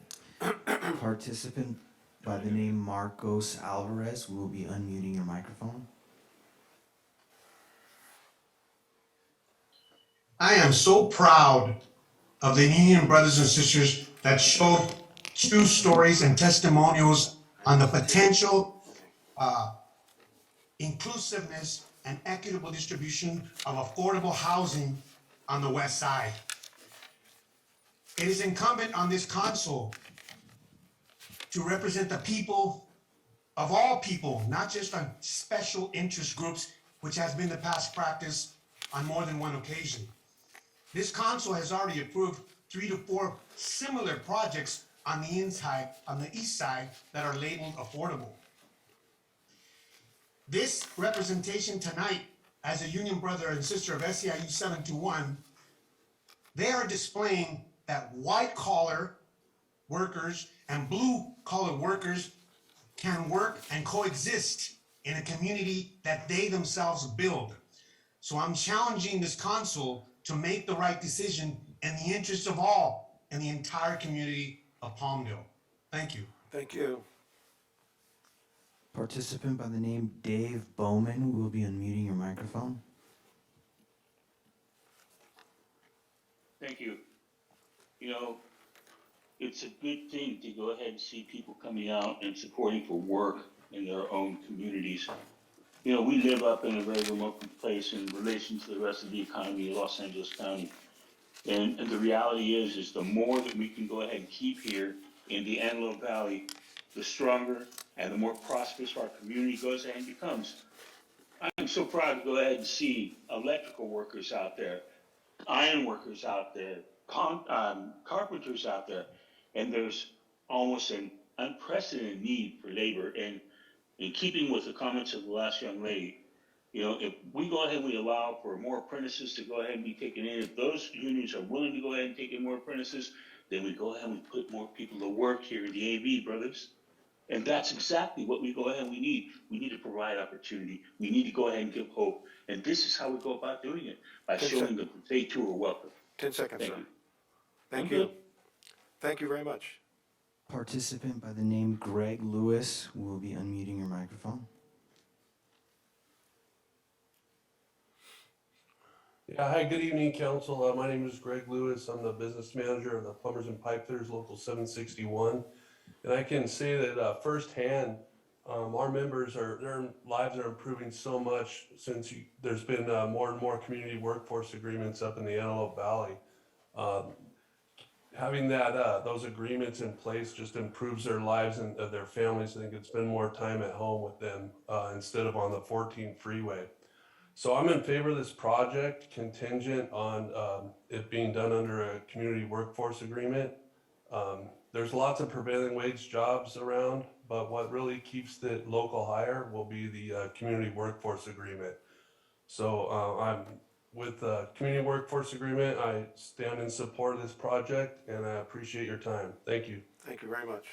Participant by the name Marcos Alvarez will be unmuting your microphone. I am so proud of the union brothers and sisters that showed true stories and testimonials on the potential inclusiveness and equitable distribution of affordable housing on the west side. It is incumbent on this council to represent the people of all people, not just on special interest groups, which has been the past practice on more than one occasion. This council has already approved 3 to 4 similar projects on the inside, on the east side, that are labeled affordable. This representation tonight, as a union brother and sister of SEIU 721, they are displaying that white-collar workers and blue-collar workers can work and coexist in a community that they themselves build. So I'm challenging this council to make the right decision in the interest of all in the entire community of Palmdale. Thank you. Thank you. Participant by the name Dave Bowman will be unmuting your microphone. Thank you. You know, it's a good thing to go ahead and see people coming out and supporting for work in their own communities. You know, we live up in a very remote place in relation to the rest of the economy of Los Angeles County. And the reality is the more that we can go ahead and keep here in the Antelope Valley, the stronger and the more prosperous our community goes ahead and becomes. I'm so proud to go ahead and see electrical workers out there, ironworkers out there, carpenters out there, and there's almost an unprecedented need for labor. And in keeping with the comments of the last young lady, you know, if we go ahead and we allow for more apprentices to go ahead and be taken in, if those unions are willing to go ahead and take in more apprentices, then we go ahead and we put more people to work here in the AV, brothers. And that's exactly what we go ahead and we need. We need to provide opportunity. We need to go ahead and give hope. And this is how we go about doing it, by showing them that they too are welcome. 10 seconds, Thank sir. you. Thank I'm you. good. Thank you very much. Participant by the name Greg Lewis will be unmuting your microphone. Yeah, hi, good evening, council. My name is Greg Lewis. I'm the business manager of the Plumbers and Pipe Fitters, Local 761. And I can say that firsthand, our members their lives are improving so much since there's been more and more community workforce agreements up in the Antelope Valley. Having those agreements in place just improves their lives and their families. They can spend more time at home with them instead of on the 14 freeway. So I'm in favor of this project, contingent on it being done under a community workforce agreement. There's lots of prevailing wage jobs around, but what really keeps the local higher will be the community workforce agreement. So I'm with the community workforce agreement. I stand in support of this project, and I appreciate your time. Thank you. Thank you very much.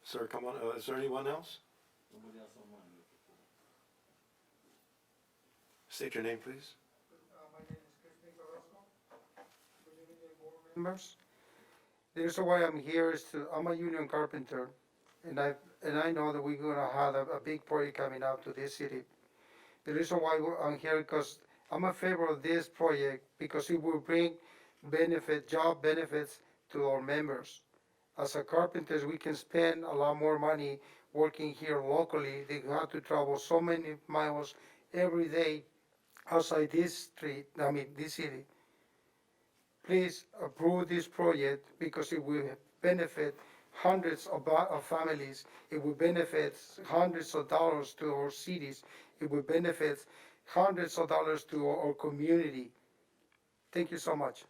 Sir, come on. Is there anyone else? State your name, please. Members. The reason why I'm here is I'm a union carpenter, and I know that we're gonna have a big project coming out to this city. The reason why I'm here because I'm in favor of this project because it will bring job benefits to our members. As a carpenters, we can spend a lot more money working here locally. They have to travel so many miles every day outside this city. Please approve this project because it will benefit hundreds of families. It will benefit hundreds of dollars to our cities. it will benefit hundreds of dollars to our community. Thank you so much.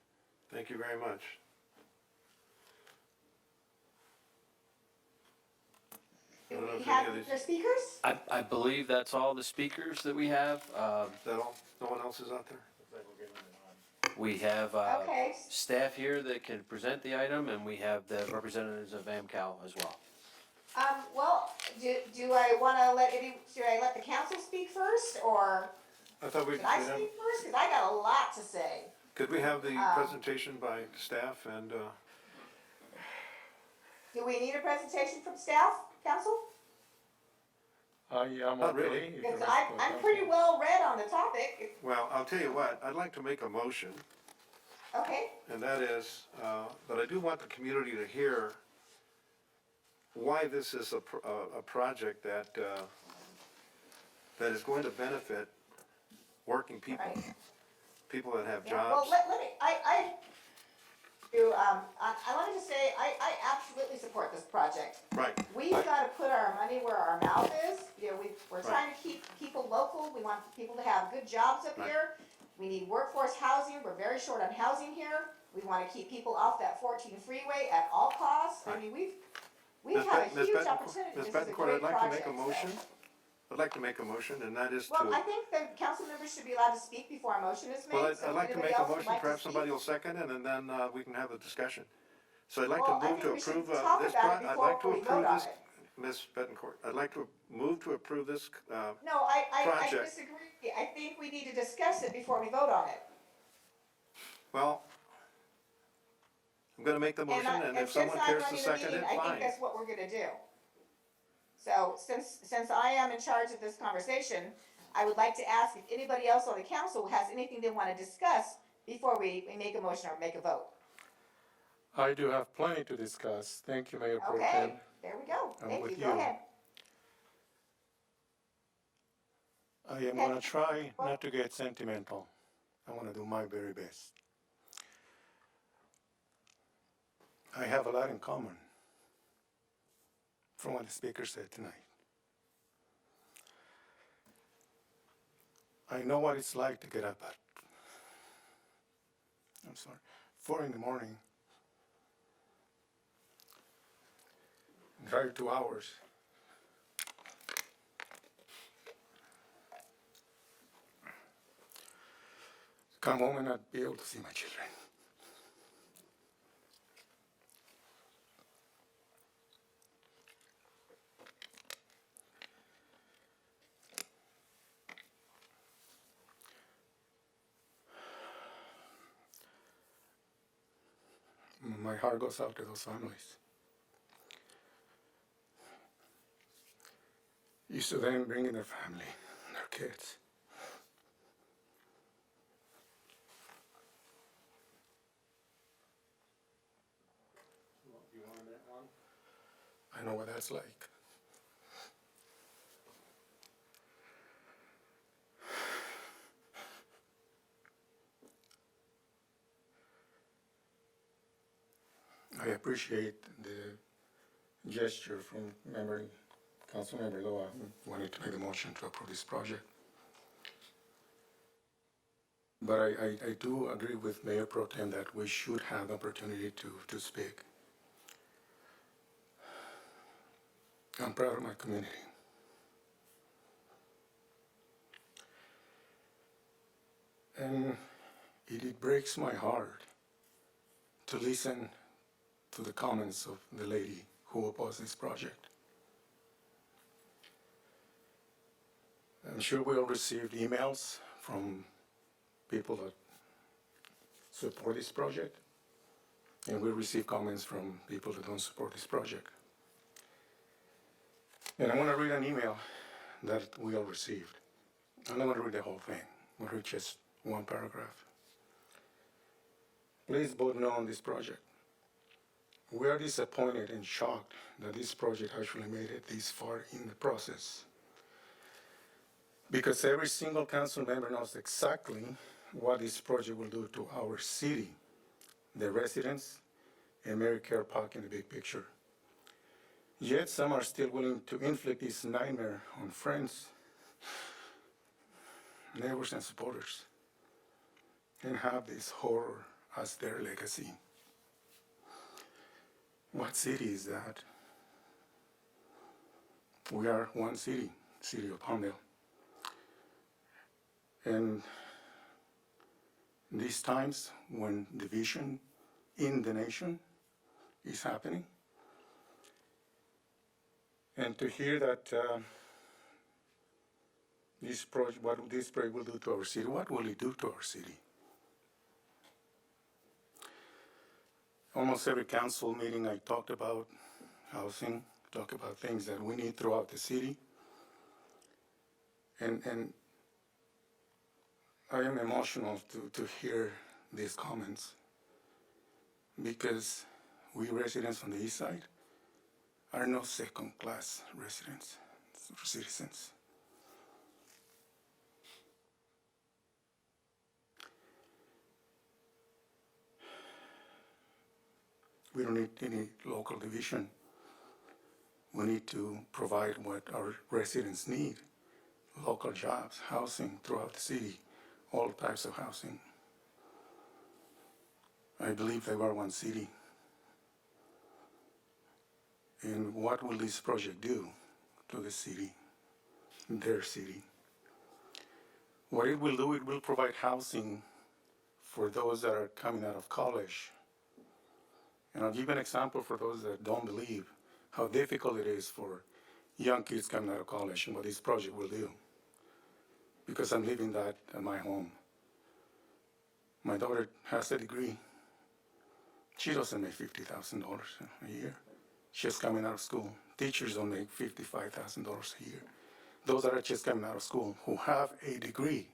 Thank you very much. I Do don't know we if any have of these- the speakers? I believe that's all the speakers that we have. Is that all? No one else is out there? We have Okay. staff here that can present the item, and we have the representatives of AmCal as well. Well, do I wanna should I let the council speak first, or I thought should I speak first? Cause I got a lot to say. could we have the presentation by staff and, Do we need a presentation from staff, council? I'm Not really. okay. Because I'm pretty well read on the topic. well, I'll tell you what, I'd like to make a motion, Okay, and that is, but I do want the community to hear why this is a project that, that is going to benefit working people, right. people that have Yeah, well, jobs. let me, I wanted to say, I absolutely support this project. Right. We've gotta put our money where our mouth is, you know, we're Right. trying to keep people local, we want people to have good jobs up Right. here. We need workforce housing, we're very short on housing here, we wanna keep people off that 14 freeway at all costs, I Right. mean, we've Ms. had a Ms. huge Betancourt- opportunity, Ms. this is a Betancourt, great I'd like to make project, a motion. I'd like to make a motion, and that is to. Well, I think the council members should be allowed to speak before a motion is made, Well, so I'd if like to anybody make a else would motion, like to perhaps speak. somebody will second it, and then we can have a discussion. So I'd like Well, to I move to think we should approve talk this, about it I'd like to before we vote approve on this, it. Ms. Betancourt, I'd like to move to approve this, No, I project. disagree. I think we need to discuss it before we vote on it. well, I'm gonna make the motion, and if someone cares to second it, I think fine. that's what we're gonna do. So since I am in charge of this conversation, I would like to ask if anybody else on the council has anything they wanna discuss before we make a motion or make a vote. I do have plenty to discuss. Thank you, Mayor Pro Okay, Tem. there we go. I'm Thank with you. Go you. ahead. I am gonna try not to get sentimental. I wanna do my very best. I have a lot in common from what the speaker said tonight. I know what it's like to get up at, 4 in the morning, drive 2 hours. Come home and not be able to see my children. My heart goes out to those families. Used to them bringing their family, their kids. I know what that's like. I appreciate the gesture from Councilmember Loa, who wanted to make the motion to approve this project. But I do agree with Mayor Pro Tem that we should have the opportunity to speak. I'm proud of my community. And it breaks my heart to listen to the comments of the lady who opposed this project. I'm sure we'll receive emails from people that support this project, and we'll receive comments from people that don't support this project. And I want to read an email that we all received. I'm not going to read the whole thing. I'm going to read just one paragraph. Please vote no on this project. We are disappointed and shocked that this project actually made it this far in the process, because every single council member knows exactly what this project will do to our city, the residents, and Mary Care Park in the big picture. Yet some are still willing to inflict this nightmare on friends neighbors and supporters and have this horror as their legacy. What city is that? We are one city, city of Palmdale. And these times when division in the nation is happening, and to hear that what this project will do to our city, what will it do to our city? Almost every council meeting I talked about housing, talk about things that we need throughout the city. And I am emotional to hear these comments because we residents on the east side are no second-class residents, citizens. We don't need any local division. We need to provide what our residents need: local jobs, housing throughout the city, all types of housing. I believe they are one city. And what will this project do to the city, their city? What it will do, it will provide housing for those that are coming out of college. And I'll give you an example for those that don't believe how difficult it is for young kids coming out of college and what this project will do. Because I'm living that at my home. My daughter has a degree. She doesn't make $50,000 a year. She's coming out of school. Teachers don't make $55,000 a year. Those that are just coming out of school who have a degree,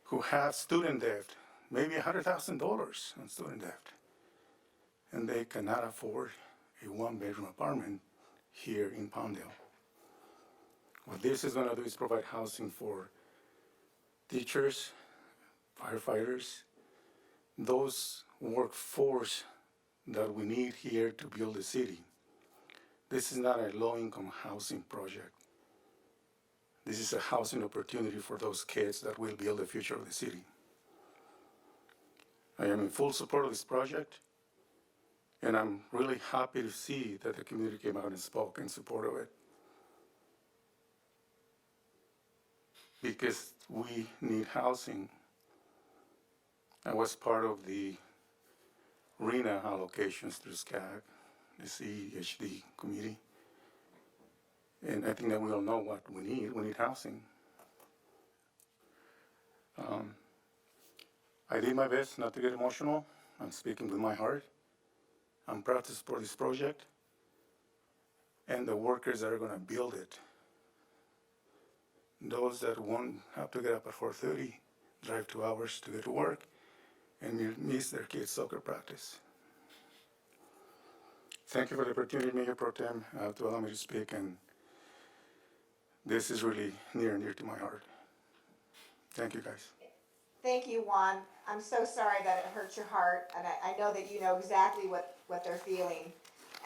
who have student debt, maybe $100,000 on student debt, and they cannot afford a one-bedroom apartment here in Palmdale. What this is going to do is provide housing for teachers, firefighters, those workforce that we need here to build the city. This is not a low-income housing project. This is a housing opportunity for those kids that will build the future of the city. I am in full support of this project, and I'm really happy to see that the community came out and spoke in support of it. Because we need housing. I was part of the RENA allocations through SCAG, the CHD committee. And I think that we all know what we need. We need housing. I did my best not to get emotional. I'm speaking with my heart. I'm proud to support this project and the workers that are going to build it. Those that won't have to get up at 4:30, drive 2 hours to get to work, and miss their kids' soccer practice. Thank you for the opportunity, Mayor Pro Tem, to allow me to speak, and this is really near and dear to my heart. Thank you, guys. Thank you, Juan. I'm so sorry that it hurt your heart, and I know that you know exactly what they're feeling.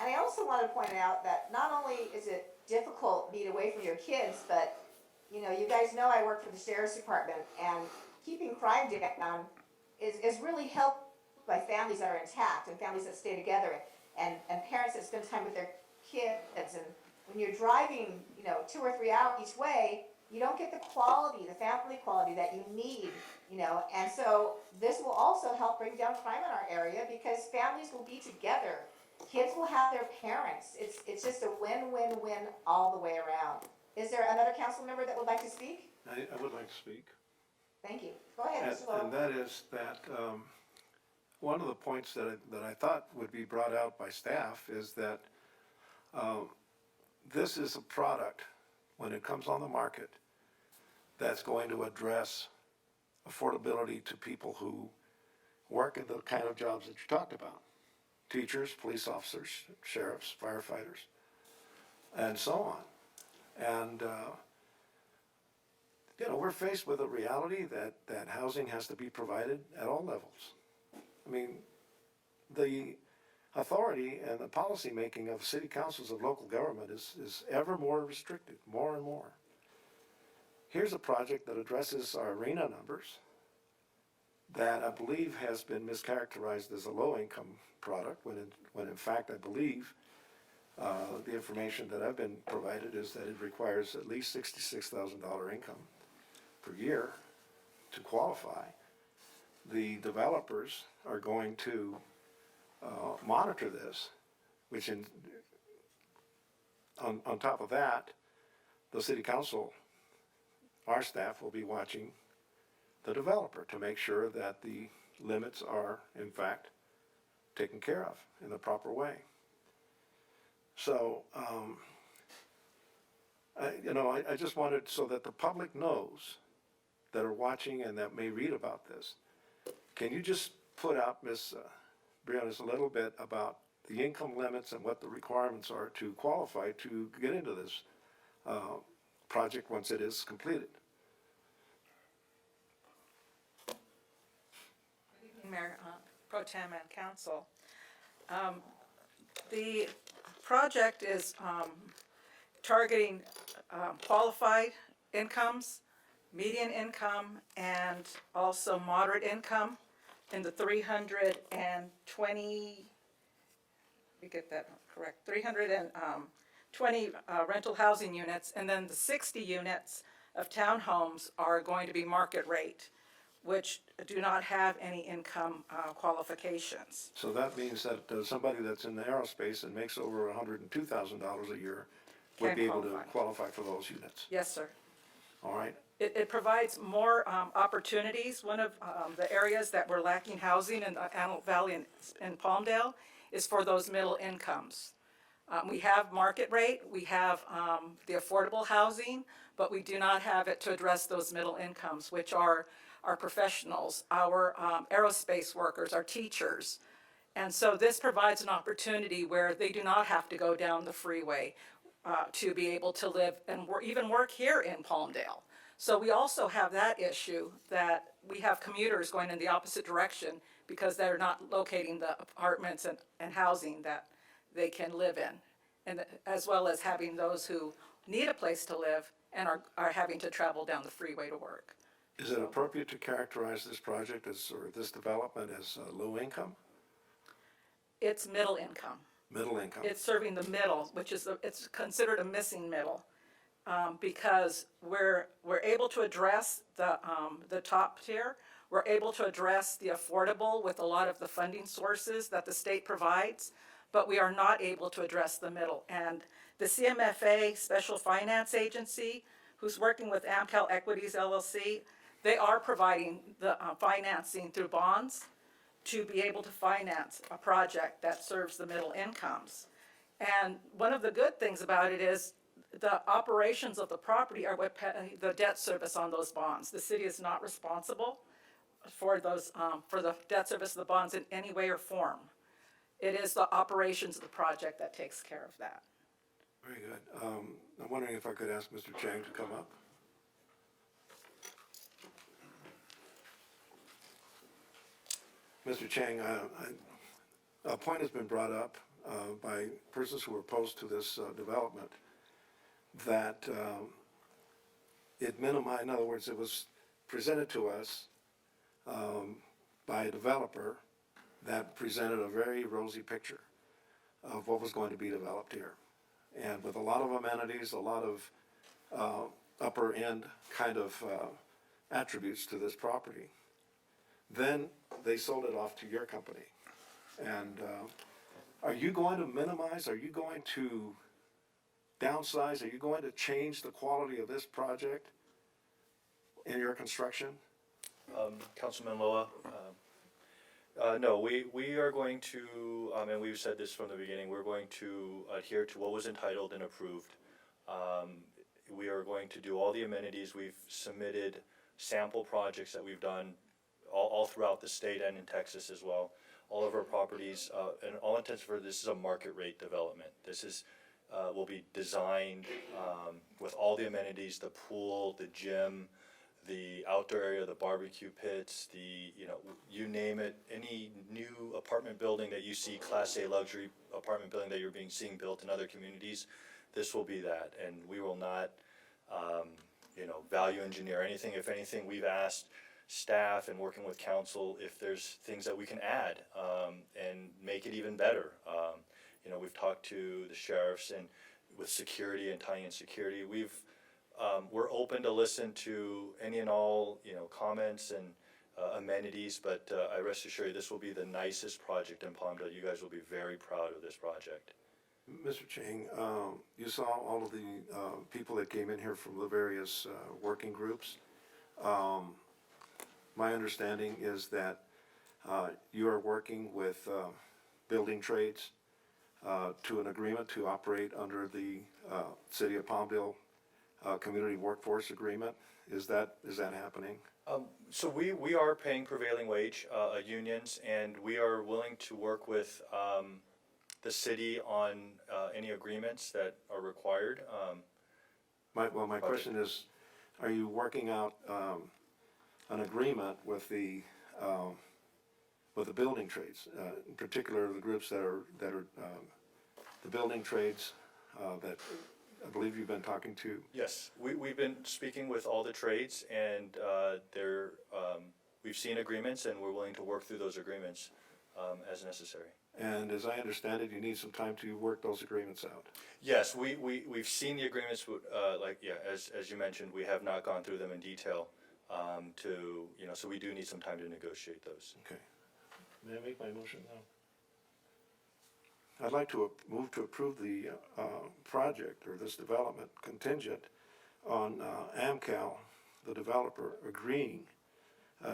And I also want to point out that not only is it difficult being away from your kids, but you know, you guys know I work for the Sheriff's Department, and keeping crime down is really helped by families that are intact and families that stay together and parents that spend time with their kids. And when you're driving, you know, 2 or 3 hours each way, you don't get the quality, the family quality that you need, you know. And so this will also help bring down crime in our area because families will be together. Kids will have their parents. It's just a win-win-win all the way around. Is there another council member that would like to speak? I would like to speak. Thank you. Go ahead, Mr. Lowe. And that is that one of the points that I thought would be brought out by staff is that this is a product, when it comes on the market, that's going to address affordability to people who work in the kind of jobs that you talked about. Teachers, police officers, sheriffs, firefighters, and so on. And, you know, we're faced with a reality that housing has to be provided at all levels. I mean, the authority and the policy making of city councils of local government is ever more restricted, more and more. here's a project that addresses our arena numbers that I believe has been mischaracterized as a low-income product, when in fact I believe the information that I've been provided is that it requires at least $66,000 income per year to qualify. The developers are going to monitor this, which on top of that, the city council, our staff will be watching the developer to make sure that the limits are in fact taken care of in the proper way. So, I just wanted so that the public knows that are watching and that may read about this. Can you just put out, Ms. Briones, a little bit about the income limits and what the requirements are to qualify to get into this project once it is completed? Mayor Pro Tem and Council. The project is targeting qualified incomes, median income, and also moderate income in the 320, we get that correct, 320 rental housing units, and then the 60 units of townhomes are going to be market rate, which do not have any income qualifications. So that means that somebody that's in the aerospace and makes over $102,000 a year would Can be able to qualify. qualify for those units. Yes, sir. All right. It provides more opportunities. One of the areas that we're lacking housing in the Antelope Valley and Palmdale is for those middle incomes. We have market rate, we have the affordable housing, but we do not have it to address those middle incomes, which are our professionals, our aerospace workers, our teachers. And so this provides an opportunity where they do not have to go down the freeway to be able to live and even work here in Palmdale. So we also have that issue that we have commuters going in the opposite direction because they're not locating the apartments and housing that they can live in, and as well as having those who need a place to live and are having to travel down the freeway to work. Is it appropriate to characterize this project as, or this development as low income? It's middle income. Middle income? It's serving the middle, which is, it's considered a missing middle. Because we're able to address the top tier, we're able to address the affordable with a lot of the funding sources that the state provides, but we are not able to address the middle. And the CMFA Special Finance Agency, who's working with Amcal Equities LLC, they are providing the financing through bonds to be able to finance a project that serves the middle incomes. And one of the good things about it is the operations of the property are what pay the debt service on those bonds. The city is not responsible for those for the debt service of the bonds in any way or form. It is the operations of the project that takes care of that. Very good. I'm wondering if I could ask Mr. Chang to come up. Mr. Chang, a point has been brought up by persons who are opposed to this development that it minimized, in other words, it was presented to us by a developer that presented a very rosy picture of what was going to be developed here. And with a lot of amenities, a lot of upper end kind of attributes to this property. Then they sold it off to your company. And are you going to minimize, are you going to downsize, are you going to change the quality of this project in your construction? Councilman Loa, no, we are going to, and we've said this from the beginning, we're going to adhere to what was entitled and approved. We are going to do all the amenities. We've submitted sample projects that we've done all throughout the state and in Texas as well. All of our properties, and all intents for this is a market rate development. This is will be designed with all the amenities, the pool, the gym, the outdoor area, the barbecue pits, you name it, any new apartment building that you see, Class A luxury apartment building that you're seeing built in other communities, this will be that. And we will not value engineer anything. If anything, we've asked staff and working with council if there's things that we can add and make it even better. We've talked to the sheriffs and with security and tying in security, we're open to listen to any and all, comments and amenities, but I rest assure you, this will be the nicest project in Palmdale. You guys will be very proud of this project. Mr. Chang, you saw all of the people that came in here from the various working groups. My understanding is that you are working with building trades to an agreement to operate under the City of Palmdale Community Workforce Agreement. Is that happening? So we are paying prevailing wage unions, and we are willing to work with the city on any agreements that are required. My question is, are you working out an agreement with the building trades, in particular the groups that are the building trades that I believe you've been talking to? Yes, we've been speaking with all the trades, and we've seen agreements, and we're willing to work through those agreements as necessary. And as I understand it, you need some time to work those agreements out. Yes, we've seen the agreements, as you mentioned, we have not gone through them in detail, so we do need some time to negotiate those. Okay. May I make my motion now? I'd like to move to approve the project or this development contingent on AmCal, the developer, agreeing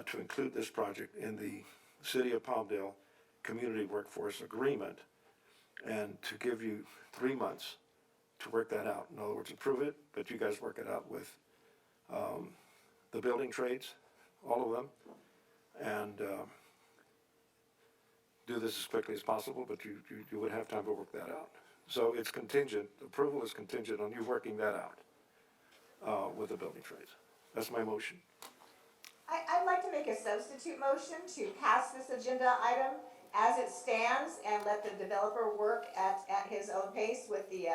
to include this project in the City of Palmdale Community Workforce Agreement, and to give you 3 months to work that out. In other words, approve it, but you guys work it out with the building trades, all of them, and do this as quickly as possible, but you would have time to work that out. So it's contingent, approval is contingent on you working that out with the building trades. That's my motion. I'd like to make a substitute motion to pass this agenda item as it stands and let the developer work at his own pace with the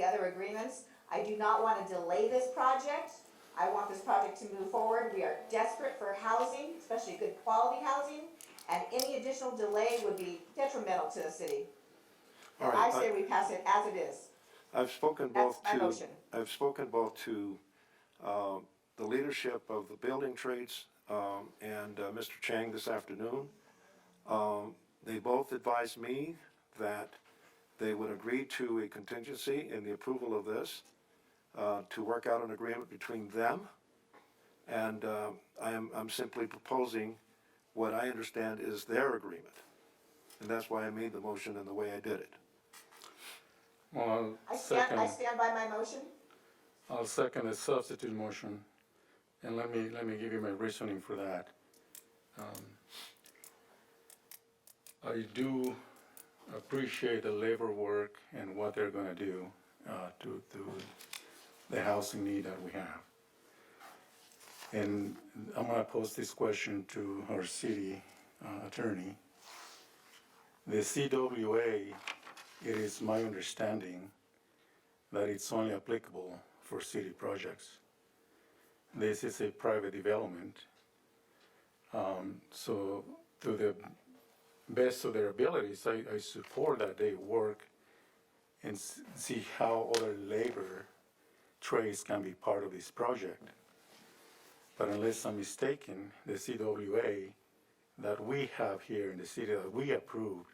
other agreements. I do not want to delay this project. I want this project to move forward. We are desperate for housing, especially good quality housing, and any additional delay would be detrimental to the city. All right, I say we pass it as it is. I've spoken That's both my to motion. the leadership of the building trades and Mr. Chang this afternoon. They both advised me that they would agree to a contingency in the approval of this to work out an agreement between them, and I'm simply proposing what I understand is their agreement, and that's why I made the motion in the way I did it. Well, I stand by my motion. I'll second the substitute motion, and let me give you my reasoning for that. I do appreciate the labor work and what they're gonna do to the housing need that we have. And I'm gonna pose this question to our city attorney. The CWA, it is my understanding that it's only applicable for city projects. This is a private development. So to the best of their abilities, I support that they work and see how other labor trades can be part of this project. But unless I'm mistaken, the CWA that we have here in the city that we approved,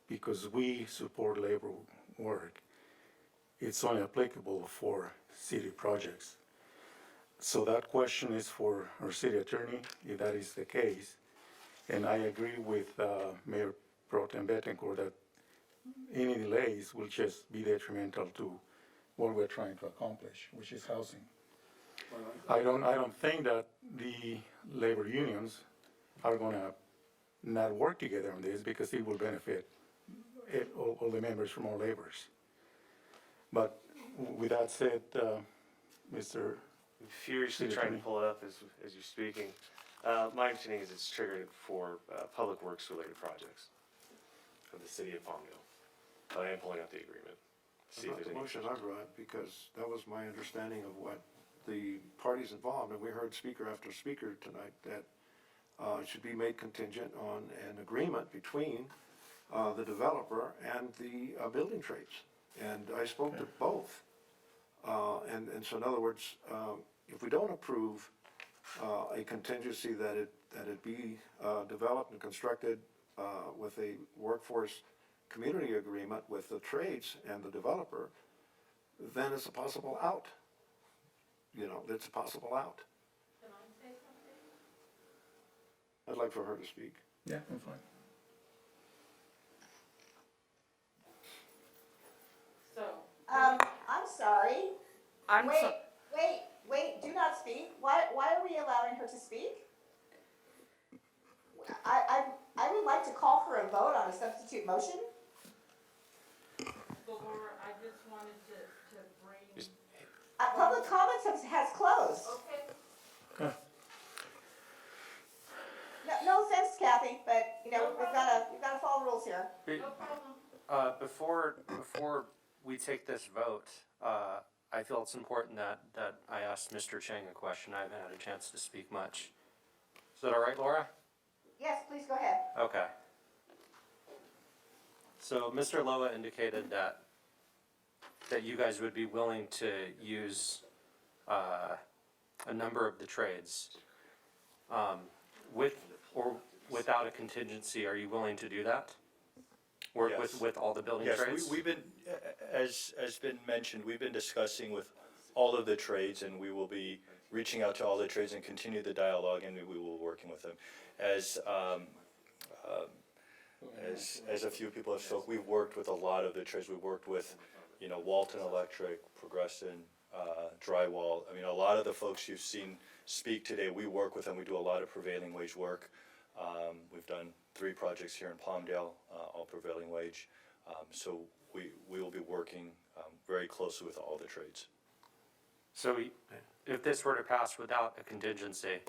because we support labor work, it's only applicable for city projects. So that question is for our city attorney, if that is the case. And I agree with Mayor Pro Tem Bettencourt that any delays will just be detrimental to what we're trying to accomplish, which is housing. I don't think that the labor unions are gonna not work together on this, because it will benefit all the members from all labors. But with that said, Mr. I'm furiously trying to pull it up as you're speaking. My understanding is it's triggered for public works related projects of the city of Palmdale. But I am pulling up the agreement. See if Not there's the any. motion I brought, because that was my understanding of what the parties involved, and we heard speaker after speaker tonight, that it should be made contingent on an agreement between the developer and the building trades. And I spoke to both. And so in other words, if we don't approve a contingency that it be developed and constructed with a workforce community agreement with the trades and the developer, then it's a possible out. You know, it's a possible out. Can I say something? I'd like for her to speak. Yeah, I'm fine. So, I'm sorry. I'm Wait, so, wait, do not speak. Why are we allowing her to speak? I would like to call for a vote on a substitute motion. Laura, I just wanted to bring. Public comments has closed. Okay. No offense, Kathy, but, you know, we've gotta follow rules here. No problem. Before we take this vote, I feel it's important that I ask Mr. Chang a question. I haven't had a chance to speak much. Is that all right, Laura? Yes, please go ahead. Okay. So Mr. Loa indicated that you guys would be willing to use a number of the trades. With or without a contingency, are you willing to do that? Work Yes. with all the building Yes, trades? we've been, as been mentioned, we've been discussing with all of the trades, and we will be reaching out to all the trades and continue the dialogue, and we will be working with them. As a few people have spoke, we've worked with a lot of the trades. We've worked with, you know, Walton Electric, Progression, Drywall. I mean, a lot of the folks you've seen speak today, we work with them. We do a lot of prevailing wage work. We've done 3 projects here in Palmdale, all prevailing wage. So we will be working very closely with all the trades. So if this were to pass without a contingency,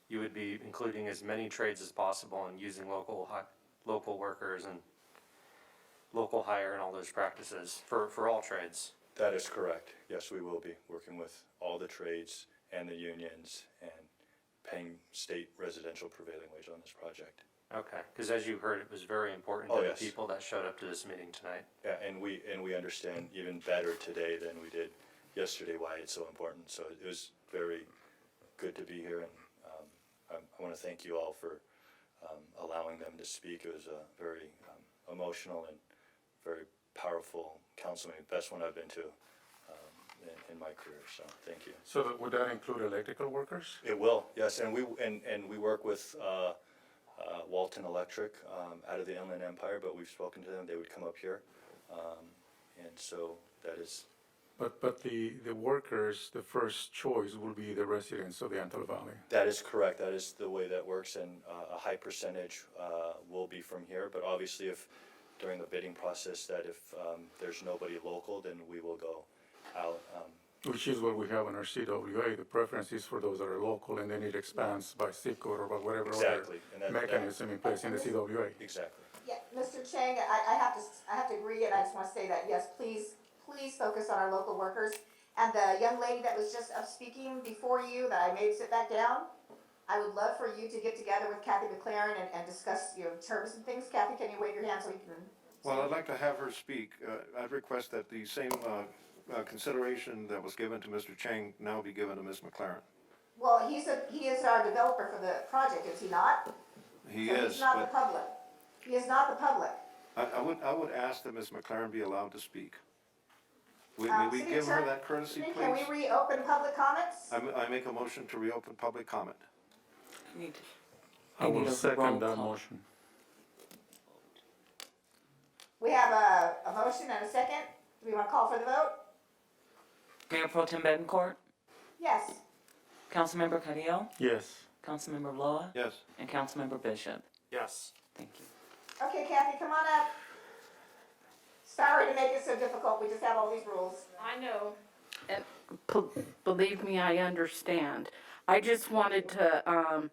you would be including as many trades as possible and using local workers and local hire and all those practices for all trades? That is correct. Yes, we will be working with all the trades and the unions and paying state residential prevailing wage on this project. Okay, because as you heard, it was very important Oh, to yes. the people that showed up to this meeting tonight. Yeah, and we understand even better today than we did yesterday why it's so important. So it was very good to be here, and I want to thank you all for allowing them to speak. It was a very emotional and very powerful council meeting, best one I've been to in my career. So thank you. So would that include electrical workers? It will, yes, and we work with Walton Electric out of the Inland Empire, but we've spoken to them. They would come up here, and so that is. But the workers, the first choice will be the residents of the Antelope Valley. That is correct. That is the way that works, and a high percentage will be from here. But obviously, if during the bidding process that if there's nobody local, then we will go out. Which is what we have in our CWA. The preference is for those that are local, and then it expands by zip code or by whatever Exactly, and other that- mechanism in place in the CWA. Exactly. Yeah, Mr. Chang, I have to agree, and I just want to say that, yes, please focus on our local workers. And the young lady that was just up speaking before you, that I made sit back down, I would love for you to get together with Kathy McLaren and discuss, you know, terms and things. Kathy, can you wave your hand so we can? Well, I'd like to have her speak. I'd request that the same consideration that was given to Mr. Chang now be given to Ms. McLaren. Well, he is our developer for the project, is he not? He So is, he's not the but public. He is not the public. I would ask that Ms. McLaren be allowed to speak. May we City give her Attorney, that courtesy, please? Can we reopen public comments? I make a motion to reopen public comment. I will second that motion. We have a motion and a second. Do we want to call for the vote? Mayor Pro Tem Betancourt, Yes. Councilmember Carrillo, Yes. Councilmember Loa, Yes. and Councilmember Bishop. Yes. Thank you. Okay, Kathy, come on up. Sorry to make it so difficult. We just have all these rules. I know. And believe me, I understand. I just wanted to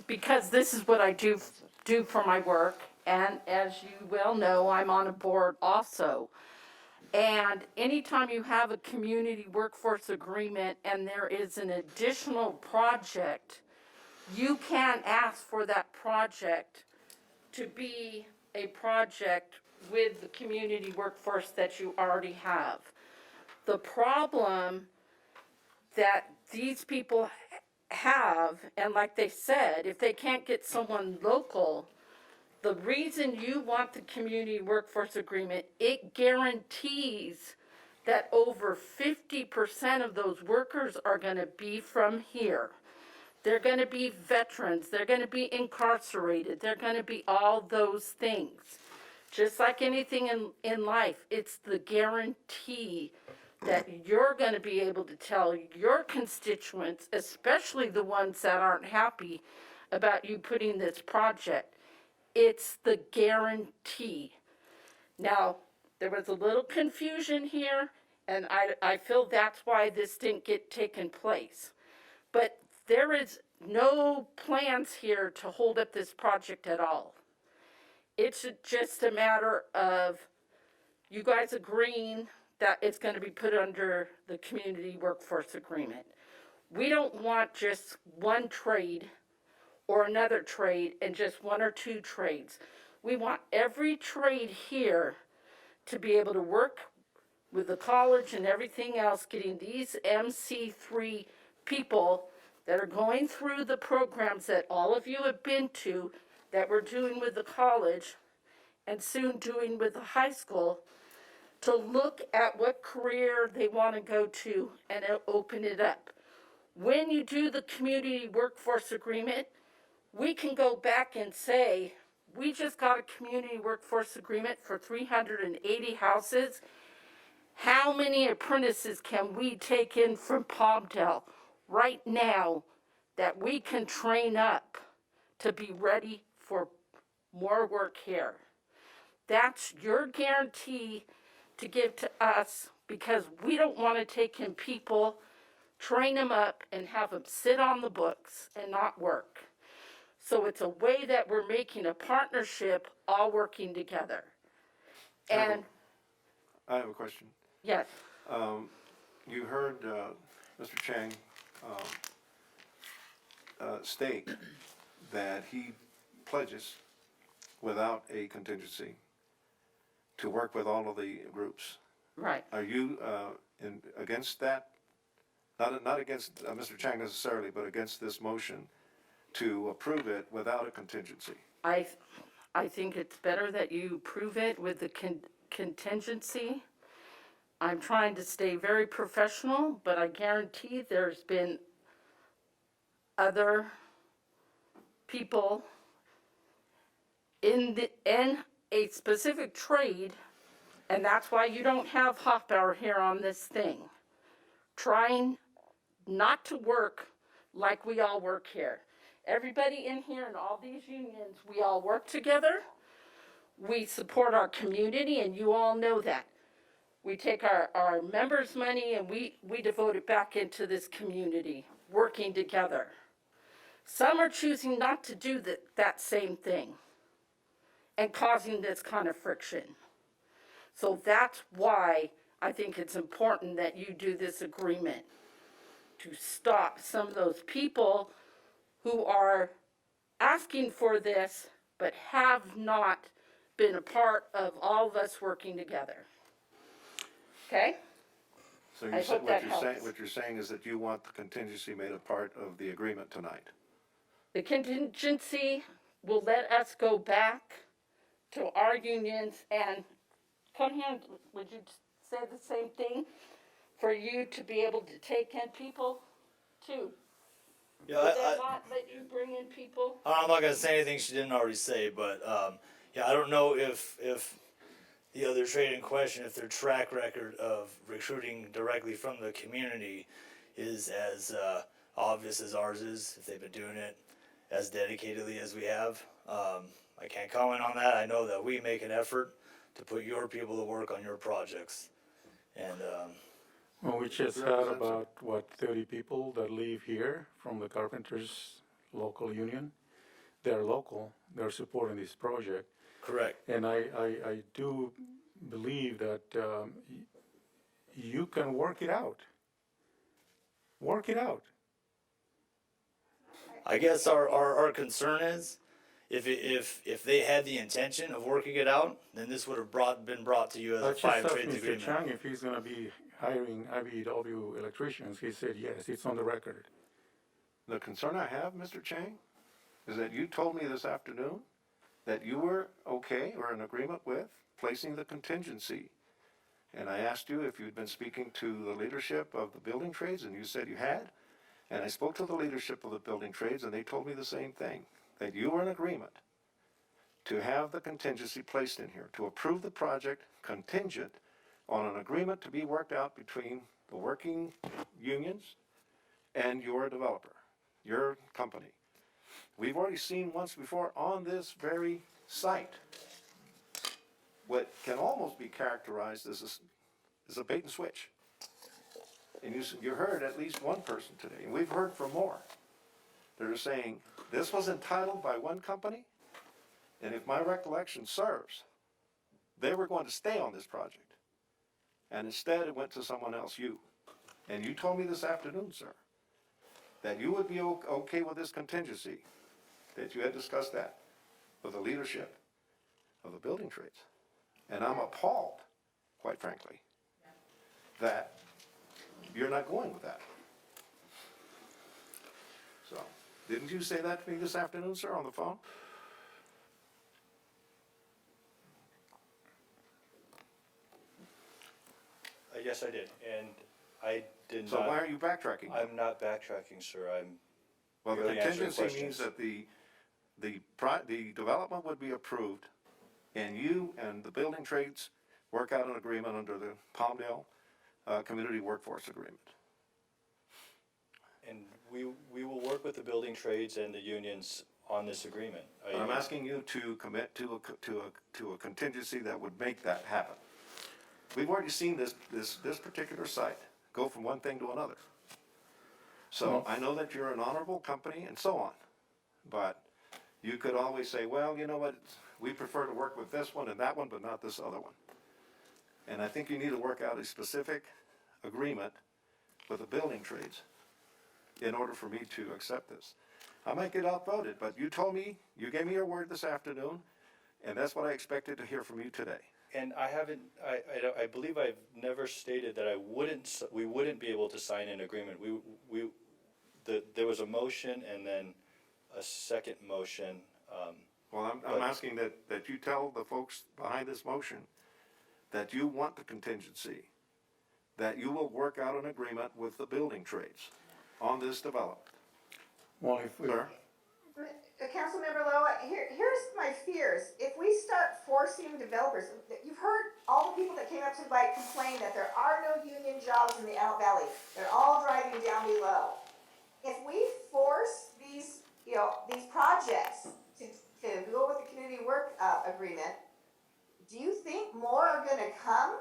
because this is what I do for my work, and as you well know, I'm on a board also. And anytime you have a community workforce agreement and there is an additional project, you can ask for that project to be a project with the community workforce that you already have. The problem that these people have, and like they said, if they can't get someone local, the reason you want the community workforce agreement, it guarantees that over 50% of those workers are gonna be from here. They're gonna be veterans, they're gonna be incarcerated, they're gonna be all those things. Just like anything in life, it's the guarantee that you're gonna be able to tell your constituents, especially the ones that aren't happy about you putting this project. It's the guarantee. Now, there was a little confusion here, and I feel that's why this didn't get taken place. But there is no plans here to hold up this project at all. It's just a matter of you guys agreeing that it's going to be put under the community workforce agreement. We don't want just one trade or another trade and just one or two trades. We want every trade here to be able to work with the college and everything else, getting these MC3 people that are going through the programs that all of you have been to, that we're doing with the college and soon doing with the high school, to look at what career they want to go to and open it up. When you do the community workforce agreement, we can go back and say, we just got a community workforce agreement for 380 houses. How many apprentices can we take in from Palmdale right now that we can train up to be ready for more work here? That's your guarantee to give to us, because we don't want to take in people, train them up, and have them sit on the books and not work. So it's a way that we're making a partnership, all working together. And I have a question. yes, You heard Mr. Chang state that he pledges without a contingency to work with all of the groups. right. Are you against that? Not against Mr. Chang necessarily, but against this motion to approve it without a contingency? I think it's better that you prove it with the contingency. I'm trying to stay very professional, but I guarantee there's been other people in a specific trade, and that's why you don't have Hoffbauer here on this thing, trying not to work like we all work here. Everybody in here in all these unions, we all work together. We support our community, and you all know that. We take our members' money and we devote it back into this community, working together. Some are choosing not to do that same thing and causing this kind of friction. So that's why I think it's important that you do this agreement to stop some of those people who are asking for this but have not been a part of all of us working together. Okay? So I hope that what you're saying is that you want the contingency made a part of the agreement tonight? The contingency will let us go back to our unions and come here, would you say the same thing? For you to be able to take in people too? Yeah, Would that not let you bring in people? I'm not gonna say anything she didn't already say, but yeah, I don't know if the other trade in question, if their track record of recruiting directly from the community is as obvious as ours is, if they've been doing it as dedicatedly as we have. I can't comment on that. I know that we make an effort to put your people to work on your projects. And Well, we just had about, 30 people that leave here from the Carpenters local union. They're local, they're supporting this project. correct. And I do believe that you can work it out. Work it out. I guess our concern is, if they had the intention of working it out, then this would have been brought to you as a Let's just five ask trades Mr. agreement. Chang if he's gonna be hiring IBEW electricians. He said yes, it's on the record. The concern I have, Mr. Chang, is that you told me this afternoon that you were okay or in agreement with placing the contingency. And I asked you if you'd been speaking to the leadership of the building trades, and you said you had. And I spoke to the leadership of the building trades, and they told me the same thing, that you were in agreement to have the contingency placed in here, to approve the project contingent on an agreement to be worked out between the working unions and your developer, your company. We've already seen once before on this very site what can almost be characterized as a bait and switch. And you heard at least one person today, and we've heard from more, that are saying, this was entitled by one company, and if my recollection serves, they were going to stay on this project. And instead it went to someone else, you. And you told me this afternoon, sir, that you would be okay with this contingency, that you had discussed that with the leadership of the building trades. And I'm appalled, quite frankly, that you're not going with that. So, didn't you say that to me this afternoon, sir, on the phone? Yes, I did, and I did not. So why are you backtracking? I'm not backtracking, sir, I'm Well, the merely answering contingency means questions. that the development would be approved, and you and the building trades work out an agreement under the Palmdale Community Workforce Agreement. And we will work with the building trades and the unions on this agreement. But I'm asking you to commit to a contingency that would make that happen. We've already seen this particular site go from one thing to another. So I know that you're an honorable company and so on, but you could always say, well, you know what, we prefer to work with this one and that one, but not this other one. And I think you need to work out a specific agreement with the building trades in order for me to accept this. I might get outvoted, but you told me, you gave me your word this afternoon, and that's what I expected to hear from you today. And I haven't, I believe I've never stated that we wouldn't be able to sign an agreement. There was a motion and then a second motion. Well, I'm asking that you tell the folks behind this motion that you want the contingency, that you will work out an agreement with the building trades on this development. Well, if we, Sir? Councilmember Loa, here's my fears. If we start forcing developers, you've heard all the people that came up tonight complain that there are no union jobs in the Antelope Valley. They're all driving down below. If we force these projects to go with the community work agreement, do you think more are gonna come?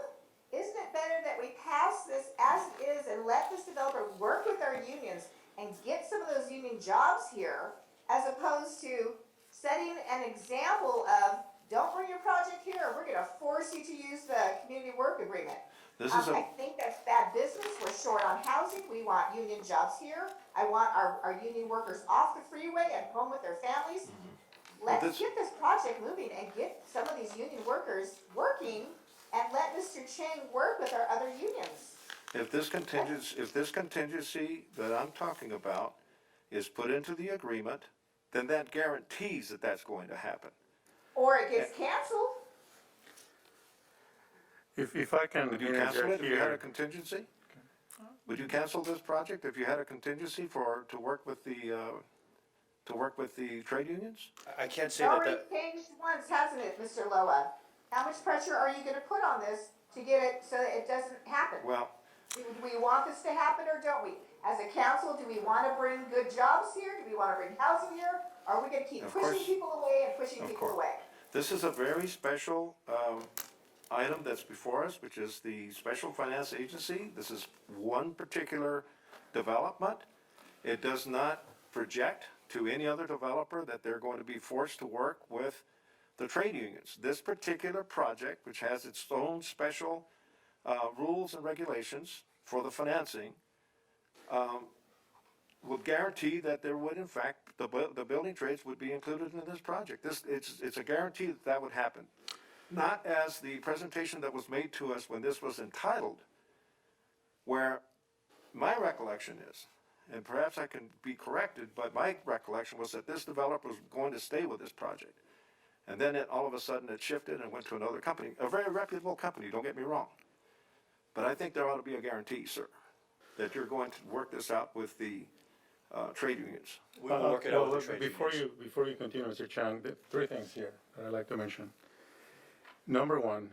Isn't it better that we pass this as it is and let this developer work with our unions and get some of those union jobs here, as opposed to setting an example of, don't bring your project here, or we're gonna force you to use the community work agreement. I think that's bad business. We're short on housing. We want union jobs here. I want our union workers off the freeway and home with their families. Let's get this project moving and get some of these union workers working, and let Mr. Chang work with our other unions. If this contingency that I'm talking about is put into the agreement, then that guarantees that that's going to happen. Or it gets canceled. if I can Would you cancel it interject if you had a here, contingency? Would you cancel this project if you had a contingency to work with the trade unions? I can't say It that already changed once, hasn't it, Mr. Loa? How much pressure are you gonna put on this to get it so that it doesn't happen? Well, Do we want this to happen or don't we? As a council, do we wanna bring good jobs here? Do we wanna bring housing here? Or are we gonna keep Of pushing course. people away and pushing Of people course. away? this is a very special item that's before us, which is the Special Finance Agency. This is one particular development. It does not project to any other developer that they're going to be forced to work with the trade unions. This particular project, which has its own special rules and regulations for the financing, would guarantee that there would, in fact, the building trades would be included in this project. It's a guarantee that that would happen. Not as the presentation that was made to us when this was entitled, where my recollection is, and perhaps I can be corrected, but my recollection was that this developer was going to stay with this project. And then all of a sudden it shifted and went to another company, a very reputable company, don't get me wrong. But I think there ought to be a guarantee, sir, that you're going to work this out with the trade unions. We will work it out with the trade Before unions. before you continue, Mr. Chang, there are three things here that I'd like to mention. Number one,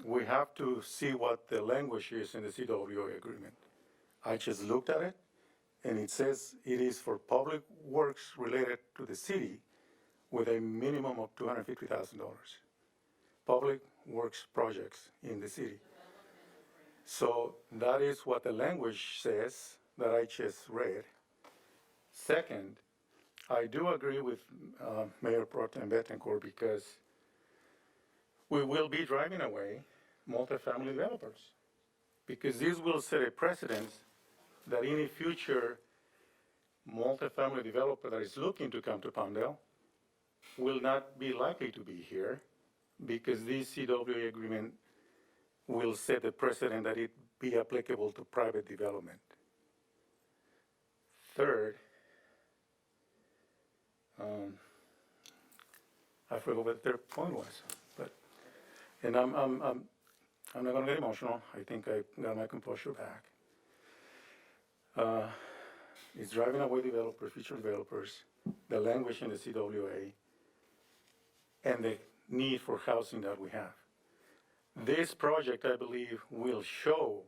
we have to see what the language is in the CWA agreement. I just looked at it, and it says it is for public works related to the city with a minimum of $250,000. Public works projects in the city. So that is what the language says that I just read. Second, I do agree with Mayor Pro Tem Bettencourt because we will be driving away multifamily developers. Because this will set a precedent that any future multifamily developer that is looking to come to Palmdale will not be likely to be here because this CWA agreement will set a precedent that it be applicable to private development. Third, I forgot what the third point was, and I'm not gonna get emotional. I think I got my composure back. It's driving away developers, future developers, the language in the CWA, and the need for housing that we have. This project, I believe, will show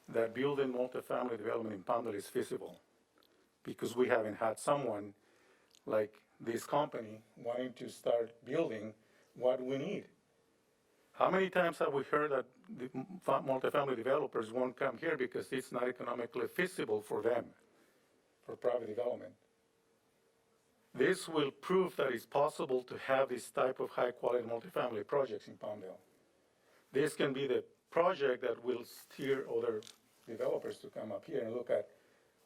that building multifamily development in Palmdale is feasible, because we haven't had someone like this company wanting to start building what we need. How many times have we heard that the multifamily developers won't come here because it's not economically feasible for them, for private development? This will prove that it's possible to have this type of high-quality multifamily projects in Palmdale. This can be the project that will steer other developers to come up here and look at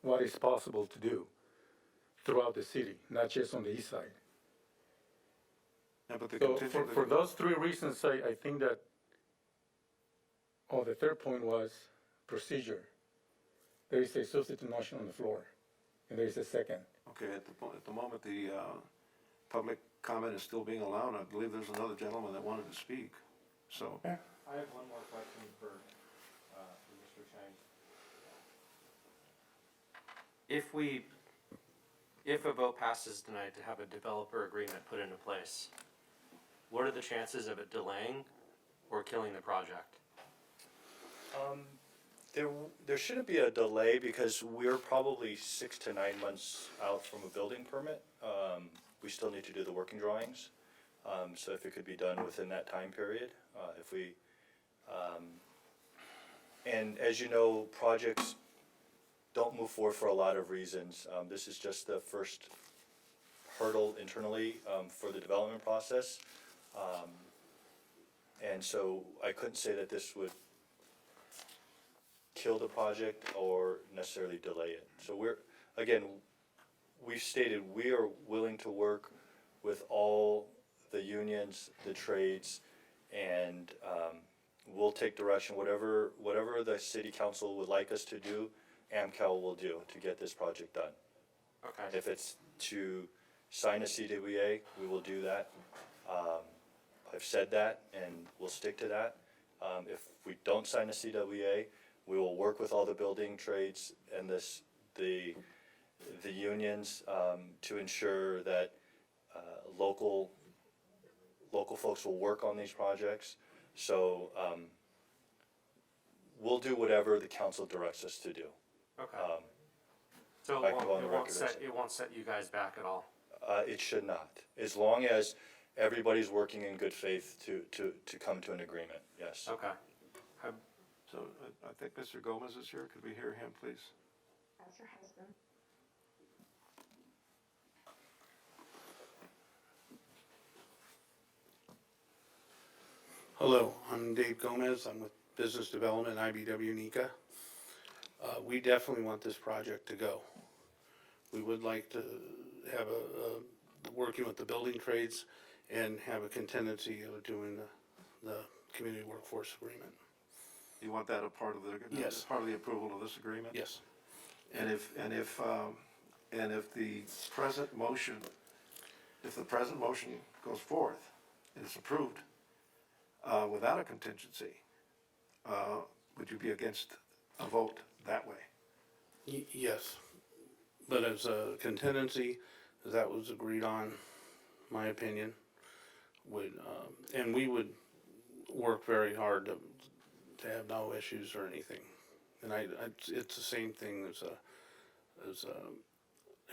what is possible to do throughout the city, not just on the east side. Yeah, but the So contingent. for those three reasons, I think that, the third point was procedure. There is a substitute motion on the floor, and there is a second. Okay, at the moment, the public comment is still being allowed. I believe there's another gentleman that wanted to speak, so. Yeah. I have one more question for Mr. Chang. If a vote passes tonight to have a developer agreement put into place, what are the chances of it delaying or killing the project? There shouldn't be a delay because we're probably 6 to 9 months out from a building permit. We still need to do the working drawings. So if it could be done within that time period, and as you know, projects don't move forward for a lot of reasons. This is just the first hurdle internally for the development process. And so I couldn't say that this would kill the project or necessarily delay it. So we've stated we are willing to work with all the unions, the trades, and we'll take direction, whatever the city council would like us to do, AmCal will do to get this project done. Okay. If it's to sign a CWA, we will do that. I've said that and we'll stick to that. If we don't sign a CWA, we will work with all the building trades and the unions to ensure that local folks will work on these projects. So we'll do whatever the council directs us to do. Okay. So I can go on the it won't set you guys back at all? It should not, as long as everybody's working in good faith to come to an agreement, yes. Okay. So I think Mr. Gomez is here. Could we hear him, please? That's her husband. Hello, I'm Dave Gomez. I'm with Business Development, IBW, NECA. We definitely want this project to go. We would like to have working with the building trades and have a contingency of doing the community workforce agreement. You want that a part of the, Yes. part of the approval of this agreement? Yes. And if the present motion, goes forth and is approved, without a contingency, would you be against a vote that way? Yes, but as a contingency, that was agreed on, my opinion, would, and we would work very hard to have no issues or anything. And it's the same thing as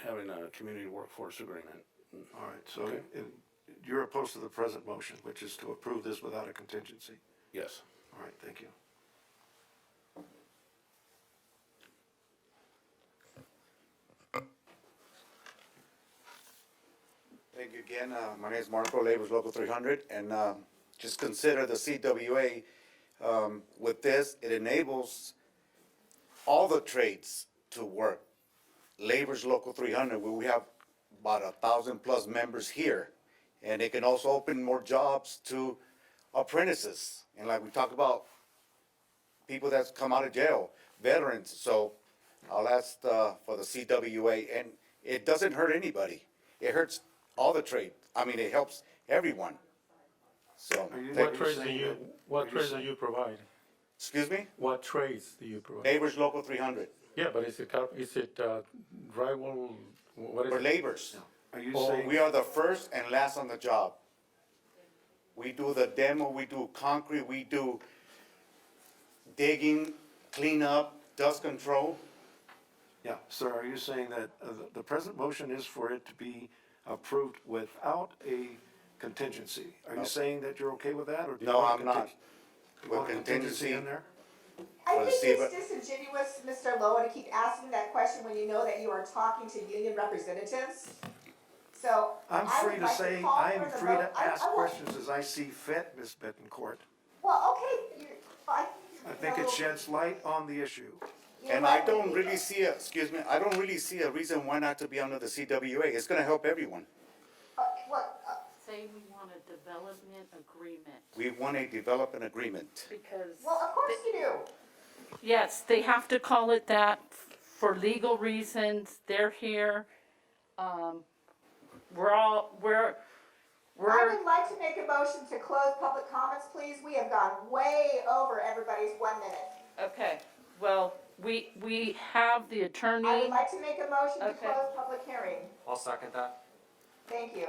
having a community workforce agreement. All right, so Okay. you're opposed to the present motion, which is to approve this without a contingency? Yes. All right, thank you. Thank you again. My name is Marco, Labor's Local 300, and just consider the CWA. With this, it enables all the trades to work. Labor's Local 300, where we have about 1,000+ members here, and it can also open more jobs to apprentices. And like we talked about, people that's come out of jail, veterans. So I'll ask for the CWA, and it doesn't hurt anybody. It hurts all the trade. I mean, it helps everyone. So, What trades do you provide? Excuse me? What trades do you provide? Labor's Local 300. Yeah, but is it drywall, what is We're it? laborers. Are you saying? We are the first and last on the job. We do the demo, we do concrete, we do digging, cleanup, dust control. Yeah, sir, are you saying that the present motion is for it to be approved without a contingency? Are you saying that you're okay with that, or do you No, want I'm not. you want contingency in there? I think it's disingenuous, Mr. Loa, to keep asking that question when you know that you are talking to union representatives. So I'm I free would to like say, call I for am the free vote. to ask questions as I see fit, Ms. Bettencourt. Well, okay, I think it sheds light on the issue. And I don't really see I don't really see a reason why not to be under the CWA. It's gonna help everyone. Say we want a development agreement. We want to develop an agreement. Because. Well, of course you do. Yes, they have to call it that for legal reasons. They're here. I would like to make a motion to close public comments, please. We have gone way over everybody's 1 minute. Okay, well, we have the attorney. I would like to make a motion to close public hearing. I'll second that. Thank you.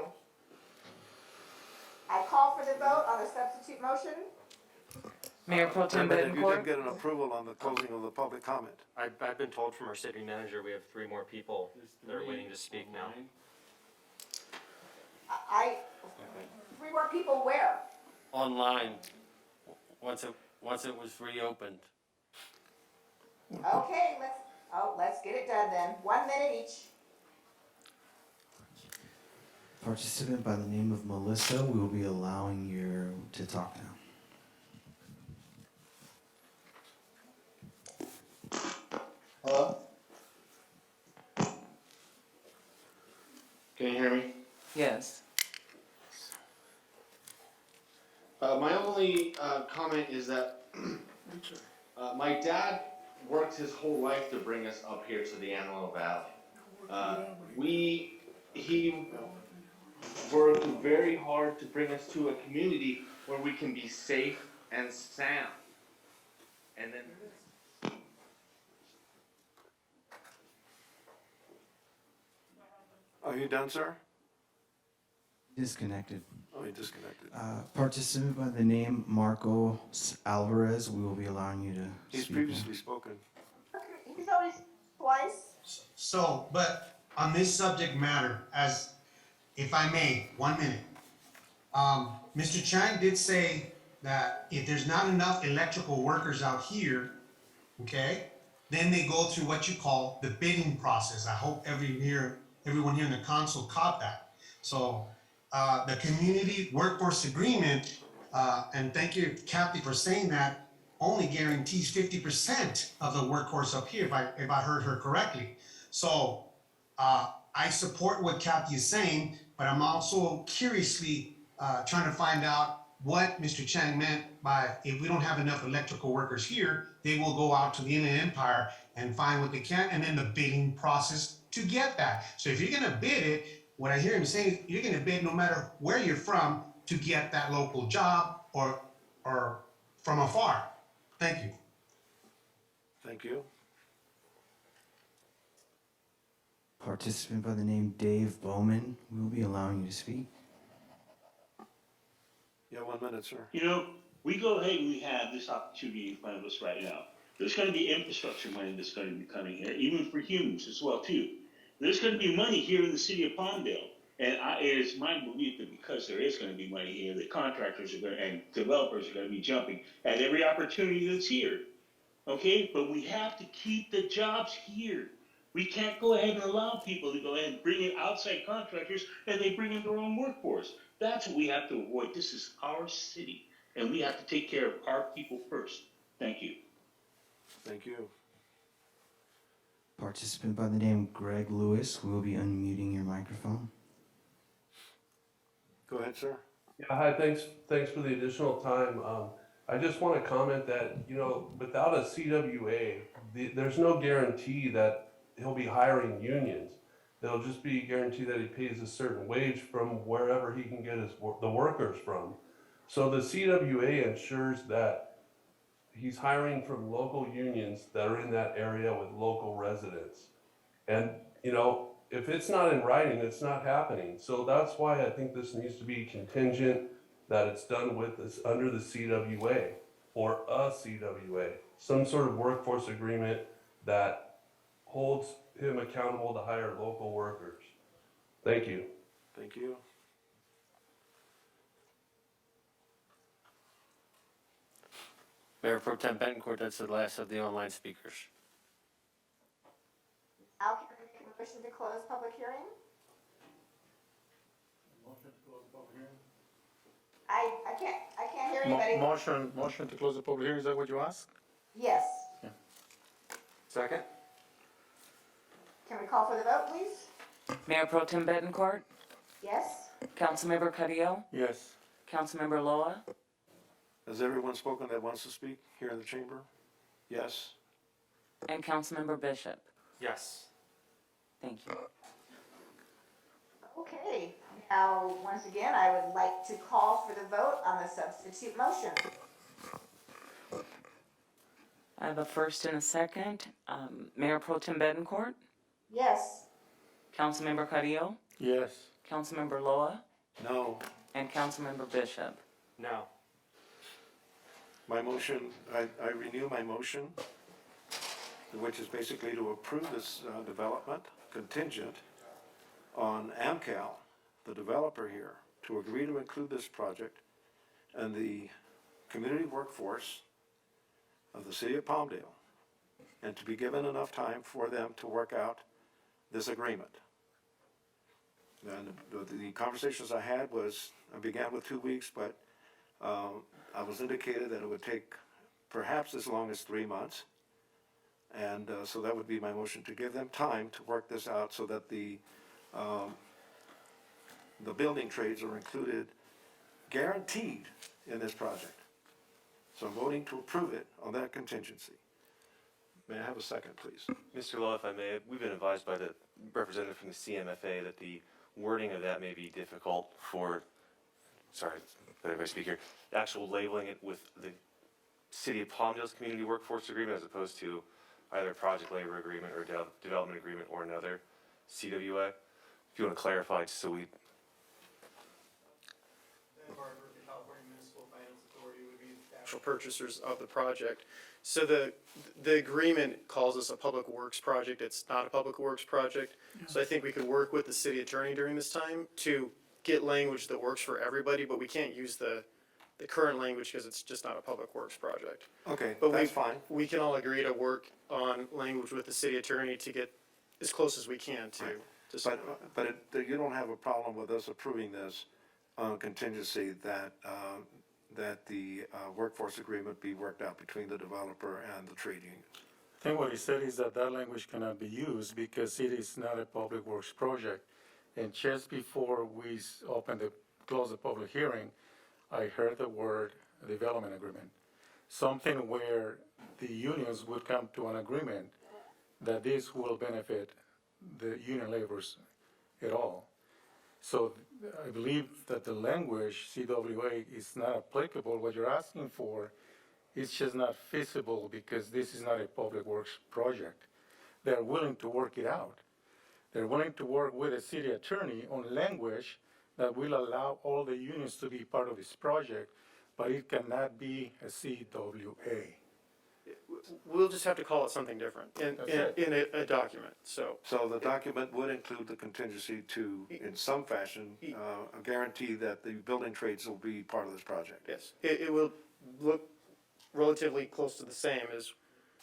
I call for the vote on the substitute motion. Mayor Pro Tem But you did Bettencourt. get an approval on the closing of the public comment. I've been told from our city manager, we have 3 more people that are waiting to speak now. Three more people where? Online, once it was reopened. Okay, let's get it done then. 1 minute each. Participant by the name of Melissa, we will be allowing you to talk now. Hello? Can you hear me? Yes. My only comment is that my dad worked his whole life to bring us up here to the Antelope Valley. He worked very hard to bring us to a community where we can be safe and sound. And then Are you done, sir? Disconnected. Oh, you disconnected. Participant by the name Marco Alvarez, we will be allowing you to He's speak previously spoken. He's always twice. So, but on this subject matter, as, if I may, 1 minute. Mr. Chang did say that if there's not enough electrical workers out here, okay, then they go through what you call the bidding process. I hope everyone here in the council caught that. So, the community workforce agreement, and thank you, Kathy, for saying that, only guarantees 50% of the workforce up here, if I heard her correctly. So, I support what Kathy is saying, but I'm also curiously, trying to find out what Mr. Chang meant by, if we don't have enough electrical workers here, they will go out to the Inland Empire and find what they can, and then the bidding process to get that. So if you're gonna bid it, what I hear him saying is, you're gonna bid no matter where you're from to get that local job or from afar. Thank you. Thank you. Participant by the name Dave Bowman, we will be allowing you to speak. Yeah, 1 minute, sir. You know, we go ahead and we have this opportunity in front of us right now. There's going to be infrastructure money that's going to be coming here, even for humans as well too. There's going to be money here in the city of Palmdale, and it is my belief that because there is going to be money here, that contractors are going to, and developers are going to be jumping at every opportunity that's here. Okay, but we have to keep the jobs here. We can't go ahead and allow people to go ahead and bring in outside contractors and they bring in their own workforce. That's what we have to avoid. This is our city, and we have to take care of our people first. Thank you. Thank you. Participant by the name Greg Lewis, we will be unmuting your microphone. Go ahead, sir. Yeah, hi, thanks for the additional time. I just want to comment that, without a CWA, there's no guarantee that he'll be hiring unions. There'll just be a guarantee that he pays a certain wage from wherever he can get the workers from. So the CWA ensures that he's hiring from local unions that are in that area with local residents. And, if it's not in writing, it's not happening. So that's why I think this needs to be contingent, that it's done with this under the CWA or a CWA, some sort of workforce agreement that holds him accountable to hire local workers. Thank you. Thank you. Mayor Pro Tem Betancourt, that's the last of the online speakers. Al, can I make a motion to close public hearing? Motion to close the public hearing? I can't hear anybody. Motion to close the public hearing, is that what you asked? Yes. Second? Can we call for the vote, please? Mayor Pro Tem Betancourt, Yes? Councilmember Carrillo, Yes. Councilmember Loa, Has everyone spoken that wants to speak here in the chamber? Yes? and Councilmember Bishop. Yes. Thank you. Okay. Now, once again, I would like to call for the vote on the substitute motion. I have a first and a second. Mayor Pro Tem Betancourt, Yes. Councilmember Carrillo, Yes. Councilmember Loa, No. and Councilmember Bishop. No. My motion, I renew my motion, which is basically to approve this development contingent on AmCal, the developer here, to agree to include this project and the community workforce of the city of Palmdale, and to be given enough time for them to work out this agreement. And the conversations I had I began with 2 weeks, but I was indicated that it would take perhaps as long as 3 months. And so that would be my motion, to give them time to work this out so that the building trades are included, guaranteed in this project. So I'm voting to approve it on that contingency. May I have a second, please? Mr. Lowe, if I may, we've been advised by the representative from the CMFA that the wording of that may be difficult for, sorry, let me speak here, actual labeling it with the City of Palmdale's Community Workforce Agreement as opposed to either project labor agreement or development agreement or another CWA. If you want to clarify, just so we. Actual purchasers of the project. So the agreement calls us a public works project. It's not a public works project. So I think we could work with the city attorney during this time to get language that works for everybody, but we can't use the current language because it's just not a public works project. Okay, But that's fine. we can all agree to work on language with the city attorney to get as close as we can to sign off. But you don't have a problem with us approving this on contingency that that the workforce agreement be worked out between the developer and the trade union. I think what he said is that that language cannot be used because it is not a public works project. And just before we close the public hearing, I heard the word development agreement. Something where the unions would come to an agreement that this will benefit the union laborers at all. So I believe that the language CWA is not applicable. What you're asking for is just not feasible because this is not a public works project. They're willing to work it out. They're willing to work with a city attorney on language that will allow all the unions to be part of this project, but it cannot be a CWA. We'll just have to call it something different in a document, so. So the document would include the contingency to, in some fashion, a guarantee that the building trades will be part of this project. Yes, it will look relatively close to the same as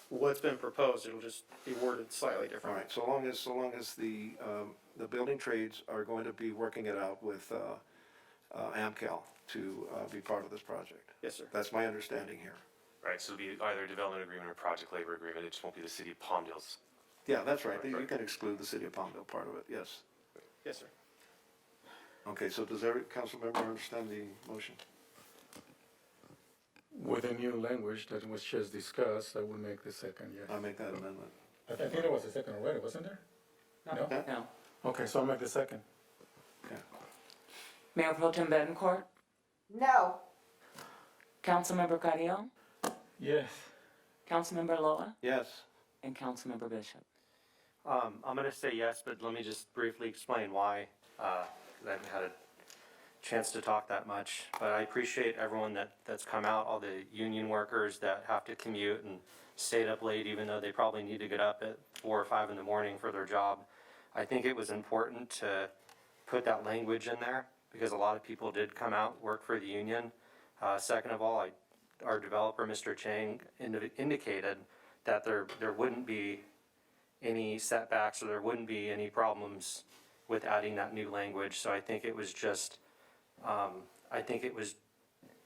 what's been proposed, it'll just be worded slightly All different. right, so long as the building trades are going to be working it out with AmCal to be part of this project. Yes, sir. That's my understanding here. Right, so it'll be either a development agreement or project labor agreement, it just won't be the city of Palmdale's. Yeah, that's right, you can exclude the city of Palmdale part of it, yes. Yes, sir. Okay, so does every council member understand the motion? With the new language that was just discussed, I will make the second, yes. I'll make that amendment. I think there was a second already, wasn't there? No? No. Okay, so I'll make the second. Okay. Mayor Pro Tem Bettencourt, No. Councilmember Carrillo, Yes. Councilmember Loa, Yes. and Councilmember Bishop. I'm gonna say yes, but let me just briefly explain why, 'cause I haven't had a chance to talk that much. But I appreciate everyone that's come out, all the union workers that have to commute and stayed up late, even though they probably need to get up at 4 or 5 in the morning for their job. I think it was important to put that language in there, because a lot of people did come out, work for the union. Second of all, our developer, Mr. Chang, indicated that there wouldn't be any setbacks or there wouldn't be any problems with adding that new language. So I think it was just, it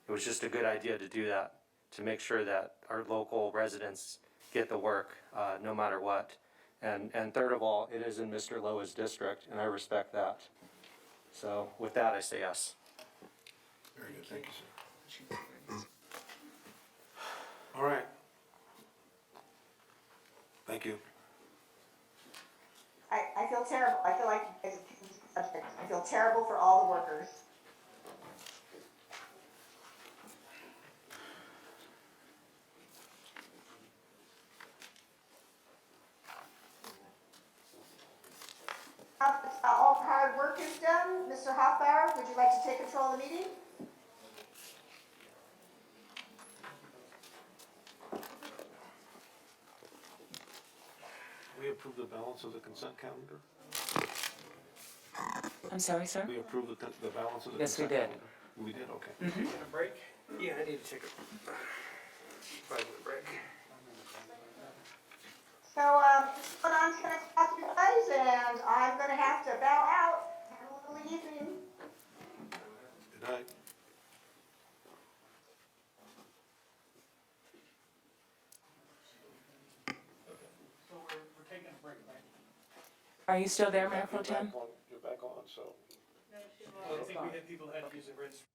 was just a good idea to do that, to make sure that our local residents get the work, no matter what. And third of all, it is in Mr. Loa's district, and I respect that. So with that, I say yes. Very good, thank you, sir. All right. Thank you. I feel terrible, I feel like, I feel terrible for all the workers. All the hard work is done. Mr. Hoffbauer, would you like to take control of the meeting? We approve the balance of the consent calendar? I'm sorry, sir? We approve the balance of the Yes, we consent did. calendar? We did, okay. A break? Yeah, I need to take a 5-minute break. So, I'm just gonna stop you guys, and I'm gonna have to bow out. Have a little evening. Good night. So we're taking a break, right? Are you still there, Mayor Pro Tem? You're back on, so. I think we had people who had to use the registry.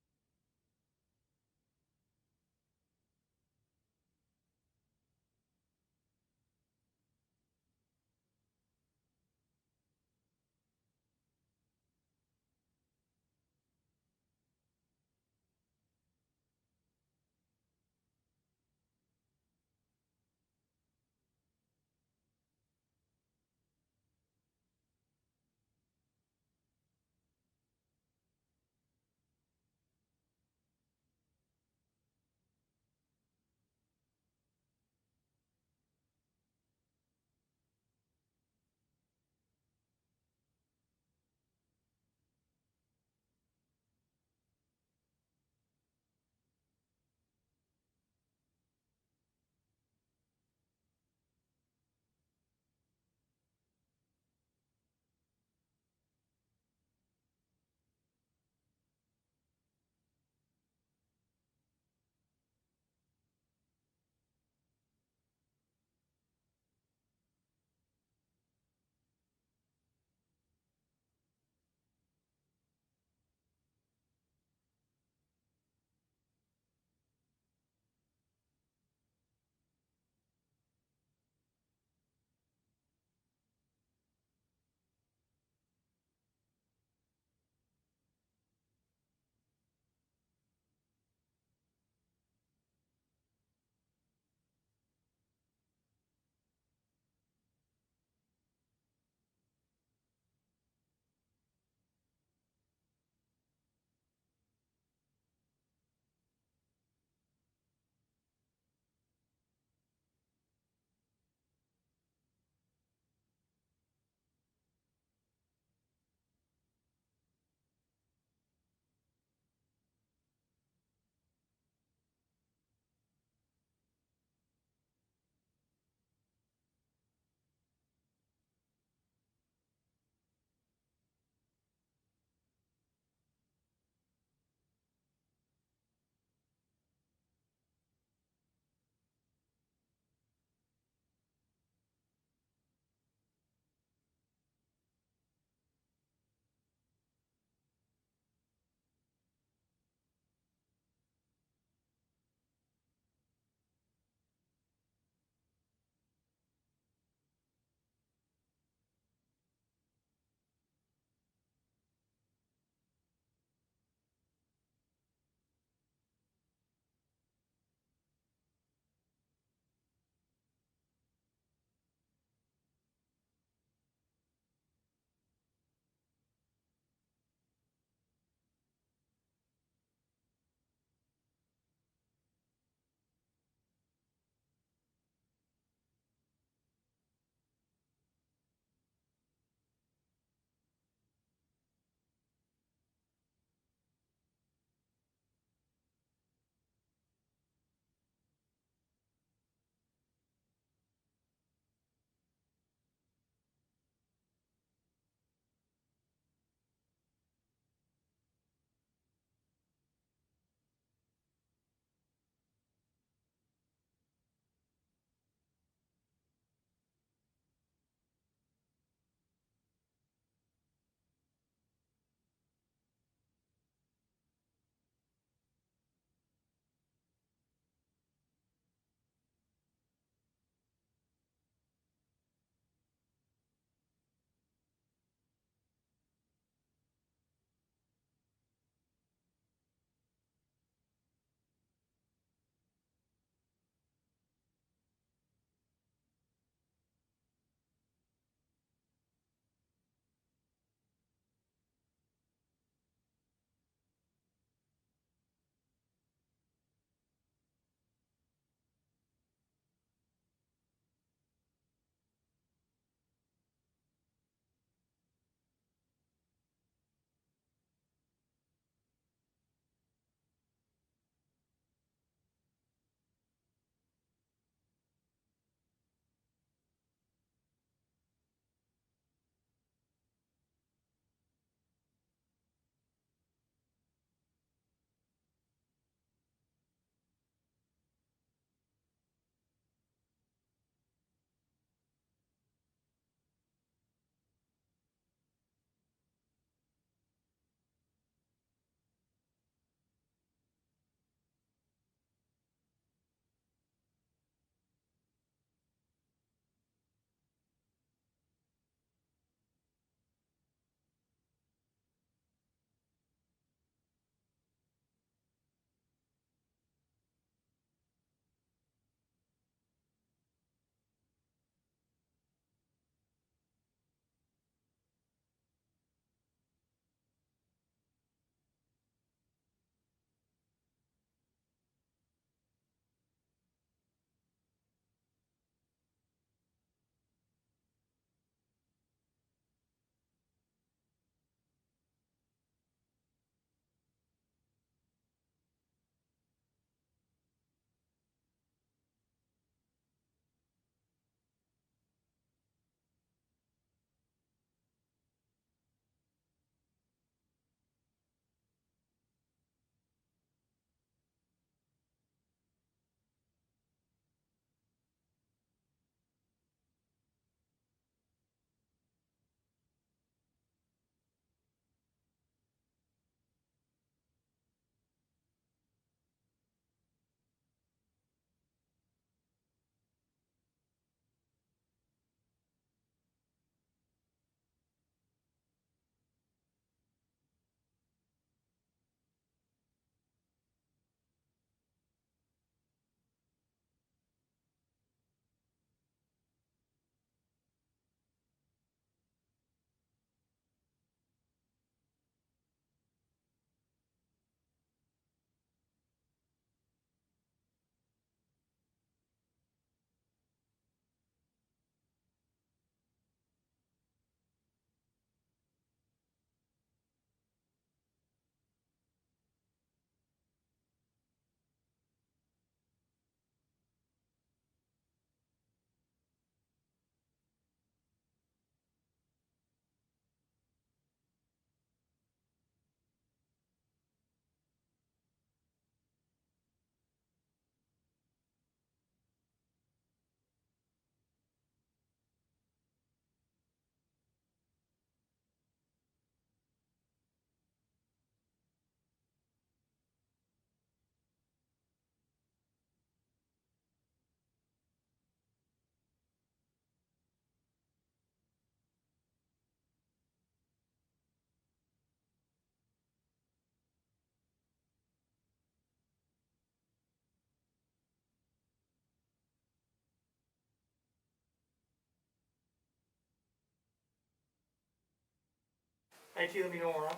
IT, let me know we're on.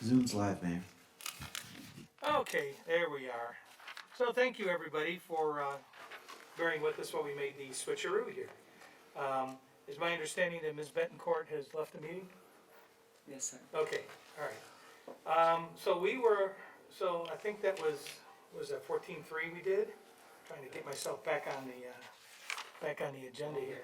Zoom's live, Mayor. Okay, there we are. So thank you, everybody, for bearing with us while we made the switcheroo here. Is my understanding that Ms. Betancourt has left the meeting? Yes, sir. Okay, all right. So I think that was that 14-3 we did? Trying to get myself back on the agenda here.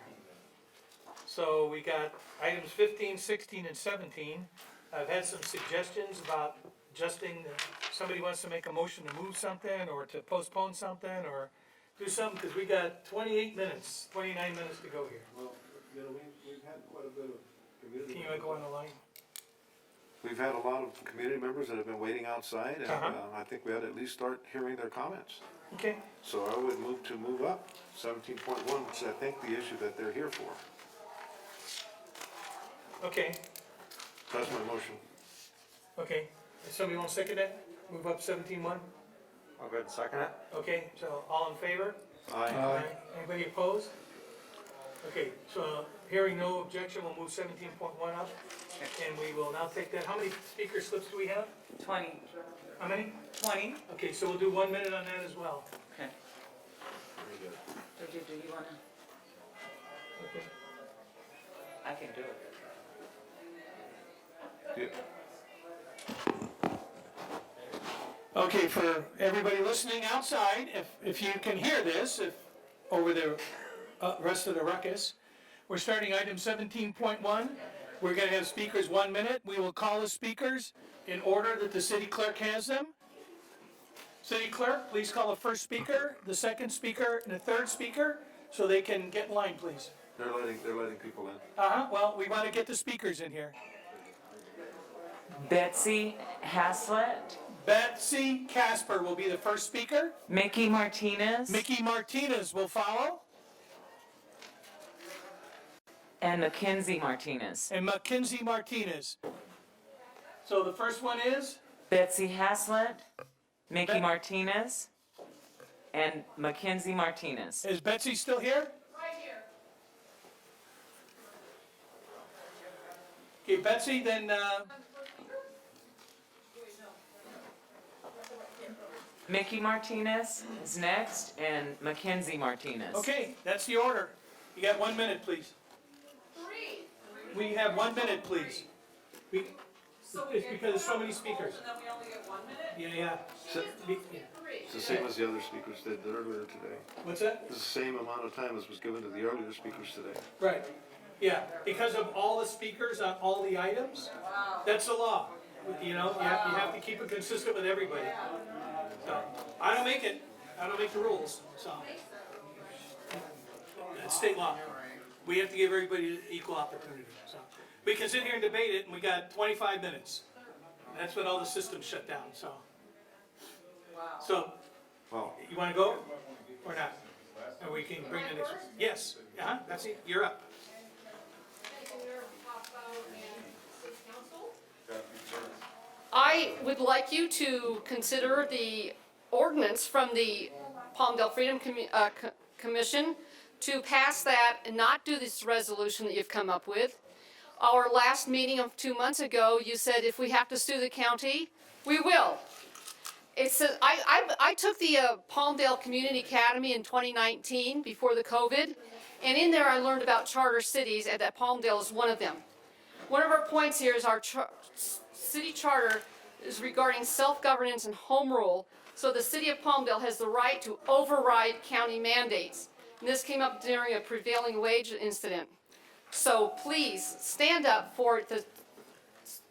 So we got items 15, 16, and 17. I've had some suggestions about adjusting, somebody wants to make a motion to move something or to postpone something or do something, because we got 29 minutes to go here. Well, you know, we've had quite a bit of community. Can you go on the line? We've had a lot of community members that have been waiting outside, and Uh-huh. I think we ought to at least start hearing their comments. Okay. So I would move up 17.1, which is I think the issue that they're here for. Okay, That's my motion. okay. If somebody want to second that? Move up 17-1? I'll go ahead and second it. Okay, so all in favor? Aye. Anybody opposed? Okay, so hearing no objection, we'll move 17.1 up. And we will now take that. How many speaker slips do we have? 20. How many? 20. Okay, so we'll do 1 minute on that as well. Okay. Do you wanna? Okay. I can do it. Okay, for everybody listening outside, if you can hear this, if over the rest of the ruckus, we're starting item 17.1. We're gonna have speakers 1 minute. We will call the speakers in order that the city clerk has them. City clerk, please call the first speaker, the second speaker, and the third speaker, so they can get in line, please. They're letting people in. Well, we wanna get the speakers in here. Betsy Haslett. Betsy Casper will be the first speaker. Mickey Martinez. Mickey Martinez will follow. And Mackenzie Martinez. And Mackenzie Martinez. So the first one is? Betsy Haslett, Mickey Martinez, and Mackenzie Martinez. Is Betsy still here? Right here. Okay, Betsy, then, Mickey Martinez is next, and Mackenzie Martinez. okay, that's the order. You got 1 minute, please. We have 1 minute, please. It's because there's so many speakers. And then we only get 1 minute? Yeah. It's the same as the other speakers did earlier today. What's that? It's the same amount of time as was given to the earlier speakers today. Right. Yeah, because of all the speakers on all the items, that's the law. You know, you have to keep it consistent with everybody. So, I don't make it. I don't make the rules, so. It's state law. We have to give everybody equal opportunity, so. We can sit here and debate it, and we got 25 minutes. That's when all the systems shut down, so. So, Well, you wanna go, or not? And we can bring the next, yes, that's it, you're up. I would like you to consider the ordinance from the Palmdale Freedom Commission to pass that and not do this resolution that you've come up with. Our last meeting of 2 months ago, you said if we have to sue the county, we will. I took the Palmdale Community Academy in 2019 before the COVID, and in there I learned about charter cities, and that Palmdale is one of them. One of our points here is our city charter is regarding self-governance and home rule, so the city of Palmdale has the right to override county mandates. And this came up during a prevailing wage incident. So please stand up for the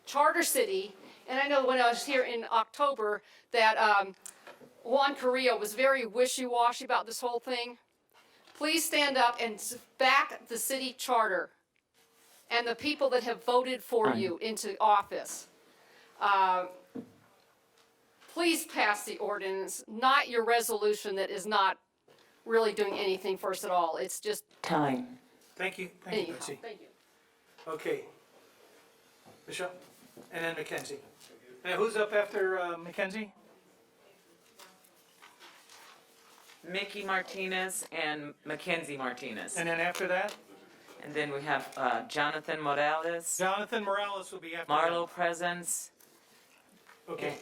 charter city. And I know when I was here in October that Juan Carrillo was very wishy-washy about this whole thing. Please stand up and back the city charter and the people that have voted for you into office. Please pass the ordinance, not your resolution that is not really doing anything for us at all. It's just Time. Thank you, anyhow. Betsy. Thank you. Okay. Michelle, and then Mackenzie. Now, who's up after Mackenzie? Mickey Martinez and Mackenzie Martinez. And then after that, And then we have Jonathan Morales, Jonathan Morales will be after Marlo Presence. that. Okay,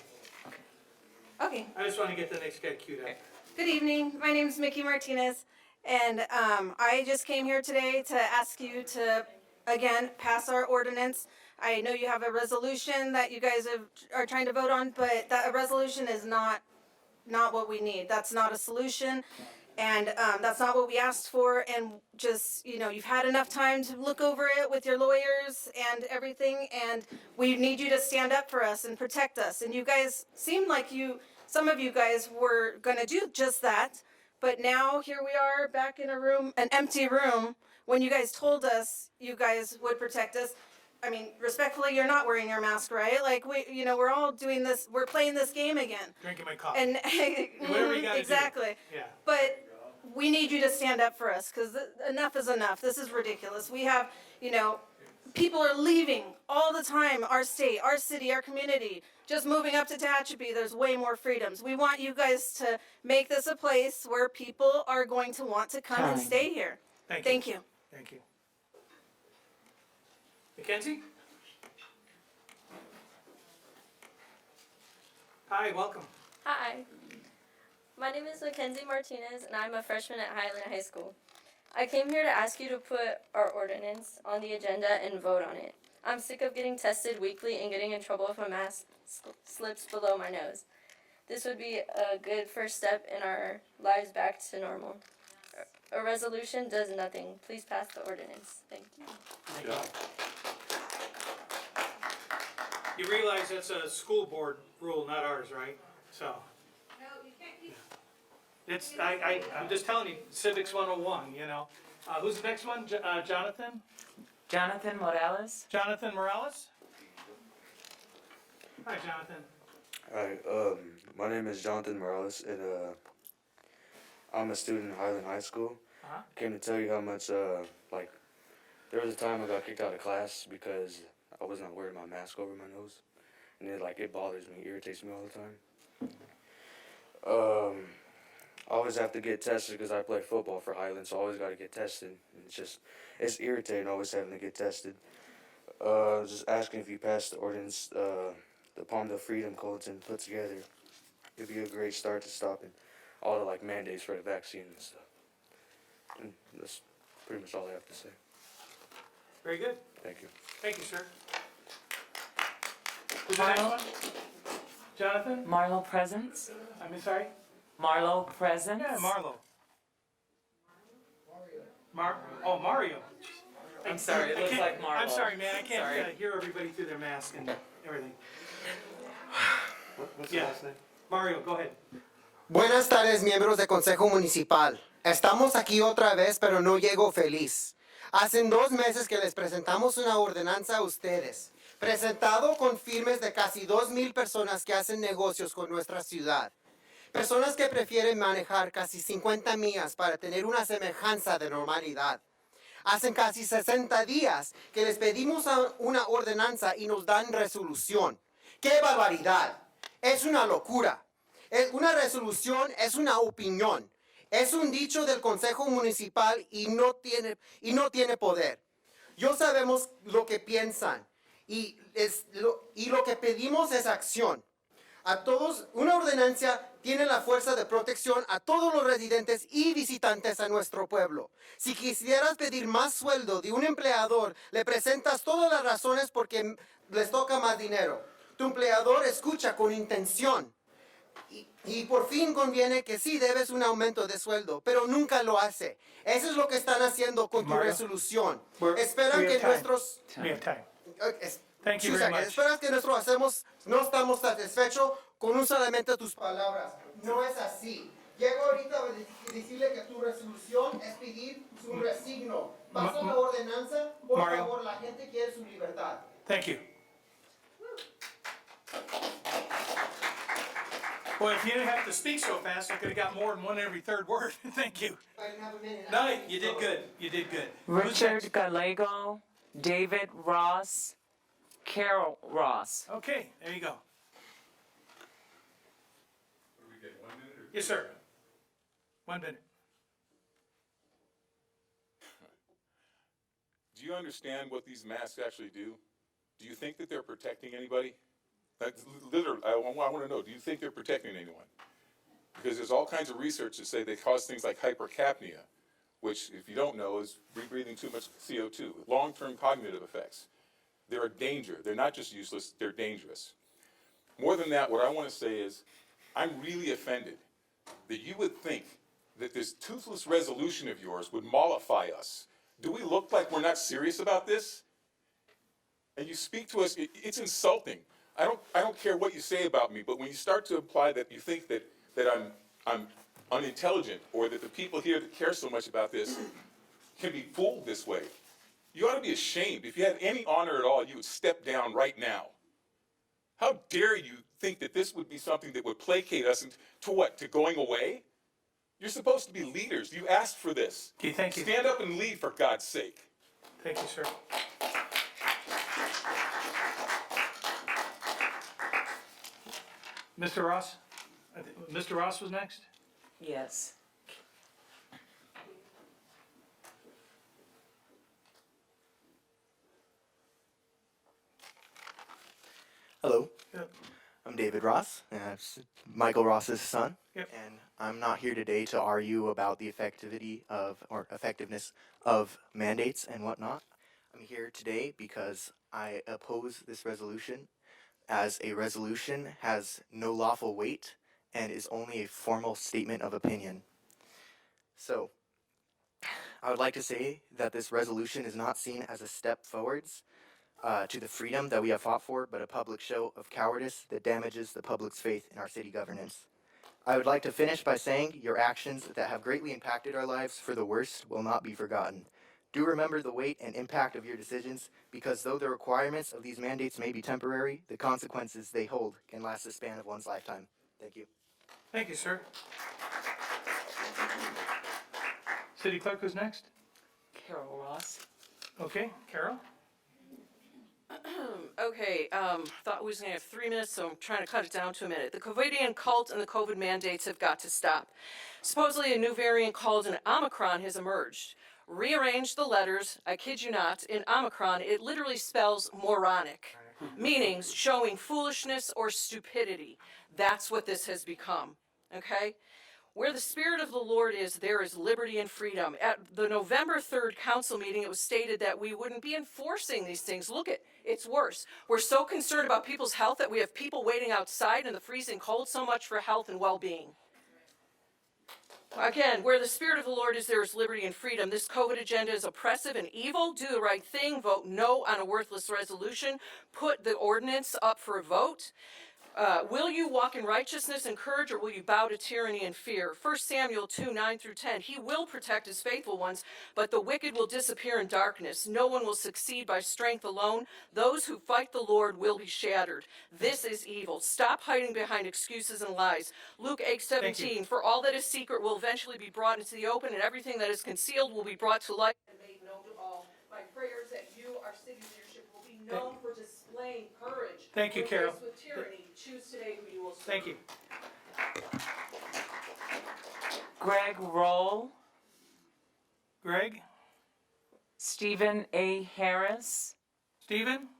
Okay, I just want to get the next guy queued up. good evening. My name is Mickey Martinez, and I just came here today to ask you to, again, pass our ordinance. I know you have a resolution that you guys are trying to vote on, but that a resolution is not what we need. That's not a solution, and that's not what we asked for. And just, you've had enough time to look over it with your lawyers and everything, and we need you to stand up for us and protect us. And you guys seemed like some of you guys were gonna do just that, but now here we are back in an empty room, when you guys told us you guys would protect us. I mean, respectfully, you're not wearing your mask, right? Like, we're all doing this, we're playing this game again. Drinking my coffee. And Whatever you gotta do. exactly. Yeah. But we need you to stand up for us, because enough is enough. This is ridiculous. We have, people are leaving all the time, our state, our city, our community, just moving up to Tehachapi. There's way more freedoms. We want you guys to make this a place where people are going to want to come and stay here. Thank you. you. Thank you. Mackenzie? Hi, welcome. Hi, my name is Mackenzie Martinez, and I'm a freshman at Highland High School. I came here to ask you to put our ordinance on the agenda and vote on it. I'm sick of getting tested weekly and getting in trouble if a mask slips below my nose. This would be a good first step in our lives back to normal. A resolution does nothing. Please pass the ordinance. Thank you. Thank you. You realize that's a school board rule, not ours, right? So. No, you can't keep. It's, I'm just telling you, Civics 101, Who's the next one? Jonathan? Jonathan Morales. Jonathan Morales? Hi, Jonathan. Hi, my name is Jonathan Morales, and I'm a student at Highland High School. Uh-huh. Came to tell you how much, there was a time I got kicked out of class because I was not wearing my mask over my nose, and it bothers me, irritates me all the time. I always have to get tested because I play football for Highland, so I always got to get tested. And it's irritating always having to get tested. Just asking if you pass the ordinance, the Palmdale Freedom Bulletin put together. It'd be a great start to stopping all the mandates for the vaccine and stuff. And that's pretty much all I have to say. Very good. Thank you. Thank you, sir. Who's the next one? Jonathan? Marlo Presence. I'm sorry? Marlo Presence. Yeah, Marlo. Mario. I'm sorry, it looks like Marlo. I'm sorry, man. I can't Sorry. hear everybody through their mask and everything. What's the last name? Mario, go ahead. Buenas tardes, miembros del Consejo Municipal. Estamos aquí otra vez, pero no llego feliz. Hace 2 meses que les presentamos una ordenanza a ustedes, presentado con firmes de casi 2,000 personas que hacen negocios con nuestra ciudad. Personas que prefieren manejar casi 50 millas para tener una semejanza de normalidad. Hacen casi 60 días que les pedimos una ordenanza y nos dan resolución. ¡Qué barbaridad! Es una locura. Una resolución es una opinión. Es un dicho del Consejo Municipal y no tiene poder. Yo sabemos lo que piensan y lo que pedimos es acción. A todos, una ordenanza tiene la fuerza de protección a todos los residentes y visitantes a nuestro pueblo. Si quisieras pedir más sueldo de un empleador, le presentas todas las razones porque les toca más dinero. Tu empleador escucha con intención. Y por fin conviene que sí debes un aumento de sueldo, pero nunca lo hace. Eso es lo que están haciendo con tu resolución. Esperan que nuestros... We have time. Thank you very much. Esperas que nosotros no estamos satisfechos con solamente tus palabras. No es así. Llego ahorita a decirle que tu resolución es pedir su resigno. Pasa la ordenanza, por Mario. favor, la gente quiere su libertad. Thank you. Well, if you didn't have to speak so fast, I could have got more than one every third word. Thank you. I didn't have a minute. No, you did good. You did good. Richard Gallego, David Ross, Carol Ross. Okay, there you go. Yes, sir. 1 minute. Do you understand what these masks actually do? Do you think that they're protecting anybody? That's literally, I want to know, do you think they're protecting anyone? Because there's all kinds of research that say they cause things like hypercapnia, which, if you don't know, is breathing too much CO2, long-term cognitive effects. They're a danger. They're not just useless, they're dangerous. More than that, what I want to say is, I'm really offended that you would think that this toothless resolution of yours would mollify us. Do we look like we're not serious about this? And you speak to us, it's insulting. I don't care what you say about me, but when you start to imply that you think that I'm unintelligent, or that the people here that care so much about this can be fooled this way, you ought to be ashamed. If you had any honor at all, you would step down right now. How dare you think that this would be something that would placate us to what, to going away? You're supposed to be leaders. You asked for this. Okay, thank you. Stand up and lead, for God's sake. Thank you, sir. Mr. Ross? Mr. Ross was next? Yes. Hello, Yep. I'm David Ross, Michael Ross's son, Yep. and I'm not here today to argue about the effectiveness of mandates and whatnot. I'm here today because I oppose this resolution, as a resolution has no lawful weight and is only a formal statement of opinion. So, I would like to say that this resolution is not seen as a step forwards to the freedom that we have fought for, but a public show of cowardice that damages the public's faith in our city governance. I would like to finish by saying your actions that have greatly impacted our lives for the worst will not be forgotten. Do remember the weight and impact of your decisions, because though the requirements of these mandates may be temporary, the consequences they hold can last the span of one's lifetime. Thank you. Thank you, sir. City Clerk who's next? Carol Ross. Okay, Carol? Okay, thought we was gonna have 3 minutes, so I'm trying to cut it down to a minute. The COVIDian cult and the COVID mandates have got to stop. Supposedly a new variant called an Omicron has emerged. Rearrange the letters, I kid you not, in Omicron it literally spells moronic, meaning showing foolishness or stupidity. That's what this has become, okay? Where the Spirit of the Lord is, there is liberty and freedom. At the November 3rd council meeting, it was stated that we wouldn't be enforcing these things. Look, it's worse. We're so concerned about people's health that we have people waiting outside in the freezing cold. So much for health and well-being. Again, where the Spirit of the Lord is, there is liberty and freedom. This COVID agenda is oppressive and evil. Do the right thing. Vote no on a worthless resolution. Put the ordinance up for a vote. Will you walk in righteousness and courage, or will you bow to tyranny and fear? 1 Samuel 2:9-10. He will protect his faithful ones, but the wicked will disappear in darkness. No one will succeed by strength alone. Those who fight the Lord will be shattered. This is evil. Stop hiding behind excuses and lies. Luke 8:17. For all that is secret will eventually be brought into the open, and everything that is concealed will be brought to light and made known to all. My prayer is that you, our city leadership, will be known for displaying courage. Thank you, when Carol. faced with tyranny. Choose today who you will serve. Thank you. Greg Roll. Greg? Stephen A. Harris. Stephen?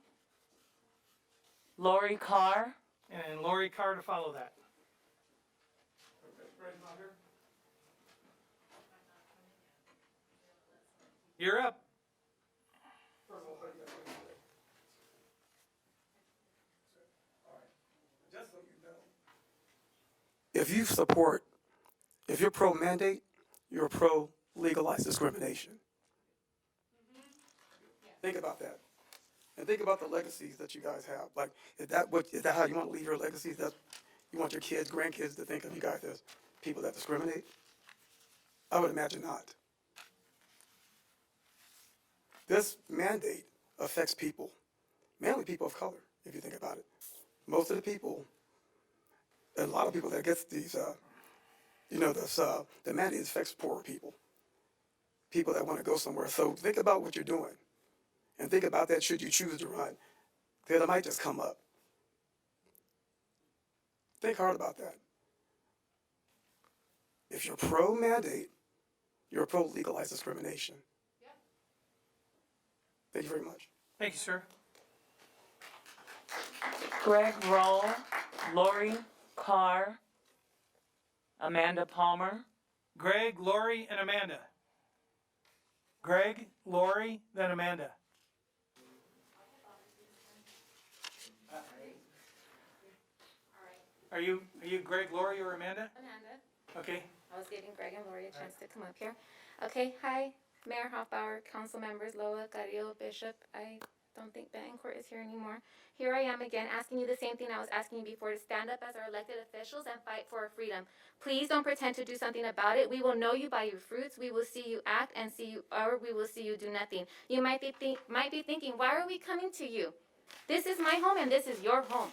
Lori Carr. And Lori Carr to follow that. You're up. If you're pro-mandate, you're pro-legalized discrimination. Think about that. And think about the legacies that you guys have. Like, is that how you want to leave your legacies? That you want your kids, grandkids to think of you guys as people that discriminate? I would imagine not. This mandate affects people, mainly people of color, if you think about it. Most of the people, a lot of people that get these, the mandate affects poorer people, people that want to go somewhere. So think about what you're doing, and think about that should you choose to run, because it might just come up. Think hard about that. If you're pro-mandate, you're pro-legalized discrimination. Thank you very much. Thank you, sir. Greg Roll, Lori Carr, Amanda Palmer. Greg, Lori, and Amanda. Greg, Lori, then Amanda. Are you Greg, Lori, or Amanda? Amanda. Okay. I was giving Greg and Lori a chance to come up here. Okay, hi, Mayor Hoffbauer, council members, Loa, Carrillo, Bishop. I don't think Betancourt is here anymore. Here I am again asking you the same thing I was asking you before, to stand up as our elected officials and fight for our freedom. Please don't pretend to do something about it. We will know you by your fruits. We will see you act and see you, or we will see you do nothing. You might be thinking, why are we coming to you? This is my home and this is your home.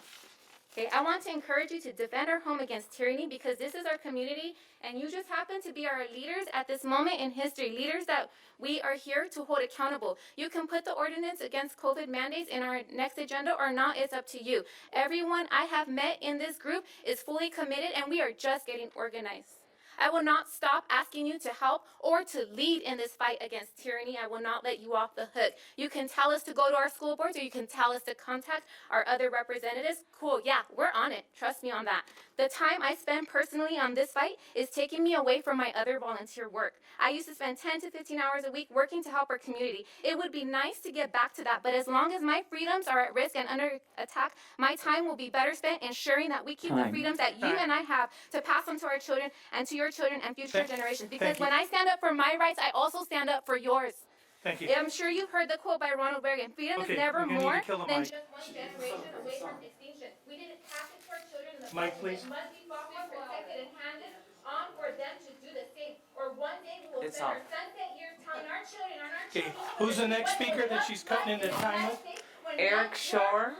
Okay, I want to encourage you to defend our home against tyranny, because this is our community and you just happen to be our leaders at this moment in history, leaders that we are here to hold accountable. You can put the ordinance against COVID mandates in our next agenda or not, it's up to you. Everyone I have met in this group is fully committed and we are just getting organized. I will not stop asking you to help or to lead in this fight against tyranny. I will not let you off the hook. You can tell us to go to our school boards, or you can tell us to contact our other representatives. Cool, yeah, we're on it. Trust me on that. The time I spend personally on this fight is taking me away from my other volunteer work. I used to spend 10 to 15 hours a week working to help our community. It would be nice to get back to that, but as long as my freedoms are at risk and under attack, my time will be better spent ensuring that we keep the freedoms that you and I have to pass on to our children and to your children and future generations. Because when I stand up for my rights, I also stand up for yours. Thank you. I'm sure you've heard the quote by Ronald Reagan, freedom is never more than just one generation away from extinction. We didn't pass it to our children in the Mike, please. It must be fought for, protected, and handed on for them to do the same. Or one day we will It's spend off. our sunset years telling our children and our Okay, children. who's the next speaker that she's cutting into time with? Eric Shore.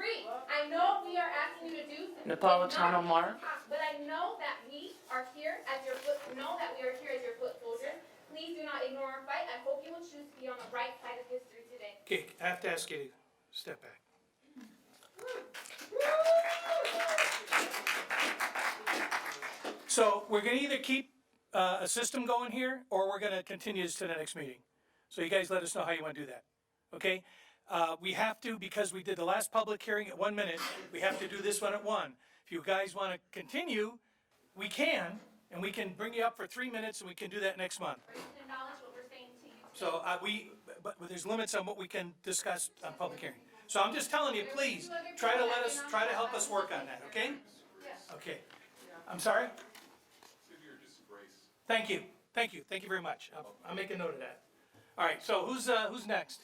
I know we are asking you to do. Napolitano Mark. But I know that we are here as your foot. Know that we are here as your foot soldiers. Please do not ignore our fight. I hope you will choose to be on the right side of history today. Okay, I have to ask you to step back. So we're gonna either keep a system going here, or we're gonna continue this to the next meeting. So you guys let us know how you wanna do that, okay? We have to, because we did the last public hearing at 1 minute, we have to do this one at 1. If you guys wanna continue, we can, and we can bring you up for 3 minutes, and we can do that next month. Acknowledge what we're saying to you. So but there's limits on what we can discuss on public hearing. So I'm just telling you, please, try to help us work on that, okay? Okay. I'm sorry? Thank you very much. I'll make a note of that. All right, so who's next?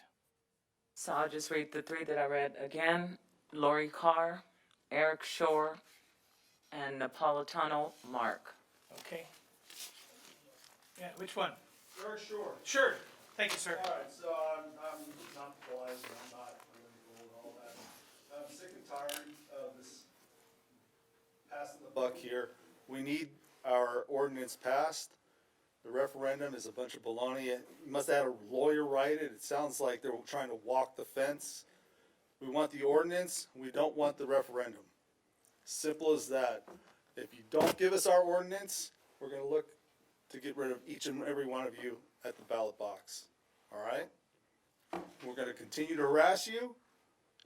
So I'll just read the three that I read again. Lori Carr, Eric Shore, and Napolitano Mark. Okay. Yeah, which one? Sure. Sure. Thank you, sir. All right, so I'm not wise, and I'm not political and all that. I'm sick and tired of this passing the buck here. We need our ordinance passed. The referendum is a bunch of baloney. You must have had a lawyer write it. It sounds like they're trying to walk the fence. We want the ordinance. We don't want the referendum. Simple as that. If you don't give us our ordinance, we're going to look to get rid of each and every one of you at the ballot box. All right? We're going to continue to harass you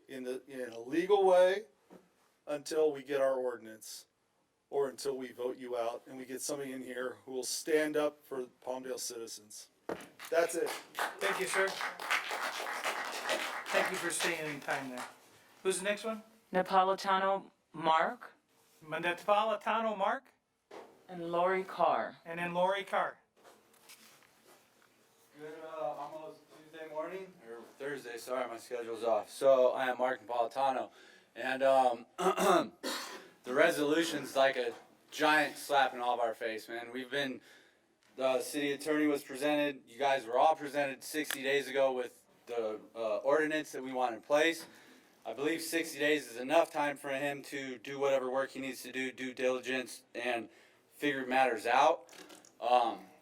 in a legal way until we get our ordinance, or until we vote you out and we get somebody in here who will stand up for Palmdale citizens. That's it. Thank you, sir. Thank you for staying in time there. Who's the next one? Napolitano Mark. Napolitano Mark. And Lori Carr. And then Lori Carr. Good, almost Tuesday morning, or Thursday, sorry, my schedule's off. So I am Mark Napolitano, and the resolution's like a giant slap in all of our face, man. The city attorney was presented, you guys were all presented 60 days ago with the ordinance that we want in place. I believe 60 days is enough time for him to do whatever work he needs to do, due diligence, and figure matters out.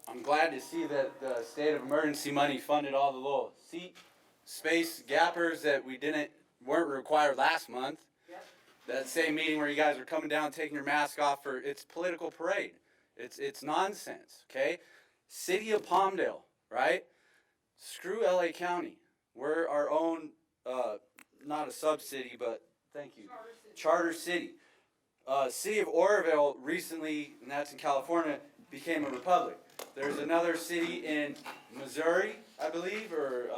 I'm glad to see that the state of emergency money funded all the little seat space gappers that weren't required last month. That same meeting where you guys were coming down, taking your mask off for its political parade. It's nonsense, okay? City of Palmdale, right? Screw LA County. We're our own, not a sub-city, but thank you. Charter city. City of Oroville recently, and that's in California, became a republic. There's another city in Missouri, I believe, or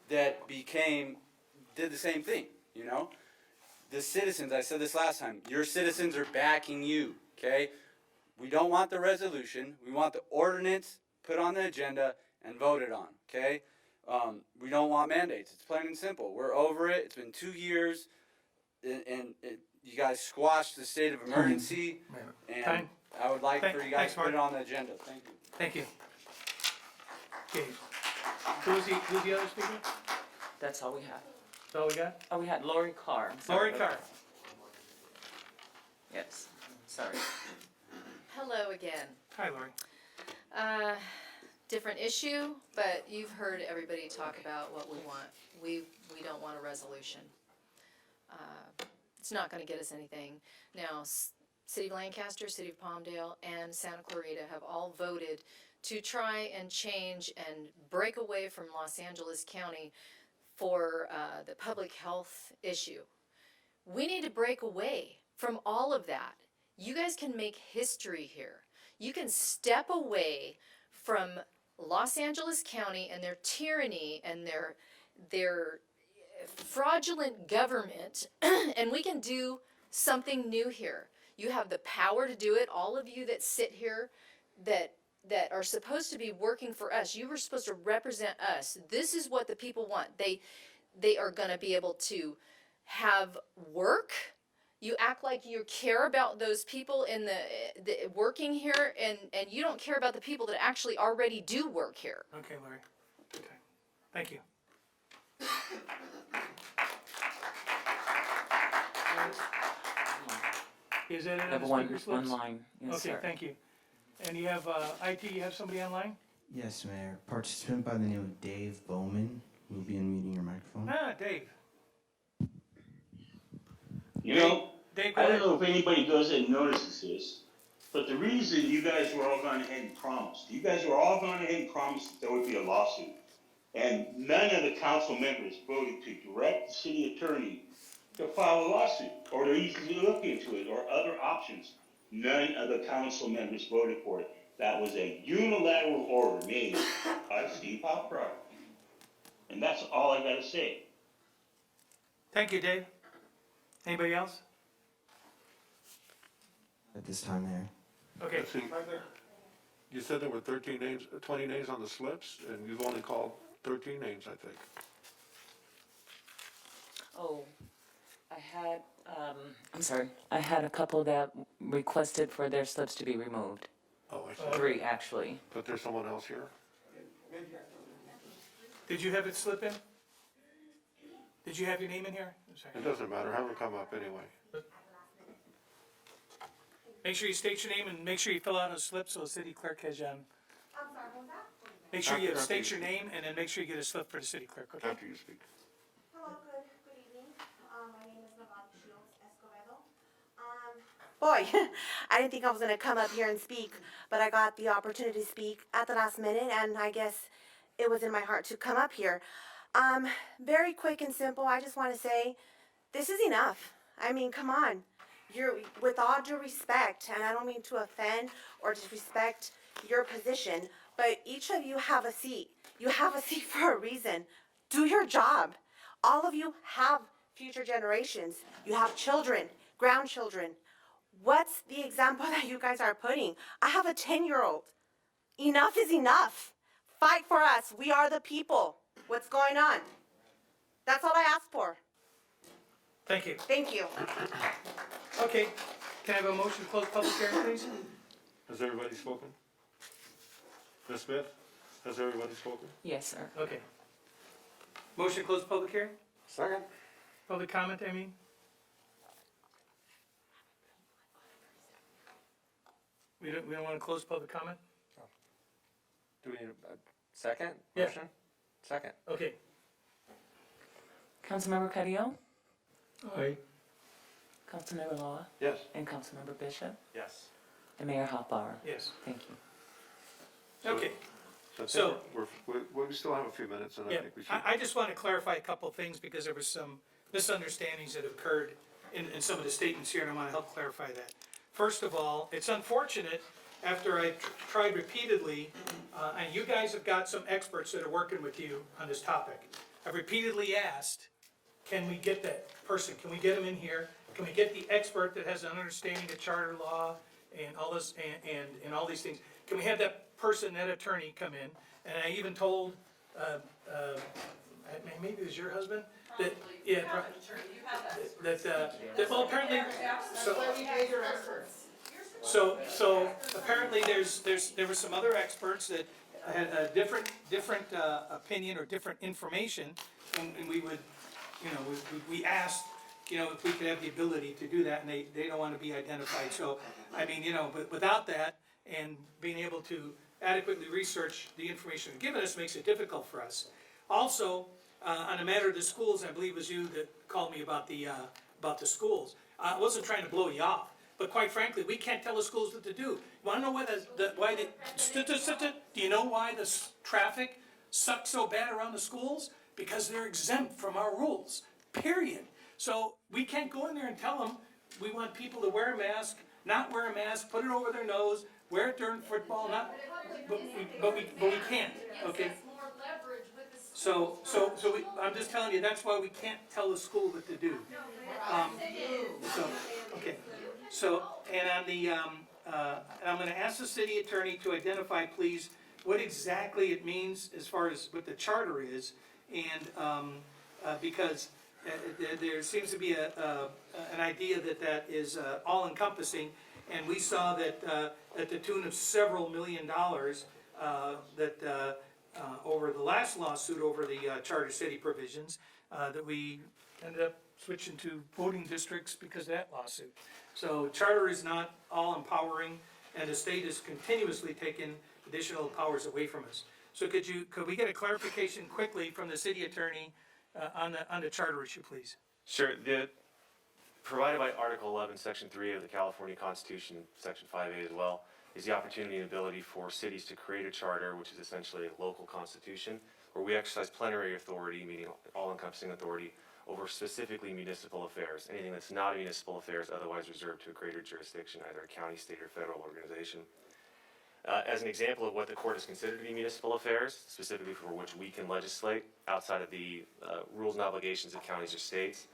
that did the same thing, you know? The citizens, I said this last time, your citizens are backing you, okay? We don't want the resolution. We want the ordinance put on the agenda and voted on, okay? We don't want mandates. It's plain and simple. We're over it. It's been 2 years, and you guys squashed the state of emergency, and Time. I would like for you guys Thanks, to put it Mark. on the agenda. Thank you. Thank you. Okay. Who's the other speaker? That's all we have. That's all we got? Oh, we had Lori Carr. I'm sorry Lori about Carr. that. Yes, sorry. Hello again. Hi, Lori. Different issue, but you've heard everybody talk about what we want. We don't want a resolution. It's not gonna get us anything. Now, City of Lancaster, City of Palmdale, and Santa Clarita have all voted to try and change and break away from Los Angeles County for the public health issue. We need to break away from all of that. You guys can make history here. You can step away from Los Angeles County and their tyranny and their fraudulent government, and we can do something new here. You have the power to do it. All of you that sit here that are supposed to be working for us, you were supposed to represent us. This is what the people want. They are going to be able to have work. You act like you care about those people in the working here, and you don't care about the people that actually already do work here. Okay, Lori. Okay. Thank you. Is that it on Have the one speaker slips? online. Yes, Okay, sir. thank you. And you have, IT, you have somebody online? Yes, Mayor. Participant by the name of Dave Bowman will be unmuting your microphone. Ah, Dave. You know, Dave, I don't know if anybody goes and notices this, but the reason you guys were all gone ahead and promised, you guys were all gone ahead and promised that there would be a lawsuit. And none of the council members voted to direct the city attorney to file a lawsuit or to even look into it or other options. None of the council members voted for it. That was a unilateral order made by Steve Hopper. And that's all I gotta say. Thank you, Dave. Anybody else? At this time, Mayor. Okay. Let's see. You said there were 13 names, 20 names on the slips, and you've only called 13 names, I think. Oh, I had, I'm sorry, I had a couple that requested for their slips to be removed. Oh, I see. 3, actually. But there's someone else here? Did you have it slip in? Did you have your name in here? I'm sorry. It doesn't matter, have her come up anyway. Make sure you state your name and make sure you fill out a slip so the city clerk has, I'm sorry, what was that? make sure you After state you your speak. name and then make sure you get a slip for the city clerk, okay? After you speak. Hello, good evening. My name is Naval Shields Escobedo. Boy, I didn't think I was gonna come up here and speak, but I got the opportunity to speak at the last minute, and I guess it was in my heart to come up here. Very quick and simple, I just wanna say, this is enough. I mean, come on. With all due respect, and I don't mean to offend or disrespect your position, but each of you have a seat. You have a seat for a reason. Do your job. All of you have future generations. You have children, grandchildren. What's the example that you guys are putting? I have a 10-year-old. Enough is enough. Fight for us. We are the people. What's going on? That's all I ask for. Thank you. Thank you. Okay, can I have a motion to close public hearing, please? Has everybody spoken? Ms. Smith, has everybody spoken? Yes, sir. Okay. Motion to close public hearing? Second. Public comment, I mean? We don't wanna close public comment? Do we need a second Yeah. motion? Second. Okay. Councilmember Carrillo, Aye. Councilmember Loa, Yes. and Councilmember Bishop. Yes. And Mayor Hoffbauer. Yes. Thank you. Okay. I So- think we still have a few minutes, and I Yeah, think we should. I just want to clarify a couple of things because there was some misunderstandings that occurred in some of the statements here, and I want to help clarify that. First of all, it's unfortunate, after I tried repeatedly, and you guys have got some experts that are working with you on this topic. I've repeatedly asked, can we get that person? Can we get him in here? Can we get the expert that has an understanding of charter law and all this, and all these things? Can we have that person, that attorney come in? And I even told, maybe it was your husband, that, yeah, that, well, apparently, so apparently there were some other experts that had a different opinion or different information, and we would, we asked, if we could have the ability to do that, and they don't want to be identified. So, I mean, but without that, and being able to adequately research the information given us makes it difficult for us. Also, on a matter of the schools, I believe it was you that called me about the schools. I wasn't trying to blow you off, but quite frankly, we can't tell the schools what to do. You wanna know why do you know why the traffic sucks so bad around the schools? Because they're exempt from our rules, period. So we can't go in there and tell them, we want people to wear a mask, not wear a mask, put it over their nose, wear it during football, but we can't, okay? So I'm just telling you, that's why we can't tell the school what to do. And on the, I'm gonna ask the city attorney to identify, please, what exactly it means as far as what the charter is, and, because there seems to be an idea that is all-encompassing, and we saw that at the tune of several $1 million, that over the last lawsuit over the charter city provisions, that we ended up switching to voting districts because of that lawsuit. So charter is not all empowering, and the state is continuously taking additional powers away from us. So could we get a clarification quickly from the city attorney on the charter issue, please? Sure. Provided by Article 11, Section 3 of the California Constitution, Section 5A as well, is the opportunity and ability for cities to create a charter, which is essentially a local constitution, where we exercise plenary authority, meaning all-encompassing authority, over specifically municipal affairs. Anything that's not a municipal affair is otherwise reserved to a greater jurisdiction, either a county, state, or federal organization. As an example of what the court has considered to be municipal affairs, specifically for which we can legislate outside of the rules and obligations of counties or states,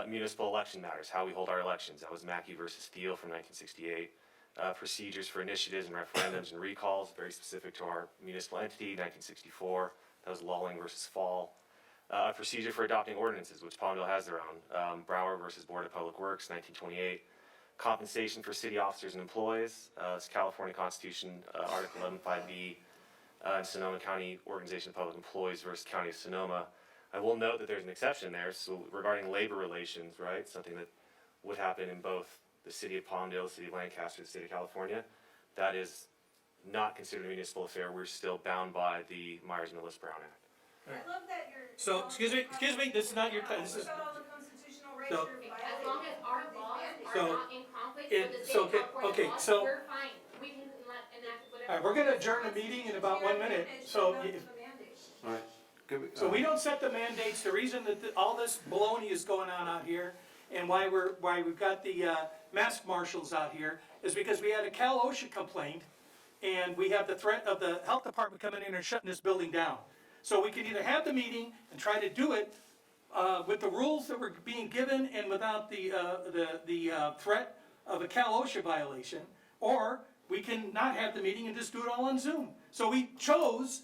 municipal election matters, how we hold our elections. That was Mackey versus Thiel from 1968. Procedures for initiatives and referendums and recalls, very specific to our municipal entity, 1964. That was Lawling versus Fall. Procedure for adopting ordinances, which Palmdale has their own. Brower versus Board of Public Works, 1928. Compensation for city officers and employees. It's California Constitution, Article 11.5b, Sonoma County Organization of Public Employees versus County of Sonoma. I will note that there's an exception there, so regarding labor relations, right? Something that would happen in both the city of Palmdale, the city of Lancaster, the state of California. That is not considered a municipal affair. We're still bound by the Myers-Millis-Brown Act. I love that you're. So, excuse me, this is not your time, this is, About all the constitutional rights So- you're As long as our laws So, are not in conflict with the so, state of okay, California laws, so- we're fine. We can enact whatever. all right, we're gonna adjourn the meeting in about 1 minute, so, All right. so we don't set the mandates. The reason that all this baloney is going on out here, and why we've got the mask marshals out here, is because we had a Cal OSHA complaint, and we have the threat of the health department coming in and shutting this building down. So we can either have the meeting and try to do it with the rules that were being given and without the threat of a Cal OSHA violation, or we can not have the meeting and just do it all on Zoom. So we chose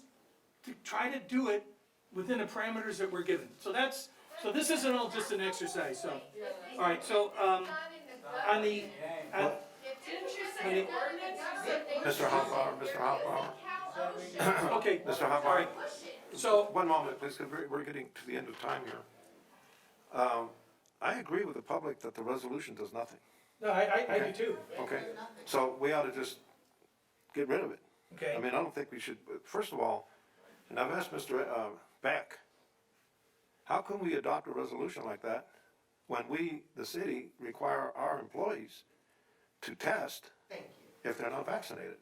to try to do it within the parameters that we're given. So this isn't all just an exercise, so. All right, so, on the, Mr. Hoffbauer. okay, Mr. all Hoffbauer. right. So, One moment, please, 'cause we're getting to the end of time here. I agree with the public that the resolution does nothing. no, I do too. Okay, so we ought to just get rid of it. Okay. I mean, I don't think we should, first of all, and I've asked Mr. Beck, how can we adopt a resolution like that when we, the city, require our employees to test if they're not vaccinated.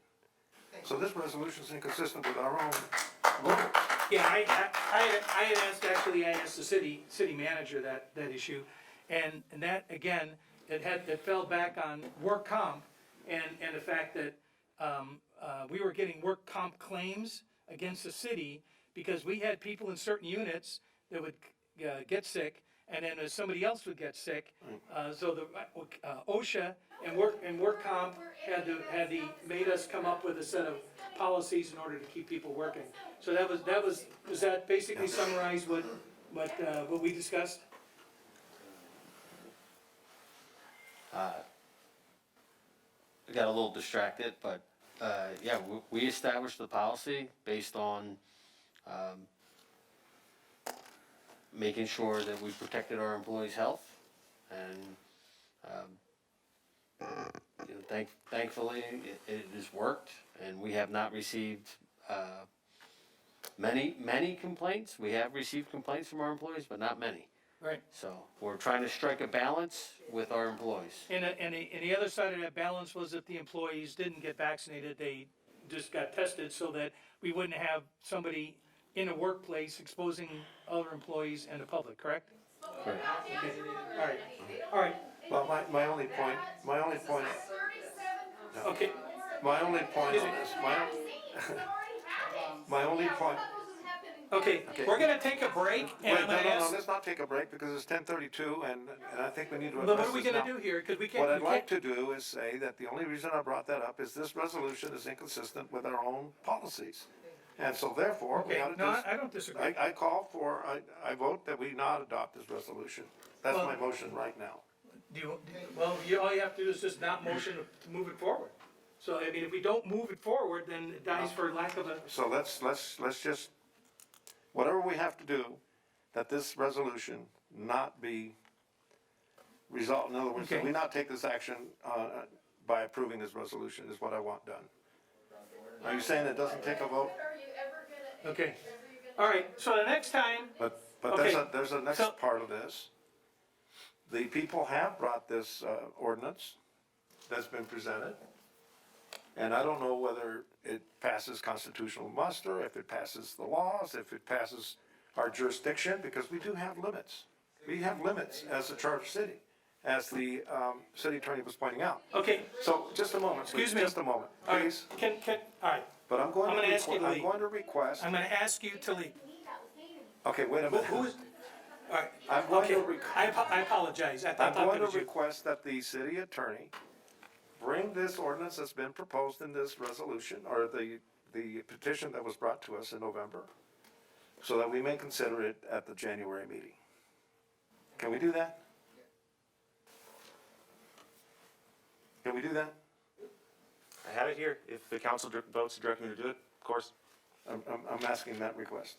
So this resolution is inconsistent with our own rules. Yeah, I had asked, actually, I asked the city manager that issue, and that, again, it fell back on work comp, and the fact that, we were getting work comp claims against the city, because we had people in certain units that would, get sick, and then somebody else would get sick, so the, OSHA and work comp made us come up with a set of policies in order to keep people working. So does that basically summarize what we discussed? I got a little distracted, but, yeah, we established the policy based on, making sure that we protected our employees' health, and, you know, thankfully, it has worked, and we have not received, many complaints. We have received complaints from our employees, but not many. Right. So, we're trying to strike a balance with our employees. And the other side of that balance was if the employees didn't get vaccinated, they just got tested, so that we wouldn't have somebody in a workplace exposing other employees and the public, correct? Correct. Okay. All right. Well, my only point. Okay. My only point on this, my only point. Okay, we're gonna take a break, and Wait, I'm gonna no, ask. let's not take a break, because it's 10:32, and I think we need to Well, address what are we this gonna now. do here? 'Cause we can't. What I'd like to do is say that the only reason I brought that up is this resolution is inconsistent with our own policies. And so therefore, we Okay, ought to no, I don't disagree. I vote that we not adopt this resolution. That's my motion right now. All you have to do is just not motion to move it forward. So, I mean, if we don't move it forward, then it dies for lack of a. So let's just, whatever we have to do, that this resolution not be resolved. In other words, that Okay. we not take this action, by approving this resolution is what I want done. Are you saying it doesn't take a vote? Okay, all right, so the next time. But Okay, there's a next so- part of this. The people have brought this, ordinance that's been presented. And I don't know whether it passes constitutional muster, if it passes the laws, if it passes our jurisdiction, because we do have limits. We have limits as a charter city, as the, city attorney was pointing out. Okay. So, just a moment, please, Excuse me. just a moment, All right, please. all right, But I'm going I'm to, gonna ask you to leave. I'm going to request, I'm gonna ask you to leave. okay, wait a minute. Who is, all right, I'm going okay, to I apologize, I I'm thought going that was to you. request that the city attorney bring this ordinance that's been proposed in this resolution, or the petition that was brought to us in November, so that we may consider it at the January meeting. Can we do that? Can we do that? I have it here. If the council votes to direct me to do it, of course. I'm asking that request.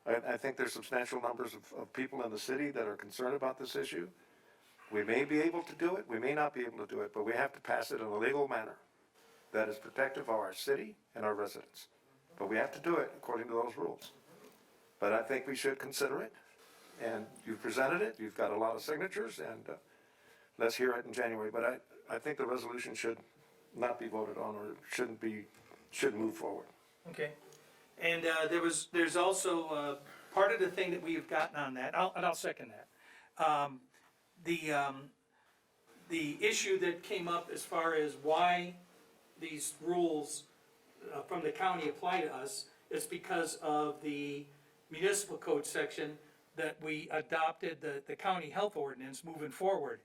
I think there's substantial numbers of people in the city that are concerned about this issue. We may be able to do it, we may not be able to do it, but we have to pass it in a legal manner that is protective of our city and our residents. But we have to do it according to those rules. But I think we should consider it, and you've presented it, you've got a lot of signatures, and let's hear it in January. But I think the resolution should not be voted on, or should move forward. Okay, and there's also, part of the thing that we've gotten on that, and I'll second that. The issue that came up as far as why these rules from the county apply to us is because of the municipal code section that we adopted the county health ordinance moving forward.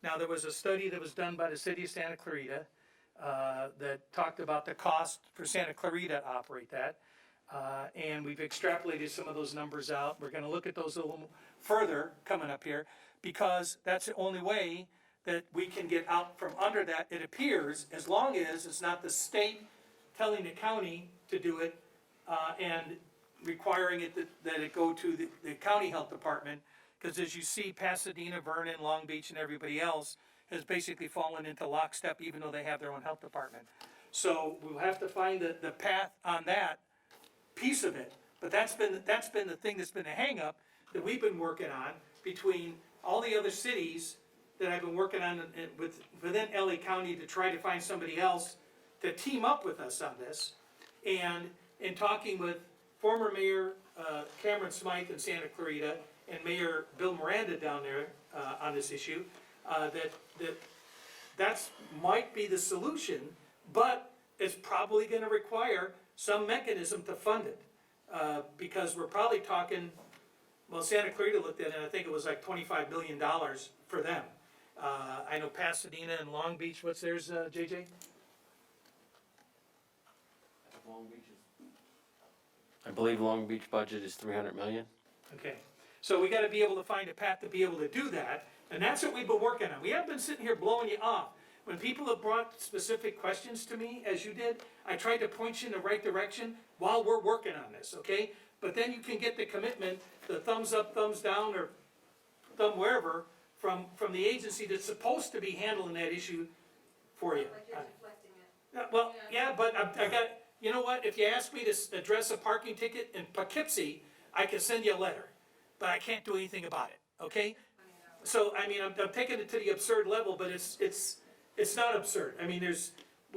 Now, there was a study that was done by the city of Santa Clarita that talked about the cost for Santa Clarita to operate that. And we've extrapolated some of those numbers out. We're gonna look at those a little further coming up here, because that's the only way that we can get out from under that, it appears, as long as it's not the state telling the county to do it, and requiring it that it go to the county health department. Because as you see, Pasadena, Vernon, Long Beach, and everybody else has basically fallen into lockstep, even though they have their own health department. So we'll have to find the path on that piece of it. But that's been the thing that's been a hang up that we've been working on between all the other cities that I've been working on within LA County to try to find somebody else to team up with us on this. And in talking with former Mayor Cameron Smythe in Santa Clarita and Mayor Bill Miranda down there on this issue, that's might be the solution, but it's probably gonna require some mechanism to fund it. Because we're probably talking, well, Santa Clarita looked at it, and I think it was like $25 million for them. I know Pasadena and Long Beach, what's theirs, JJ? I believe Long Beach budget is 300 million. Okay, so we gotta be able to find a path to be able to do that, and that's what we've been working on. We haven't been sitting here blowing you off. When people have brought specific questions to me, as you did, I tried to point you in the right direction while we're working on this, okay? But then you can get the commitment, the thumbs up, thumbs down, or thumb wherever, from the agency that's supposed to be handling that issue for you. Like you're deflecting it. Yeah, well, yeah, but I got, you know what, if you ask me to address a parking ticket in Poughkeepsie, I can send you a letter, but I can't do anything about it, okay? So, I mean, I'm taking it to the absurd level, but it's not absurd. I mean,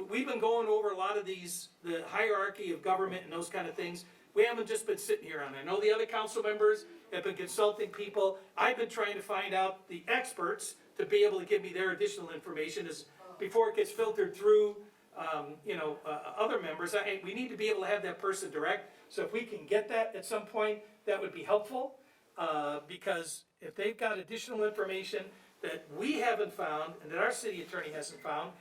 we've been going over a lot of these, the hierarchy of government and those kind of things. We haven't just been sitting here on it. I know the other council members have been consulting people. I've been trying to find out the experts to be able to give me their additional information before it gets filtered through, other members. We need to be able to have that person direct. So if we can get that at some point, that would be helpful. Because if they've got additional information that we haven't found and that our city attorney hasn't found,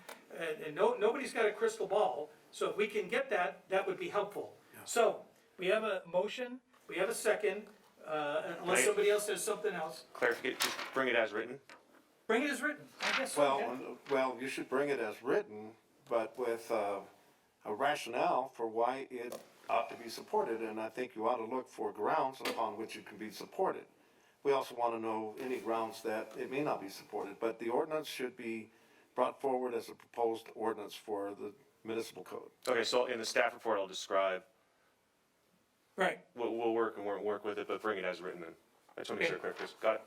and nobody's got a crystal ball, so if we can get that, that would be helpful. So, we have a motion, we have a second, unless Right. somebody else has something else. Clerk, just bring it as written. Bring it as written, I guess so, yeah. Well, you should bring it as written, but with a rationale for why it ought to be supported, and I think you ought to look for grounds upon which it can be supported. We also want to know any grounds that it may not be supported, but the ordinance should be brought forward as a proposed ordinance for the municipal code. Okay, so in the staff report, I'll describe. Right. We'll work with it, but bring it as written then. I just want to make sure, Clerk, please. Got it?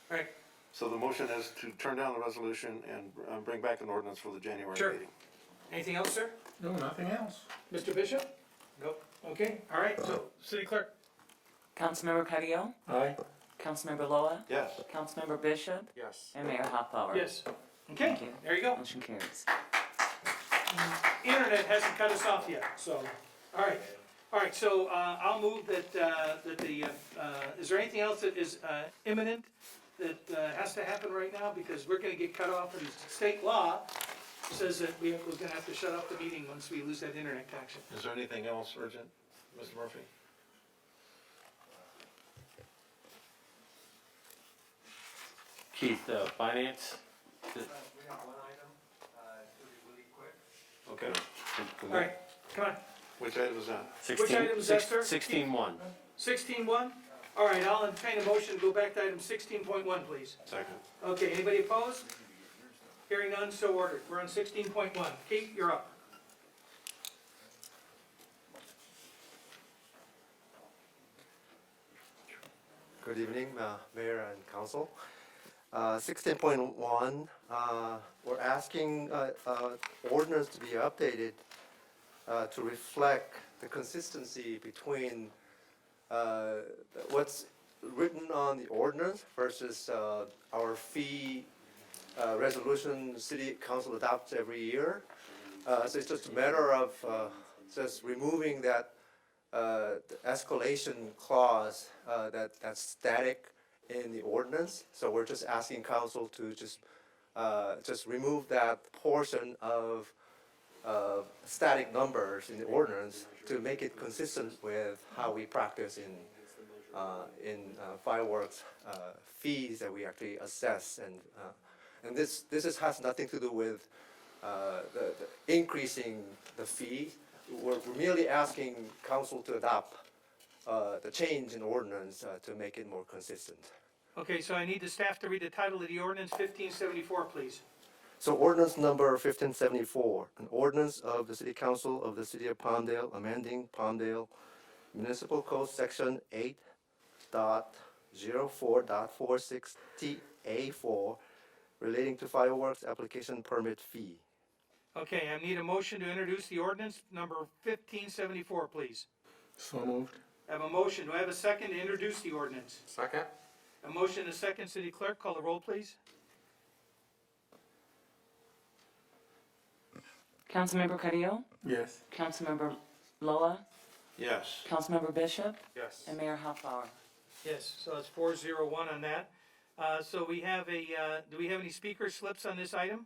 Right. So the motion is to turn down the resolution and bring back an ordinance for the January Sure. meeting. Anything else, sir? No, nothing else. Mr. Bishop? Nope. Okay, all right, so, City Clerk? Councilmember Carrillo, Aye. Councilmember Loa, Yes. Councilmember Bishop, Yes. and Mayor Hoffbauer. Yes. Okay, Thank you. there you go. Motion carries. Internet hasn't cut us off yet, so, all right, so, I'll move that is there anything else that is imminent that has to happen right now? Because we're gonna get cut off, and state law says that we're gonna have to shut off the meeting once we lose that internet connection. Is there anything else urgent, Mr. Murphy? Keith, finance? We have one item, it'll be really quick. Okay. All right, come on. Which item is that? Which item is that, sir? 16-1. 16.1? All right, I'll entertain a motion to go back to item 16.1, please. Second. Okay, anybody opposed? Hearing none, so ordered. We're on 16.1. Keith, you're up. Good evening, Mayor and Council. 16.1, we're asking ordinance to be updated to reflect the consistency between what's written on the ordinance versus our fee resolution the City Council adopts every year. So it's just a matter of just removing that the escalation clause that's static in the ordinance. So we're just asking council to just remove that portion of static numbers in the ordinance to make it consistent with how we practice in fireworks fees that we actually assess. And this has nothing to do with the increasing the fee. We're merely asking council to adopt the change in ordinance to make it more consistent. Okay, so I need the staff to read the title of the ordinance 1574, please. So ordinance number 1574, an ordinance of the City Council of the City of Palmdale amending Palmdale Municipal Code Section 8.04.46 TA4 relating to fireworks application permit fee. Okay, I need a motion to introduce the ordinance number 1574, please. So moved. I have a motion. Do I have a second to introduce the ordinance? Second? A motion and a second. City Clerk, call the roll, please. Councilmember Carrillo, Yes. Councilmember Loa, Yes. Councilmember Bishop, Yes. and Mayor Hoffbauer. Yes, so it's 401 on that. So we have do we have any speaker slips on this item?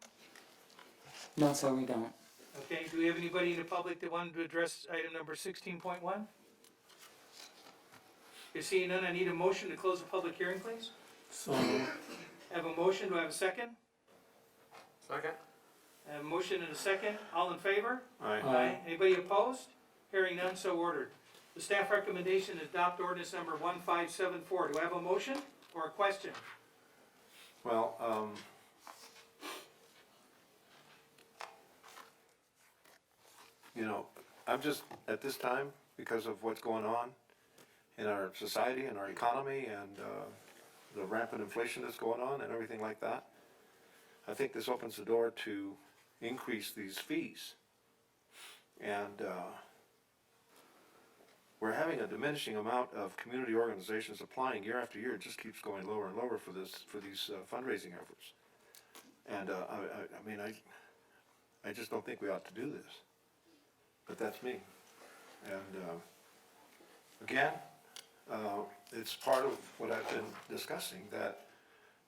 No, sir, we don't. Okay, do we have anybody in the public that wanted to address item number 16.1? If seeing none, I need a motion to close the public hearing, please. So moved. I have a motion. Do I have a second? Second? I have a motion and a second. All in favor? Aye. Anybody opposed? Hearing none, so ordered. The staff recommendation is adopt ordinance number 1574. Do I have a motion or a question? Well, I'm just, at this time, because of what's going on in our society and our economy and the rampant inflation that's going on and everything like that, I think this opens the door to increase these fees. And we're having a diminishing amount of community organizations applying year after year. It just keeps going lower and lower for these fundraising efforts. And I just don't think we ought to do this. But that's me. And again, it's part of what I've been discussing, that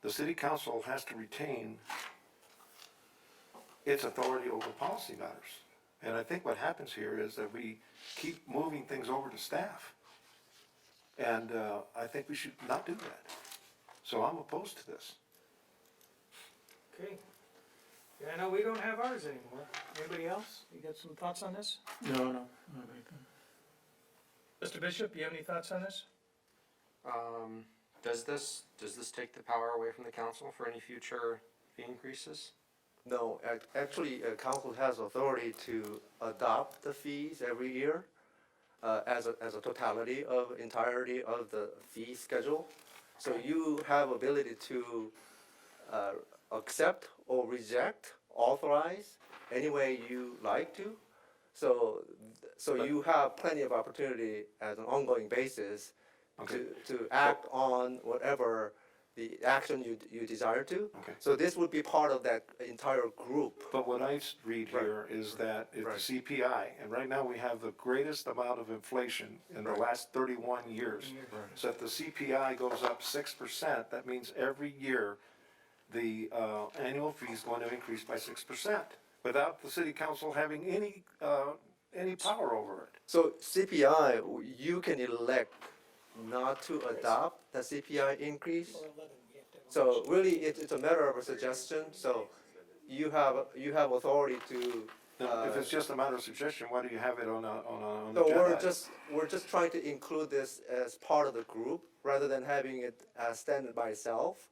the city council has to retain its authority over policy matters. And I think what happens here is that we keep moving things over to staff. And I think we should not do that. So I'm opposed to this. Okay. Yeah, I know we don't have ours anymore. Anybody else? You got some thoughts on this? No. Mr. Bishop, you have any thoughts on this? Does this take the power away from the council for any future fee increases? No, actually, council has authority to adopt the fees every year as a totality of entirety of the fee schedule. So you have ability to accept or reject, authorize, any way you like to. So you have plenty of opportunity as an ongoing basis to act on whatever the action you desire to. Okay. So this would be part of that entire group. But what I read here is that it's the CPI, and right now we have the greatest amount of inflation in the last 31 years. So if the CPI goes up 6%, that means every year the annual fee is going to increase by 6%, without the city council having any power over it. So CPI, you can elect not to adopt the CPI increase. So really, it's a matter of a suggestion. So you have authority to. If it's just a matter of suggestion, why do you have it on the So agenda? we're just trying to include this as part of the group rather than having it stand by itself,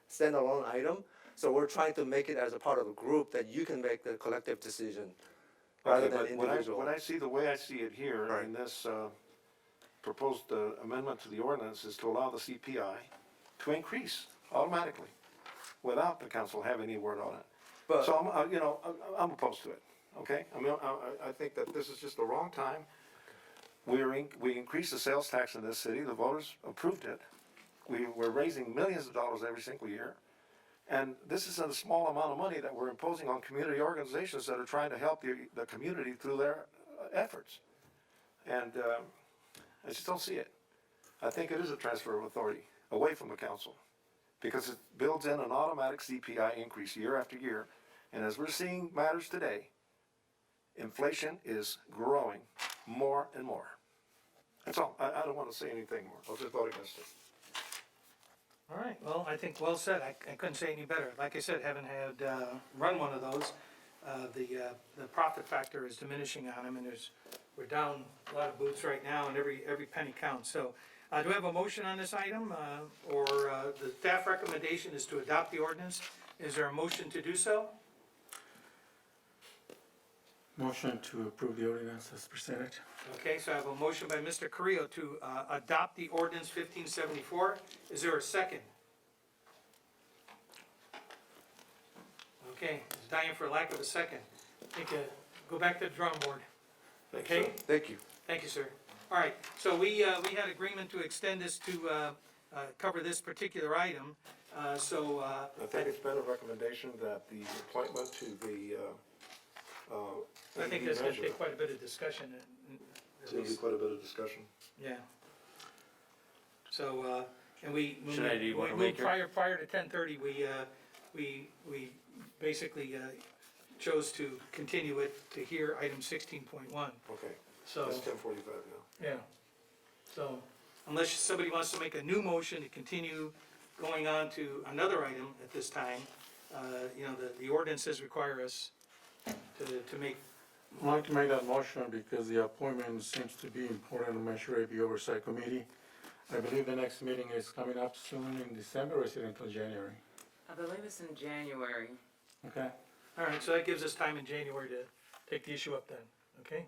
standalone item. So we're trying to make it as a part of a group that you can make the collective decision rather than individual. What I see, the way I see it here in this proposed amendment to the ordinance is to allow the CPI to increase automatically without the council having any word on it. But- So I'm opposed to it, okay? I think that this is just the wrong time. We increased the sales tax in this city, the voters approved it. We're raising millions of dollars every single year. And this is a small amount of money that we're imposing on community organizations that are trying to help the community through their efforts. And I just don't see it. I think it is a transfer of authority away from the council, because it builds in an automatic CPI increase year after year. And as we're seeing matters today, inflation is growing more and more. That's all. I don't want to say anything more. I'll just vote against it. All right, well, I think well said. I couldn't say any better. Like I said, having had run one of those, the profit factor is diminishing on them, and we're down a lot of booths right now, and every penny counts. So do we have a motion on this item, or the staff recommendation is to adopt the ordinance? Is there a motion to do so? Motion to approve the ordinance as presented. Okay, so I have a motion by Mr. Carrillo to adopt the ordinance 1574. Is there a second? Okay, it's dying for lack of a second. Think, go back to the drawing board. Okay? Thank you. Thank you, sir. All right, so we had agreement to extend this to, cover this particular item, so, I think it's been a recommendation that the appointment to the, I think that's gonna take quite a bit of discussion. It's gonna be quite a bit of discussion. Yeah. So, and we, when Should I do we one moved maker? prior to 10:30, we basically, chose to continue it to hear item 16.1. Okay, So, that's 10:45 now. yeah. So, unless somebody wants to make a new motion to continue going on to another item at this time, you know, the ordinances require us to make, I'd like to make that motion because the appointment seems to be important to measure the oversight committee. I believe the next meeting is coming up soon in December, or is it until January? I believe it's in January. Okay. all right, so that gives us time in January to take the issue up then, okay?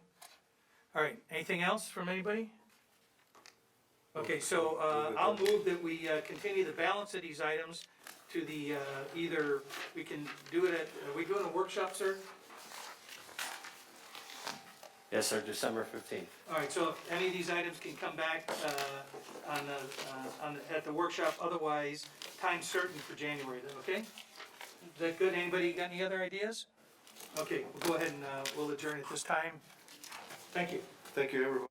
All right, anything else from anybody? Okay, so, I'll move that we, continue the balance of these items to the, either, we can do it at, are we doing a workshop, sir? Yes, sir, December 15th. All right, so if any of these items can come back, at the workshop, otherwise, time certain for January then, okay? Is that good? Anybody got any other ideas? Okay, we'll go ahead and, we'll adjourn at this time. Thank you. Thank you, everyone.